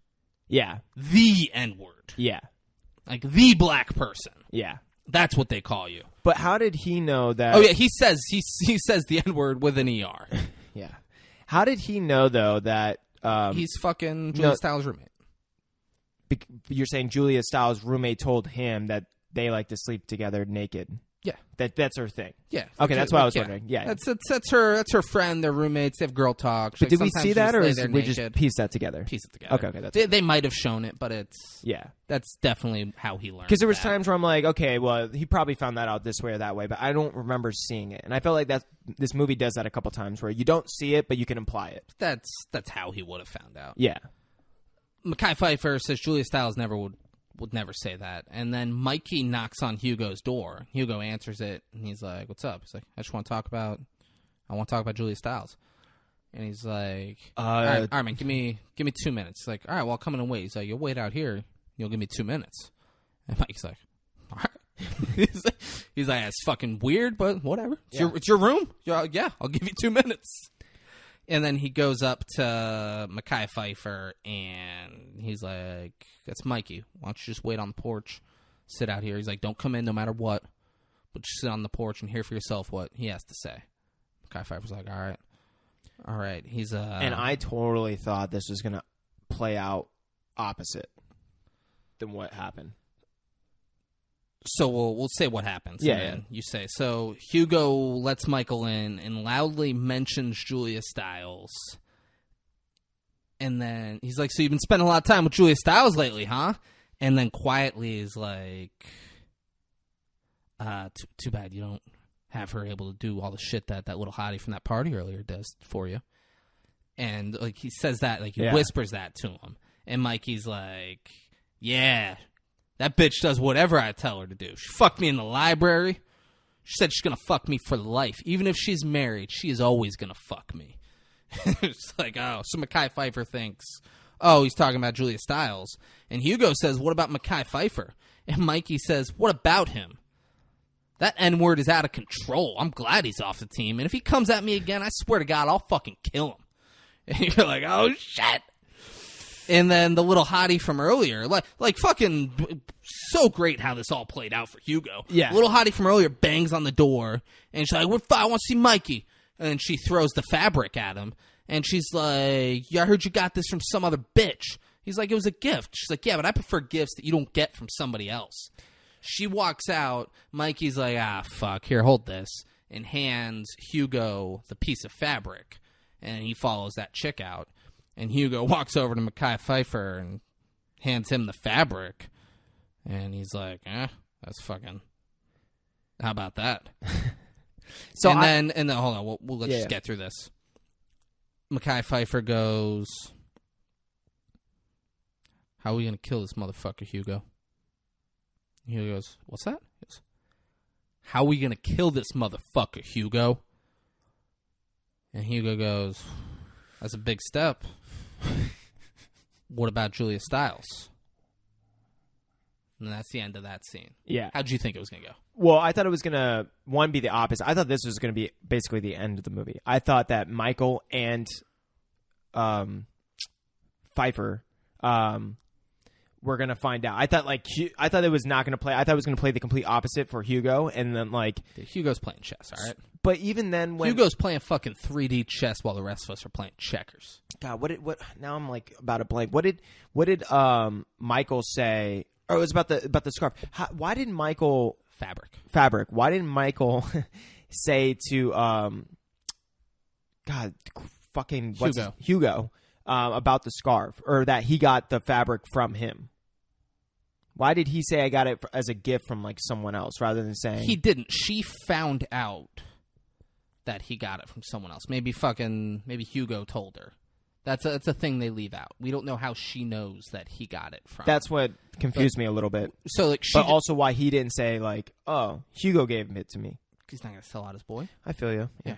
Yeah. The N-word. Yeah. The black person. Yeah. That's what they call you. But how did he know that... Oh, yeah, he says the N-word with an ER. Yeah. How did he know, though, that... he's fucking Julia Stiles' roommate. You're saying Julia Stiles' roommate told him that they like to sleep together naked. Yeah. That's her thing. Yeah. Okay, that's what I was wondering. Yeah. That's her friend. They're roommates. They have girl talk. But did we see that, or we just piece that together? Piece it together. Okay. That's they might have shown it, but it's yeah. That's definitely how he learned. Because there was times where I'm like, okay, well, he probably found that out this way or that way, but I don't remember seeing it. And I felt like this movie does that a couple times where you don't see it, but you can imply it. That's how he would have found out. Yeah. Mekhi Phifer says Julia Stiles would never say that. And then Mikey knocks on Hugo's door. Hugo answers it, and he's like, "What's up?" He's like, "I want to talk about Julia Stiles." And he's like, all right, man, give me 2 minutes." He's like, "All right, well, I'll come in and wait." He's like, "You'll wait out here. You'll give me 2 minutes." And Mikey's like, "All right." He's like, "It's fucking weird, but whatever. It's your room. Yeah, I'll give you 2 minutes." And then he goes up to Mekhi Phifer, and he's like, "That's Mikey. Why don't you just wait on the porch, sit out here?" He's like, "Don't come in no matter what, but just sit on the porch and hear for yourself what he has to say." Mekhi Phifer's like, all right. He's and I totally thought this was gonna play out opposite than what happened. So we'll say what happens. Yeah, and then you say. So Hugo lets Michael in and loudly mentions Julia Stiles. And then he's like, "So you've been spending a lot of time with Julia Stiles lately, huh?" And then quietly is like, too bad you don't have her able to do all the shit that little hottie from that party earlier does for you." And like he says that, like he whispers that to him. And Mikey's like, "Yeah, that bitch does whatever I tell her to do. She fucked me in the library. She said she's going to fuck me for life. Even if she's married, she is always going to fuck me." It's like, oh, so Mekhi Phifer thinks, oh, he's talking about Julia Stiles. And Hugo says, "What about Mekhi Phifer?" And Mikey says, "What about him? That N-word is out of control. I'm glad he's off the team. And if he comes at me again, I swear to God, I'll fucking kill him." And you're like, oh, shit. And then the little hottie from earlier, like fucking so great how this all played out for Hugo. Yeah. Little hottie from earlier bangs on the door, and she's like, I want to see Mikey. And she throws the fabric at him, and she's like, "Yeah, I heard you got this from some other bitch." He's like, "It was a gift." She's like, "Yeah, but I prefer gifts that you don't get from somebody else." She walks out. Mikey's like, "Ah, fuck, here, hold this," and hands Hugo the piece of fabric, and he follows that chick out. And Hugo walks over to Mekhi Phifer and hands him the fabric. And he's like, that's fucking... How about that? So and then hold on, let's just get through this. Mekhi Phifer goes, "How are we going to kill this motherfucker, Hugo?" And Hugo goes, "What's that?" He goes, "How are we going to kill this motherfucker, Hugo?" And Hugo goes, "That's a big step. What about Julia Stiles?" And that's the end of that scene. Yeah. How'd you think it was going to go? Well, I thought it was going to, one, be the opposite. I thought this was going to be basically the end of the movie. I thought that Michael and Phifer were going to find out. I thought it was not going to play. I thought it was going to play the complete opposite for Hugo. And then Hugo's playing chess, all right? But even then, when Hugo's playing fucking 3D chess while the rest of us are playing checkers. God, what? Now I'm like about a blank. What did Michael say? Oh, it was about the scarf. Why didn't Michael fabric? Why didn't Michael say to Hugo about the scarf, or that he got the fabric from him? Why did he say I got it as a gift from like someone else rather than saying he didn't? She found out that he got it from someone else. Maybe Hugo told her. That's a thing they leave out. We don't know how she knows that he got it from. That's what confused me a little bit. So like, but also why he didn't say like, "Oh, Hugo gave it to me." He's not gonna sell out his boy. I feel you. Yeah.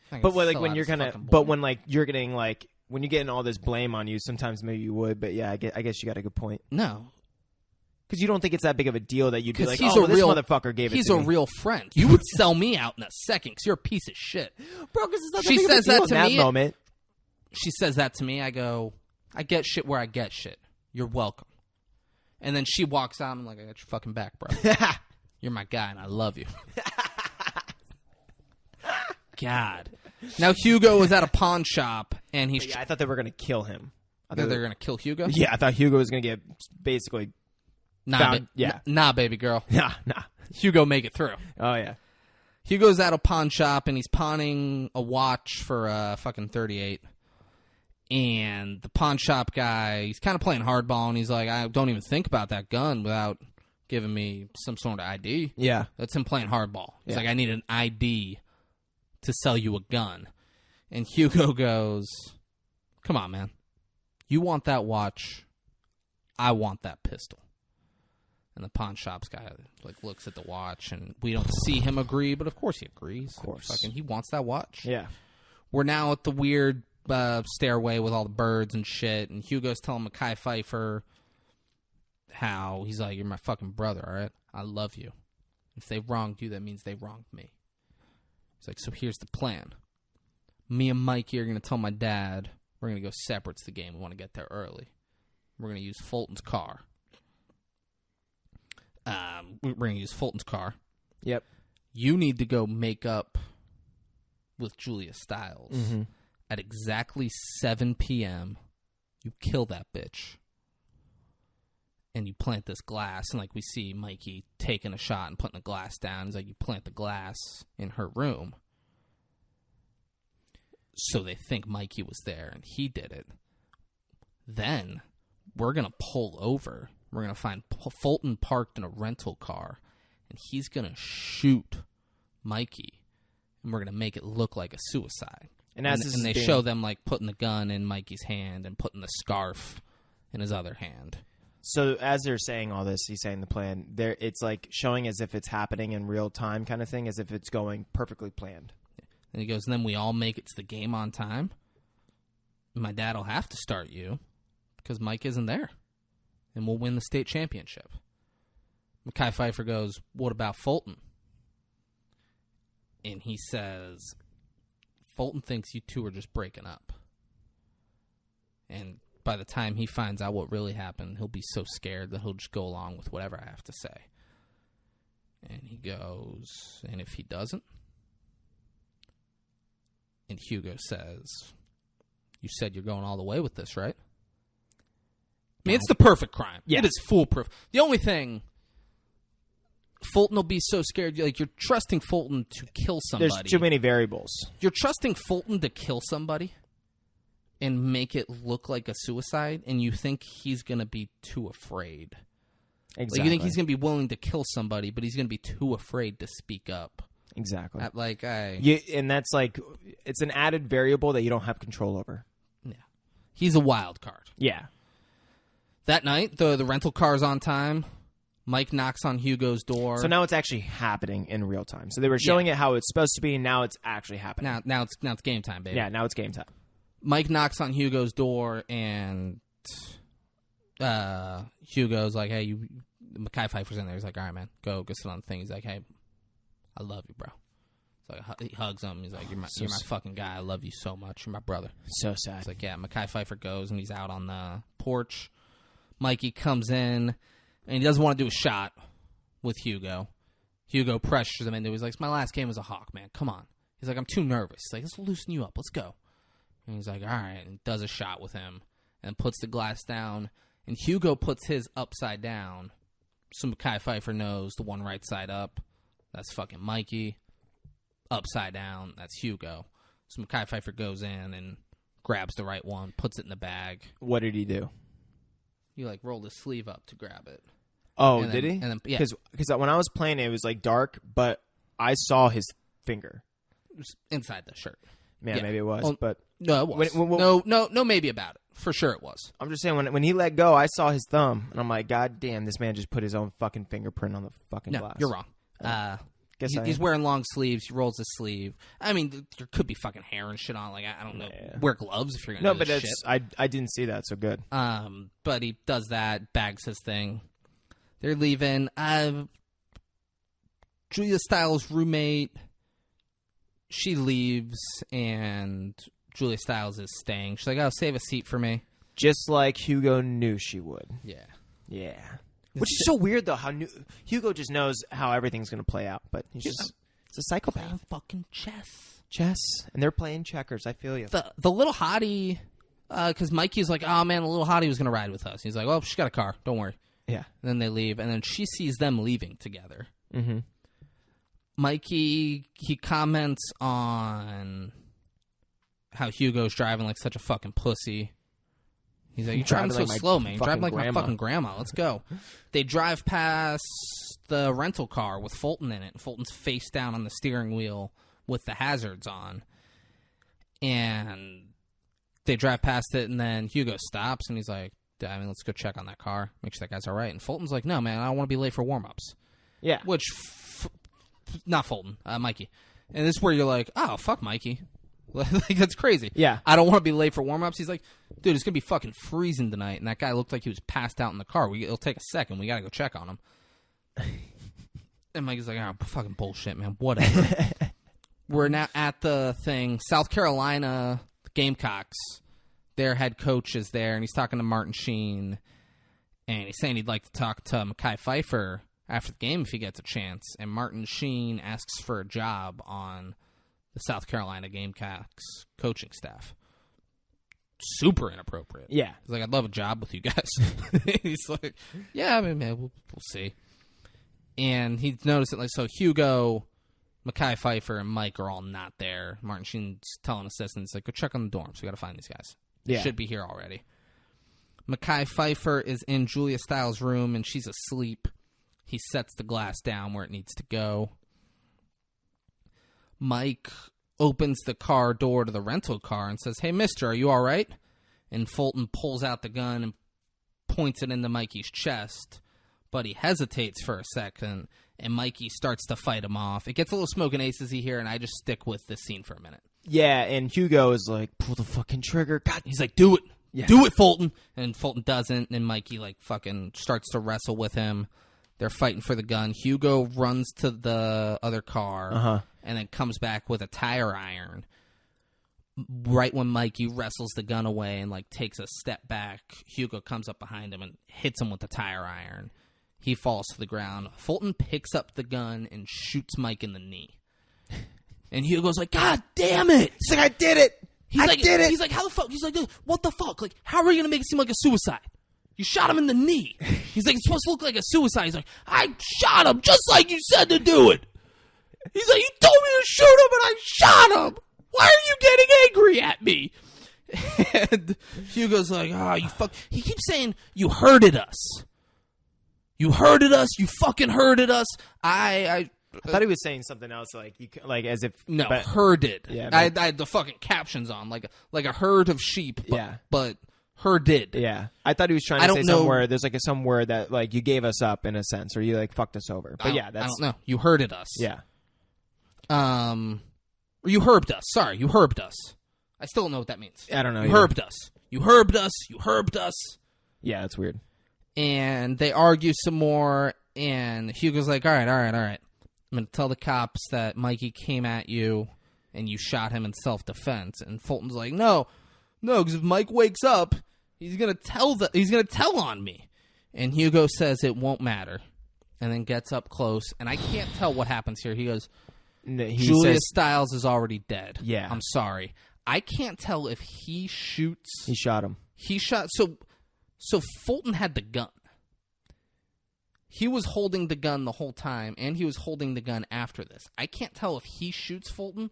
But when you're getting like when you're getting all this blame on you, sometimes maybe you would. But yeah, I guess you got a good point. No. Because you don't think it's that big of a deal that you'd be like, this motherfucker gave it to me. He's a real friend. You would sell me out in a second because you're a piece of shit. Bro, because it's not that she big says of a deal that to in me. That moment. She says that to me. I go, I get shit where I get shit. You're welcome. And then she walks out. I'm like, I got your fucking back, bro. You're my guy, and I love you. God. Now, Hugo was at a pawn shop, and he's... I thought they were going to kill him. I thought they were going to kill Hugo? Yeah, I thought Hugo was going to get basically... Nah, nah, baby girl. Nah. Hugo make it through. Oh, yeah. Hugo's at a pawn shop, and he's pawning a watch for fucking 38. And the pawn shop guy, he's kind of playing hardball, and he's like, I don't even think about that gun without giving me some sort of ID. Yeah. That's him playing hardball. He's Yeah. like, I need an ID to sell you a gun. And Hugo goes, come on, man. You want that watch. I want that pistol. And the pawn shop's guy looks at the watch, and we don't see him agree, but of course he agrees. Of course. Fucking, he wants that watch. Yeah. We're now at the weird stairway with all the birds and shit, and Hugo's telling Mekhi Phifer how he's like, you're my fucking brother, all right? I love you. If they wronged you, that means they wronged me. He's like, so here's the plan. Me and Mikey are going to tell my dad we're going to go separate to the game. We want to get there early. We're going to use Fulton's car. We're going to use Fulton's car. Yep. You need to go make up with Julia Stiles. Mm-hmm. At exactly 7 p.m., you kill that bitch. And you plant this glass. And like we see Mikey taking a shot and putting the glass down. He's like, you plant the glass in her room. So they think Mikey was there and he did it. Then we're going to pull over. We're going to find Fulton parked in a rental car. And he's going to shoot Mikey. And we're going to make it look like a suicide. And they show them like putting the gun in Mikey's hand and putting the scarf in his other hand. So as they're saying all this, he's saying the plan. It's like showing as if it's happening in real time, kind of thing, as if it's going perfectly planned. And he goes, and then we all make it to the game on time. My dad will have to start you because Mike isn't there, and we'll win the state championship. Mekhi Phifer goes, what about Fulton? And he says, Fulton thinks you two are just breaking up. And by the time he finds out what really happened, he'll be so scared that he'll just go along with whatever I have to say. And he goes, and if he doesn't? And Hugo says, you said you're going all the way with this, right? I mean, it's the perfect crime. Yeah. It is foolproof. The only thing, Fulton will be so scared. Like, you're trusting Fulton to kill somebody. There's too many variables. You're trusting Fulton to kill somebody and make it look like a suicide, and you think he's going to be too afraid. Exactly. Like, you think he's going to be willing to kill somebody, but he's going to be too afraid to speak up. Exactly. And that's like, it's an added variable that you don't have control over. Yeah. He's a wild card. Yeah. That night, the rental car's on time. Mike knocks on Hugo's door. So now it's actually happening in real time. So they were showing it how it's supposed to be, and now it's actually happening. Now it's game time, baby. Yeah, now it's game time. Mike knocks on Hugo's door, and Hugo's like, hey, Mekhi Phifer's in there. He's like, all right, man, go sit on the thing. He's like, hey, I love you, bro. So he hugs him. He's like, you're my fucking guy. I love you so much. You're my brother. So sad. It's like, yeah, Mekhi Phifer goes, and he's out on the porch. Mikey comes in, and he doesn't want to do a shot with Hugo. Hugo pressures him into it. He's like, my last game was a Hawk, man. Come on. He's like, I'm too nervous. He's like, let's loosen you up. Let's go. And he's like, all right, and does a shot with him and puts the glass down. And Hugo puts his upside down. So Mekhi Phifer knows the one right side up. That's fucking Mikey. Upside down, that's Hugo. So Mekhi Phifer goes in and grabs the right one, puts it in the bag. What did he do? He like rolled his sleeve up to grab it. Oh, And did then- he? and then- yeah. Because when I was playing it was like dark, but I saw his finger. It was inside the shirt. Man, Yeah. maybe it was, Well, but No, it was. When- No, maybe about it. For sure it was. I'm just saying when he let go, I saw his thumb, and I'm like, God damn, this man just put his own fucking fingerprint on the fucking No, glass. you're wrong. Guess I He's am. wearing long sleeves. He rolls his sleeve. I mean, there could be fucking hair and shit on. Like, I don't know. Yeah. Wear gloves if you're gonna No, do but this it's shit. I didn't see that, so good. But he does that, bags his thing. They're leaving. Julia Stiles' roommate, she leaves, and Julia Stiles is staying. She's like, oh, save a seat for me. Just like Hugo knew she would. Yeah. Yeah. Which is so weird, though, how Hugo just knows how everything's going to play out, but he's Yeah. just it's a psychopath. Playing fucking chess. Chess, and they're playing checkers. I feel you. The little hottie, because Mikey's like, oh, man, the little hottie was going to ride with us. He's like, oh, she's got a car. Don't worry. Yeah. And then they leave, and then she sees them leaving together. Mm-hmm. Mikey, he comments on how Hugo's driving like such a fucking pussy. He's like, you're driving so slow, man. You're driving like my fucking grandma. Let's go. They drive past the rental car with Fulton in it. And Fulton's face down on the steering wheel with the hazards on. And they drive past it, and then Hugo stops, and he's like, let's go check on that car. Make sure that guy's all right. And Fulton's like, no, man, I don't want to be late for warm-ups. Yeah. Which, not Fulton, Mikey. And this is where you're like, oh, fuck Mikey. Like, that's crazy. Yeah. I don't want to be late for warm-ups. He's like, dude, it's going to be fucking freezing tonight. And that guy looked like he was passed out in the car. It'll take a second. We got to go check on him. And Mikey's like, oh, fucking bullshit, man. Whatever. We're now at the thing. South Carolina, the Gamecocks, their head coach is there. And he's talking to Martin Sheen. And he's saying he'd like to talk to Mekhi Phifer after the game if he gets a chance. And Martin Sheen asks for a job on the South Carolina Gamecocks coaching staff. Super inappropriate. Yeah. He's like, I'd love a job with you guys. He's like, yeah, I mean, man, we'll see. And he's noticed it. Like, so Hugo, Mekhi Phifer, and Mike are all not there. Martin Sheen's telling assistants, like, go check on the dorms. We got to find these guys. Yeah. Should be here already. Mekhi Phifer is in Julia Stiles' room, and she's asleep. He sets the glass down where it needs to go. Mike opens the car door to the rental car and says, hey, mister, are you all right? And Fulton pulls out the gun and points it into Mikey's chest, but he hesitates for a second, and Mikey starts to fight him off. It gets a little smoke and aces-y here, and I just stick with this scene for a minute. Yeah, and Hugo is like, pull the fucking trigger. God, he's like, do it. Yeah. Do it, Fulton. And Fulton doesn't, and Mikey, like, fucking starts to wrestle with him. They're fighting for the gun. Hugo runs to the other car and then comes back with a tire iron. Right when Mikey wrestles the gun away and, like, takes a step back, Hugo comes up behind him and hits him with the tire iron. He falls to the ground. Fulton picks up the gun and shoots Mike in the knee. And Hugo's like, God damn it! He's like, I did it! I did it! He's like, how the fuck? He's like, what the fuck? Like, how are you going to make it seem like a suicide? You shot him in the knee. He's like, it's supposed to look like a suicide. He's like, I shot him just like you said to do it. He's like, you told me to shoot him and I shot him. Why are you getting angry at me? And Hugo's like, you fuck. He keeps saying, you hurted us. You hurted us. You fucking hurted us. I thought he was saying something else, like as if herded. Yeah, I had the fucking captions on, like a herd of sheep. But herded. Yeah, I thought he was trying to say somewhere. There's like some word that like you gave us up in a sense, or you like fucked us over. But I don't know. You herded us. Yeah. Or you herbed us. Sorry, you herbed us. I still don't know what that means. I don't know. You herbed us. You herbed us. You herbed us. Yeah, that's weird. And they argue some more, and Hugo's like, all right. I'm going to tell the cops that Mikey came at you, and you shot him in self-defense. And Fulton's like, no, because if Mike wakes up, he's going to tell on me. And Hugo says it won't matter, and then gets up close. And I can't tell what happens here. He goes, Julia Stiles is already dead. Yeah. I'm sorry. I can't tell if he shoots. He shot him. So Fulton had the gun. He was holding the gun the whole time, and he was holding the gun after this. I can't tell if he shoots Fulton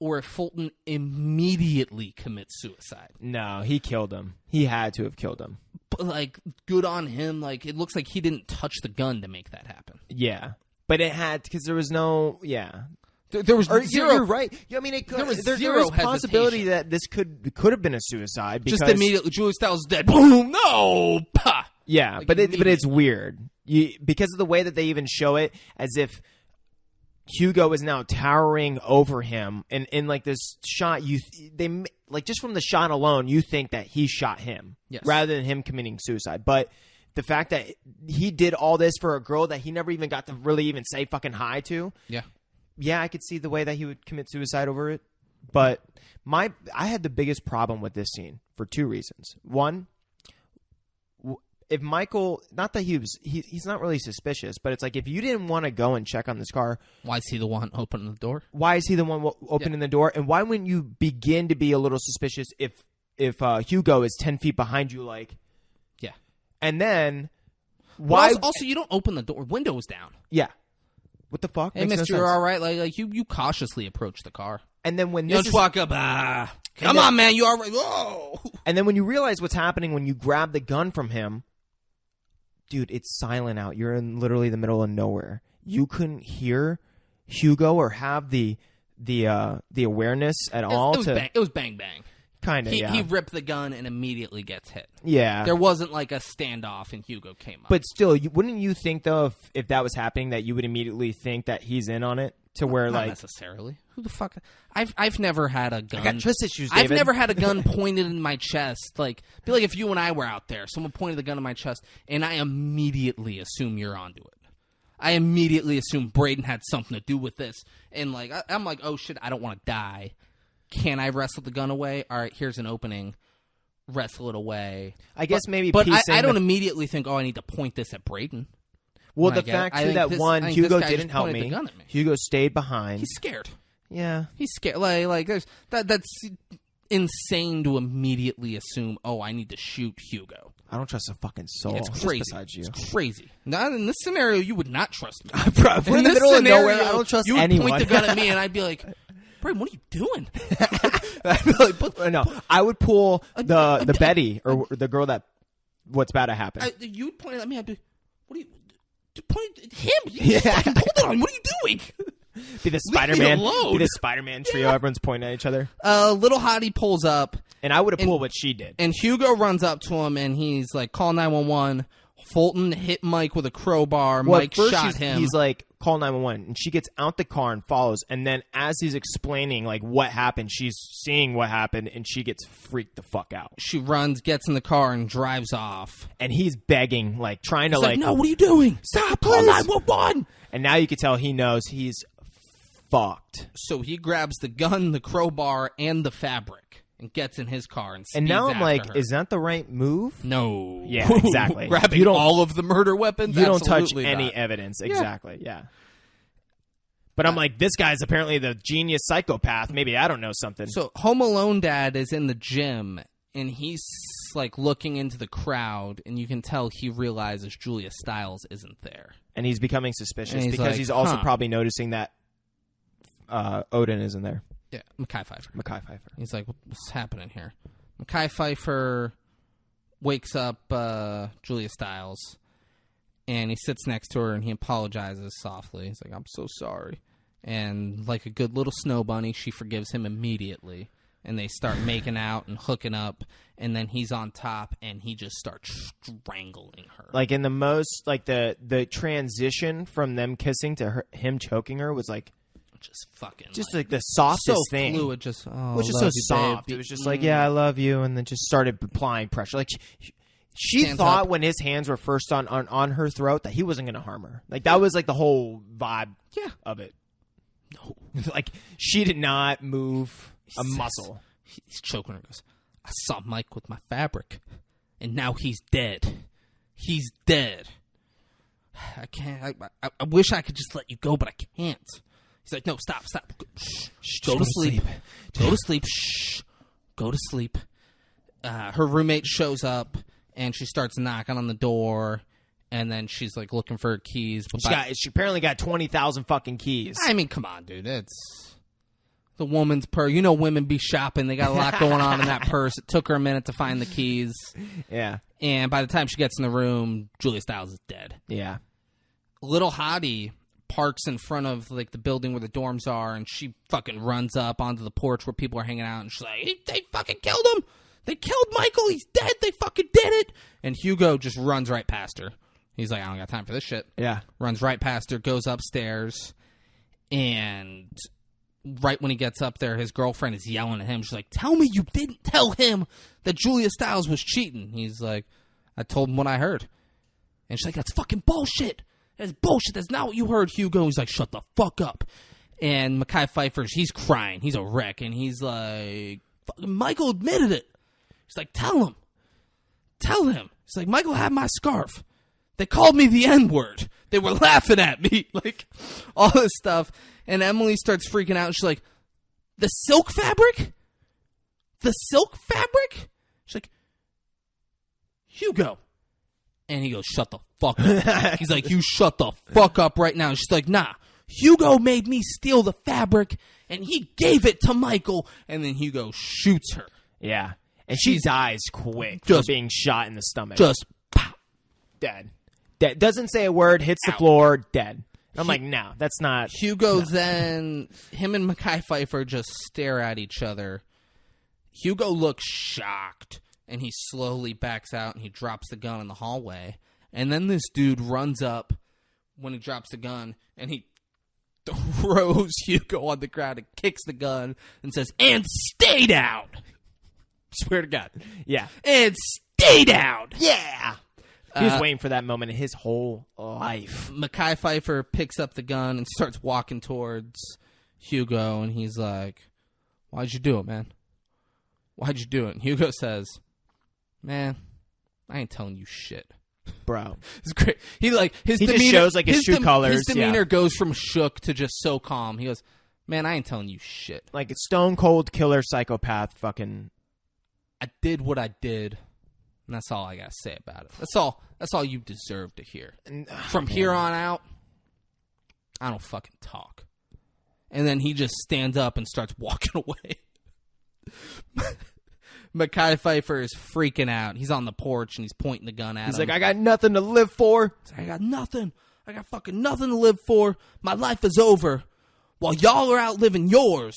or if Fulton immediately commits suicide. No, he killed him. He had to have killed him. But, like, good on him. Like, it looks like he didn't touch the gun to make that happen. Yeah. But it had, because there was no, There was zero. You're right. I mean, there was possibility that this could have been a suicide. Because, just immediately, Julia Stiles is dead. Boom! No! Pah! Yeah, like, but it's weird because of the way that they even show it, as if Hugo is now towering over him, and in like this shot, they like just from the shot alone, you think that he shot him, rather than him committing suicide. But the fact that he did all this for a girl that he never even got to really even say fucking hi to, yeah, I could see the way that he would commit suicide over it. But I had the biggest problem with this scene for two reasons. One, if Michael, not that he's not really suspicious, but it's like if you didn't want to go and check on this car, why is he the one opening the door? Why is he the one opening the door? And why wouldn't you begin to be a little suspicious if Hugo is 10 feet behind you, like, yeah, and then why? Also, you don't open the door. Windows down. Yeah. What the fuck? Hey, Makes no mister, you're sense. all right? Like you cautiously approach the car. And then when You this just is, walk up, come on, man, you all right? Whoa. and then when you realize what's happening when you grab the gun from him, dude, it's silent out. You're in literally the middle of nowhere. You couldn't hear Hugo or have the awareness at all. It was bang bang. Kind of, yeah. He ripped the gun and immediately gets hit. Yeah. There wasn't like a standoff and Hugo came up. But still, wouldn't you think, though, if that was happening, that you would immediately think that he's in on it? To where, Not like... necessarily. Who the fuck... I've never had a gun... I got trust issues, David. I've never had a gun pointed in my chest. Like, be like if you and I were out there, someone pointed the gun in my chest, and I immediately assume you're onto it. I immediately assume Braden had something to do with this. And, like, I'm like, oh, shit, I don't want to die. Can I wrestle the gun away? All right, here's an opening. Wrestle it away. I guess maybe... But I don't immediately think, oh, I need to point this at Braden. Well, the fact, too, that one, Hugo didn't help me. Hugo stayed behind. He's scared. Yeah. He's scared. Like there's that's insane to immediately assume, oh, I need to shoot Hugo. I don't trust a fucking soul. It's crazy. Besides you. It's crazy. Not in this scenario, you would not trust me. Bro, if we're in the middle of nowhere, I don't trust you would anyone. point the gun at me, and I'd be like, Braden, what are you doing? I'd be like, no, I would pull the Betty or the girl that what's about to happen. You'd point it at me. I'd be, what are you? Point at him. You fucking pulled it on him. What are you doing? Be the Spider-Man trio. Yeah. Everyone's pointing at each other. Little Hottie pulls up, and I would have pulled what she did. And Hugo runs up to him, and he's like, "Call 911." Fulton hit Mike with a crowbar. Well, Mike shot him. He's like, "Call 911," and she gets out the car and follows. And then, as he's explaining like what happened, she's seeing what happened, and she gets freaked the fuck out. She runs, gets in the car, and drives off. And he's begging, like trying to like, "No, what are you doing? Stop! Call 911!" And now you can tell he knows he's fucked. So he grabs the gun, the crowbar, and the fabric, and gets in his car and speeds And now I'm like, her. is that the right move? No. Yeah, exactly. Grabbing all of the murder weapons? You don't touch Absolutely any not. evidence. Exactly, yeah. But I'm like, this guy's apparently the genius psychopath. Maybe I don't know something. So Home Alone Dad is in the gym, and he's like looking into the crowd, and you can tell he realizes Julia Stiles isn't there. And he's becoming suspicious he's because like, he's also probably noticing that Odin isn't there. Yeah, Mekhi Phifer. He's like, what's happening here? Mekhi Phifer wakes up Julia Stiles, and he sits next to her, and he apologizes softly. He's like, I'm so sorry. And like a good little snow bunny, she forgives him immediately. And they start making out and hooking up, and then he's on top, and he just starts strangling her. Like in the most, like the transition from them kissing to him choking her was like, just fucking just like the softest so thing. Fluid, just which is so soft. Babe. It was just like, yeah, I love you, and then just started applying pressure. Like she thought up. when his hands were first on her throat that he wasn't going to harm her. Like that was like the whole vibe of it. No, like she did not move a muscle. He's choking her. Goes, I saw Mike with my fabric, and now he's dead. He's dead. I can't. I wish I could just let you go, but I can't. He's like, no, stop. Shh, go to sleep. Go to sleep. Shh. Go to sleep. Her roommate shows up, and she starts knocking on the door, and then she's like looking for her keys. But she apparently got 20,000 fucking keys. I mean, come on, dude. It's the woman's purse. You know women be shopping. They got a lot going on in that purse. It took her a minute to find the keys. Yeah. And by the time she gets in the room, Julia Stiles is dead. Yeah. Little Hottie parks in front of like the building where the dorms are, and she fucking runs up onto the porch where people are hanging out, and she's like, they fucking killed him. They killed Michael. He's dead. They fucking did it. And Hugo just runs right past her. He's like, I don't got time for this shit. Yeah. Runs right past her, goes upstairs, and right when he gets up there, his girlfriend is yelling at him. She's like, tell me you didn't tell him that Julia Stiles was cheating. He's like, I told him what I heard. And she's like, that's fucking bullshit. That's bullshit. That's not what you heard, Hugo. He's like, shut the fuck up. And Mekhi Phifer, he's crying. He's a wreck. And he's like, Michael admitted it. He's like, tell him. Tell him. He's like, Michael had my scarf. They called me the N-word. They were laughing at me. Like, all this stuff. And Emily starts freaking out. She's like, the silk fabric? The silk fabric? She's like, Hugo. And he goes, shut the fuck up. He's like, you shut the fuck up right now. And she's like, nah, Hugo made me steal the fabric, and he gave it to Michael. And then Hugo shoots her. Yeah. And she dies quick just for being shot in the stomach. Just pow. Dead. Doesn't say a word, hits the floor, dead. I'm like, no, that's not. Hugo then, him and Mekhi Phifer just stare at each other. Hugo looks shocked, and he slowly backs out, and he drops the gun in the hallway. And then this dude runs up when he drops the gun, and he throws Hugo on the ground and kicks the gun and says, "And stay down." Swear to God. Yeah. "And stay down." Yeah. He was waiting for that moment in his whole life. Mekhi Phifer picks up the gun and starts walking towards Hugo, and he's like, "Why'd you do it, man? Why'd you do it?" And Hugo says, "Man, I ain't telling you shit." Bro. It's great. He demeanor, just shows like his true colors. His demeanor goes from shook to just so calm. He goes, "Man, I ain't telling you shit. Like a stone cold killer psychopath fucking. I did what I did. And that's all I gotta say about it. That's all you deserve to hear. From here on out, I don't fucking talk." And then he just stands up and starts walking away. Mekhi Phifer is freaking out. He's on the porch and he's pointing the gun at him. He's like, "I got nothing to live for." He's like, "I got nothing. I got fucking nothing to live for. My life is over. While y'all are out living yours.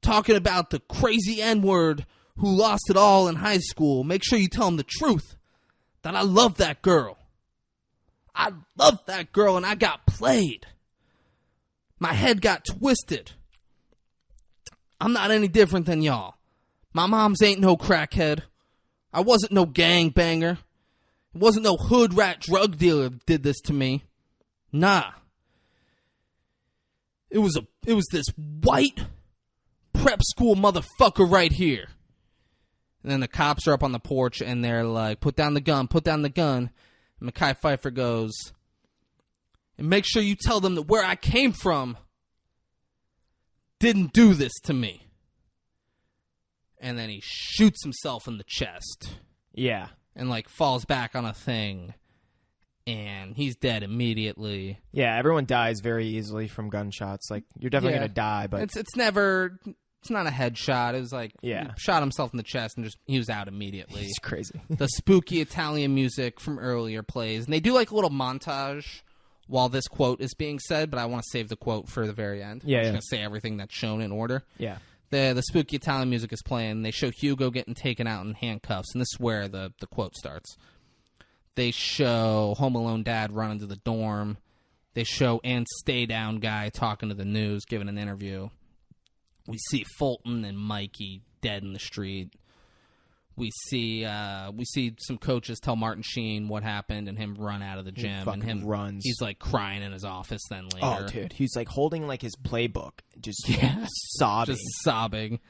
Talking about the crazy N-word who lost it all in high school. Make sure you tell him the truth. That I love that girl. I love that girl and I got played. My head got twisted. I'm not any different than y'all. My mom's ain't no crackhead. I wasn't no gangbanger. It wasn't no hood rat drug dealer that did this to me. Nah. It was this white prep school motherfucker right here." And then the cops are up on the porch, and they're like, "Put down the gun, put down the gun." And Mekhi Phifer goes, "And make sure you tell them that where I came from didn't do this to me." And then he shoots himself in the chest. Yeah. And, falls back on a thing. And he's dead immediately. Yeah, everyone dies very easily from gunshots. Like, you're definitely going to die, but... It's not a headshot. It was he shot himself in the chest and he was out immediately. It's crazy. The spooky Italian music from earlier plays. And they do a little montage while this quote is being said, but I want to save the quote for the very end. Yeah, I'm just going to say everything that's shown in order. Yeah. The spooky Italian music is playing. They show Hugo getting taken out in handcuffs, and this is where the quote starts. They show Home Alone dad run into the dorm. They show "And stay down" guy talking to the news, giving an interview. We see Fulton and Mikey dead in the street. We see some coaches tell Martin Sheen what happened and him run out of the gym. He fucking runs. He's crying in his office then later. Oh, dude. He's holding his playbook. Just sobbing. Just sobbing.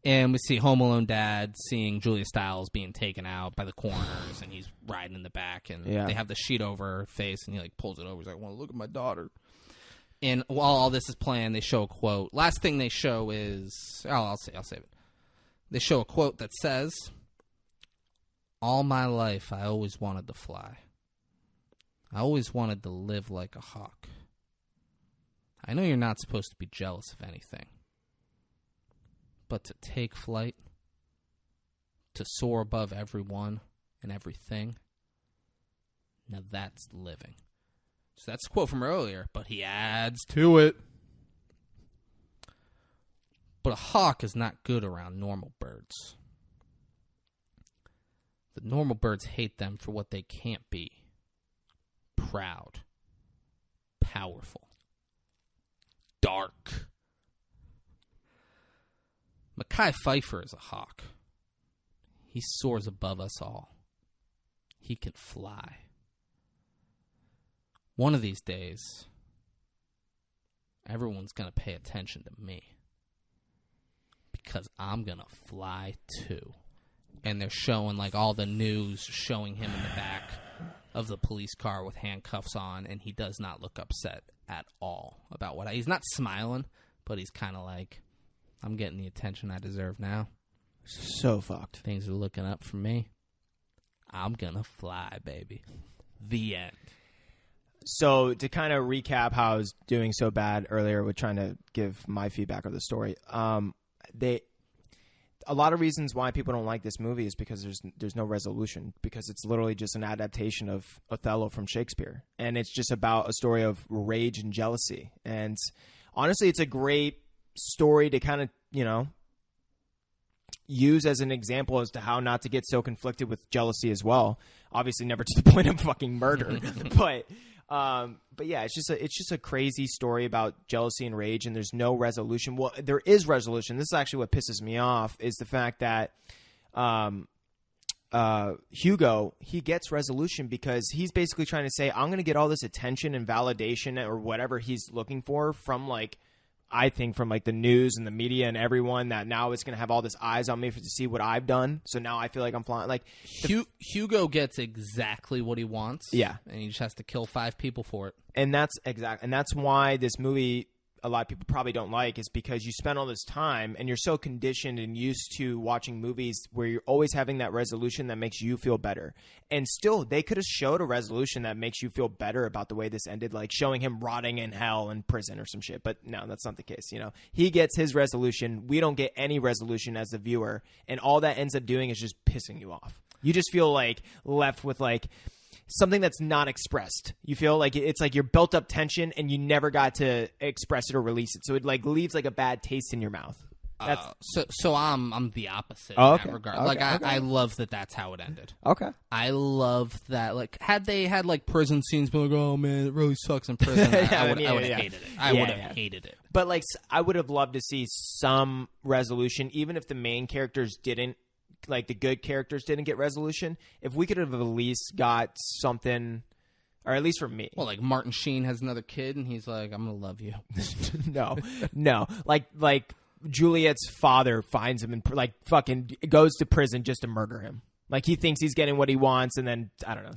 And we see Home Alone dad seeing Julia Stiles being taken out by the coroners, and he's riding in the back. And they have the sheet over her face, and he pulls it over. He's like, "I want to look at my daughter." And while all this is playing, they show a quote. Last thing they show is... I'll save it. They show a quote that says, "All my life, I always wanted to fly. I always wanted to live like a hawk. I know you're not supposed to be jealous of anything. But to take flight, to soar above everyone and everything, now that's living." So that's a quote from earlier, but he adds to it. But a hawk is not good around normal birds. The normal birds hate them for what they can't be. Proud. Powerful. Dark. Mekhi Phifer is a hawk. He soars above us all. He can fly. One of these days, everyone's going to pay attention to me. Because I'm going to fly too. And they're showing all the news showing him in the back of the police car with handcuffs on, and he does not look upset at all about what he's not smiling, but he's kind of I'm getting the attention I deserve now. So fucked. Things are looking up for me. I'm gonna fly, baby. The end. So to kind of recap how I was doing so bad earlier with trying to give my feedback of the story, a lot of reasons why people don't like this movie is because there's no resolution, because it's literally just an adaptation of Othello from Shakespeare, and it's just about a story of rage and jealousy. And honestly, it's a great story to kind of, you know, use as an example as to how not to get so conflicted with jealousy as well. Obviously, never to the point of fucking murder, but yeah, it's just a crazy story about jealousy and rage, and there's no resolution. Well, there is resolution. This is actually what pisses me off, is the fact that Hugo, he gets resolution because he's basically trying to say, I'm going to get all this attention and validation or whatever he's looking for from, like, I think from like the news and the media and everyone, that now it's going to have all this eyes on me to see what I've done. So now I feel like I'm flying. Like Hugo gets exactly what he wants. Yeah. And he just has to kill 5 people for it. And that's why this movie, a lot of people probably don't like, is because you spend all this time and you're so conditioned and used to watching movies where you're always having that resolution that makes you feel better. And still, they could have showed a resolution that makes you feel better about the way this ended, like showing him rotting in hell in prison or some shit. But no, that's not the case. You know, he gets his resolution. We don't get any resolution as the viewer. And all that ends up doing is just pissing you off. You just feel like left with like something that's not expressed. You feel like it's like your built up tension and you never got to express it or release it. So it like leaves like a bad taste in your mouth. So I'm the opposite Oh, in okay. that regard. Okay, Like okay. I love that that's how it ended. Okay. I love that. Like had they had like prison scenes, be like, oh man, it really sucks in prison. I would have hated it. I would have hated it. But like I would have loved to see some resolution, even if the main characters didn't, like the good characters didn't get resolution. If we could have at least got something, or at least for me. Well, like Martin Sheen has another kid, and he's like, I'm gonna love you. No. Like Juliet's father finds him and like fucking goes to prison just to murder him. Like he thinks he's getting what he wants, and then I don't know.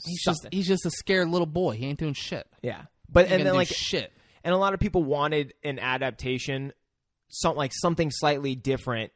He's just a scared little boy. He ain't doing shit. Yeah, but He ain't and then gonna like do shit. And a lot of people wanted an adaptation, something slightly different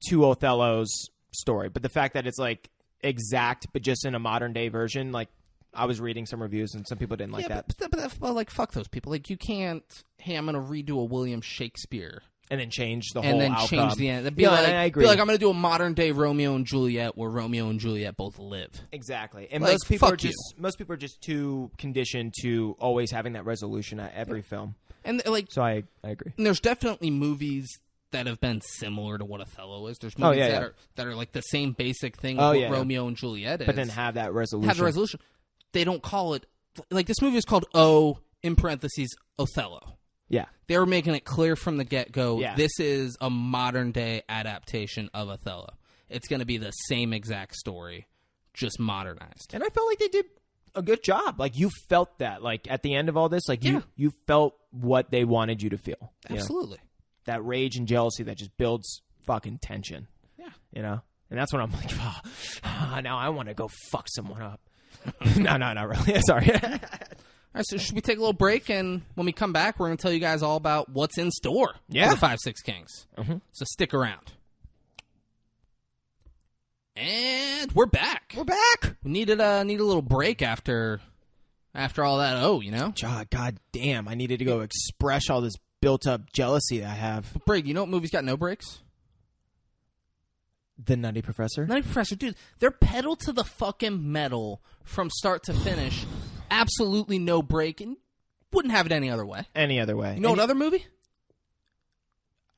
to Othello's story. But the fact that it's like exact, but just in a modern day version, like I was reading some reviews and some people didn't like that. But like, fuck those people. Like, you can't, hey, I'm going to redo a William Shakespeare. And then change the whole and then outcome. Change the end. I agree. Be like, I'm going to do a modern day Romeo and Juliet where Romeo and Juliet both live. Exactly. And like, most people are just too conditioned to always having that resolution at every film. And like, so I agree. And there's definitely movies that have been similar to what Othello is. There's movies that are like the same basic thing what Romeo and Juliet is. But then have that resolution. They don't call it, like this movie is called O, in parentheses, Othello. Yeah. They were making it clear from the get-go, Yeah. this is a modern-day adaptation of Othello. It's going to be the same exact story, just modernized. And I felt like they did a good job. Like, you felt that. Like, at the end of all this, like, you felt what they wanted you to feel. Absolutely. You know? That rage and jealousy that just builds fucking tension. Yeah. You know? And that's when I'm like, now I want to go fuck someone up. No, not really. Sorry. All right, so should we take a little break? And when we come back, we're going to tell you guys all about what's in store for the 5-6 Kings. Mm-hmm. So stick around. And we're back. We needed a little break after all that. Oh, you know? God damn. I needed to go express all this built-up jealousy that I have. But break, you know what movie's got no breaks? The Nutty Professor? Nutty Professor, dude. They're pedal to the fucking metal from start to finish. Absolutely no break, and wouldn't have it any other way. Any other way. You know what other movie?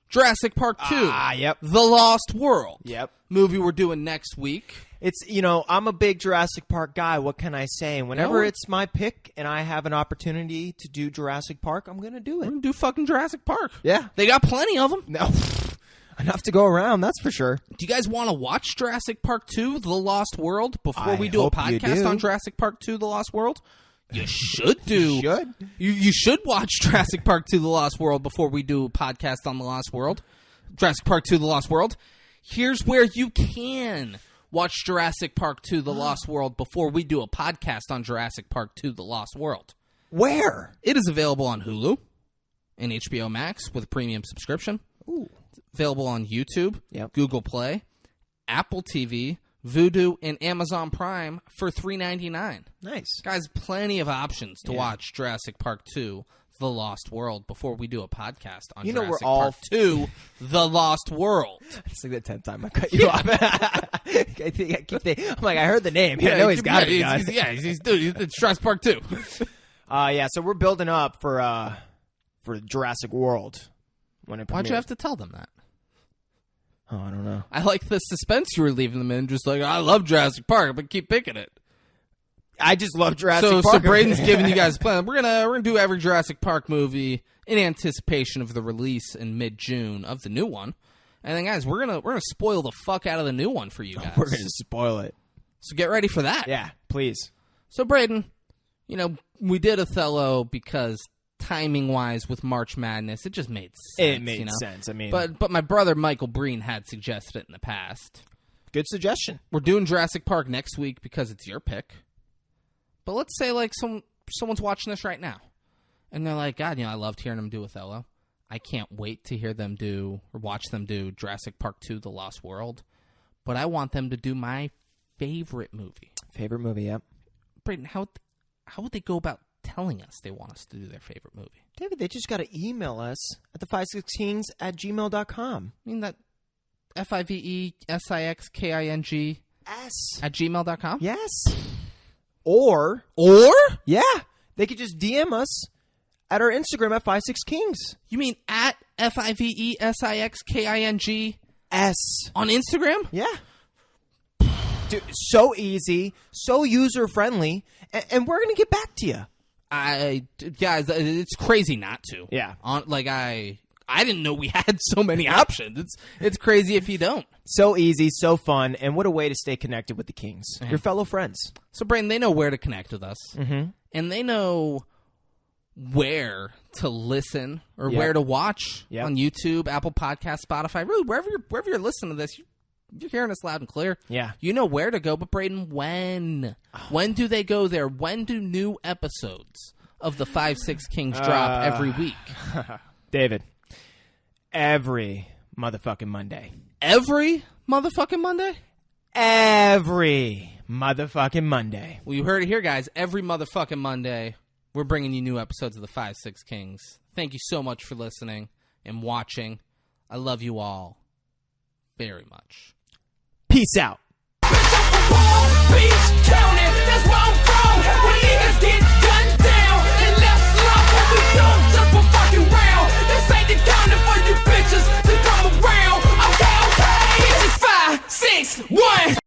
Jurassic Park 2. Yep. The Lost World. Yep. Movie we're doing next week. It's, I'm a big Jurassic Park guy. What can I say? And whenever it's my pick and I have an opportunity to do Jurassic Park, I'm going to do it. We're going to do fucking Jurassic Park. Yeah. They got plenty of them. No. Enough to go around, that's for sure. Do you guys want to watch Jurassic Park 2, The Lost World, before we do a podcast on Jurassic Park 2, The Lost World? You should do. You should watch Jurassic Park 2, The Lost World before we do a podcast on The Lost World. Jurassic Park 2, The Lost World. Here's where you can watch Jurassic Park 2, The Lost World before we do a podcast on Jurassic Park 2, The Lost World. Where? It is available on Hulu and HBO Max with a premium subscription. Ooh. Available on YouTube, Yep. Google Play, Apple TV, Vudu, and Amazon Prime for $3.99. Nice. Guys, plenty of options to watch Jurassic Park 2, The Lost World, before we do a podcast on Jurassic Park 2, The Lost World. It's like the 10th time I cut you off. I'm like, I heard the name. I know he's got it, guys. He's Jurassic Park 2. So we're building up for Jurassic World when it premieres. Why'd you have to tell them that? Oh, I don't know. I like the suspense you were leaving them in, just like, I love Jurassic Park, but keep picking it. I just love Jurassic Park. So Braden's giving you guys a plan. We're gonna do every Jurassic Park movie in anticipation of the release in mid-June of the new one. And then, guys, we're gonna spoil the fuck out of the new one for you guys. We're gonna spoil it. So get ready for that. Yeah, please. So Braden, we did Othello because timing-wise with March Madness, it just made sense. It made sense. I mean, but my brother Michael Breen had suggested it in the past. Good suggestion. We're doing Jurassic Park next week because it's your pick. But let's say like someone's watching this right now, and they're like, God, I loved hearing them do Othello. I can't wait to hear them do or watch them do Jurassic Park 2: The Lost World. But I want them to do my favorite movie. Favorite movie, yep. Braden, how would they go about telling us they want us to do their favorite movie? David, they just got to email us at the516@gmail.com. I mean that FIVESIXKING at gmail.com? Yes. Or yeah, they could just DM us at our Instagram at 56kings. You mean at FIVESIXKING on Instagram? Yeah. Dude, so easy, so user friendly, and we're gonna get back to you. Guys, it's crazy not to. Yeah. I didn't know we had so many options. It's crazy if you don't. So easy, so fun, and what a way to stay connected with the Kings, your fellow friends. So, Braden, they know where to connect with us, and they know where to listen or where to watch on YouTube, Apple Podcasts, Spotify, really wherever you're listening to this. You're hearing us loud and clear. Yeah. You know where to go, but Braden, when? When do they go there? When do new episodes of the 5-6 Kings drop every week? David, every motherfucking Monday. Every motherfucking Monday? Every motherfucking Monday. Well, you heard it here, guys. Every motherfucking Monday, we're bringing you new episodes of the 5-6 Kings. Thank you so much for listening and watching. I love you all very much. Peace out.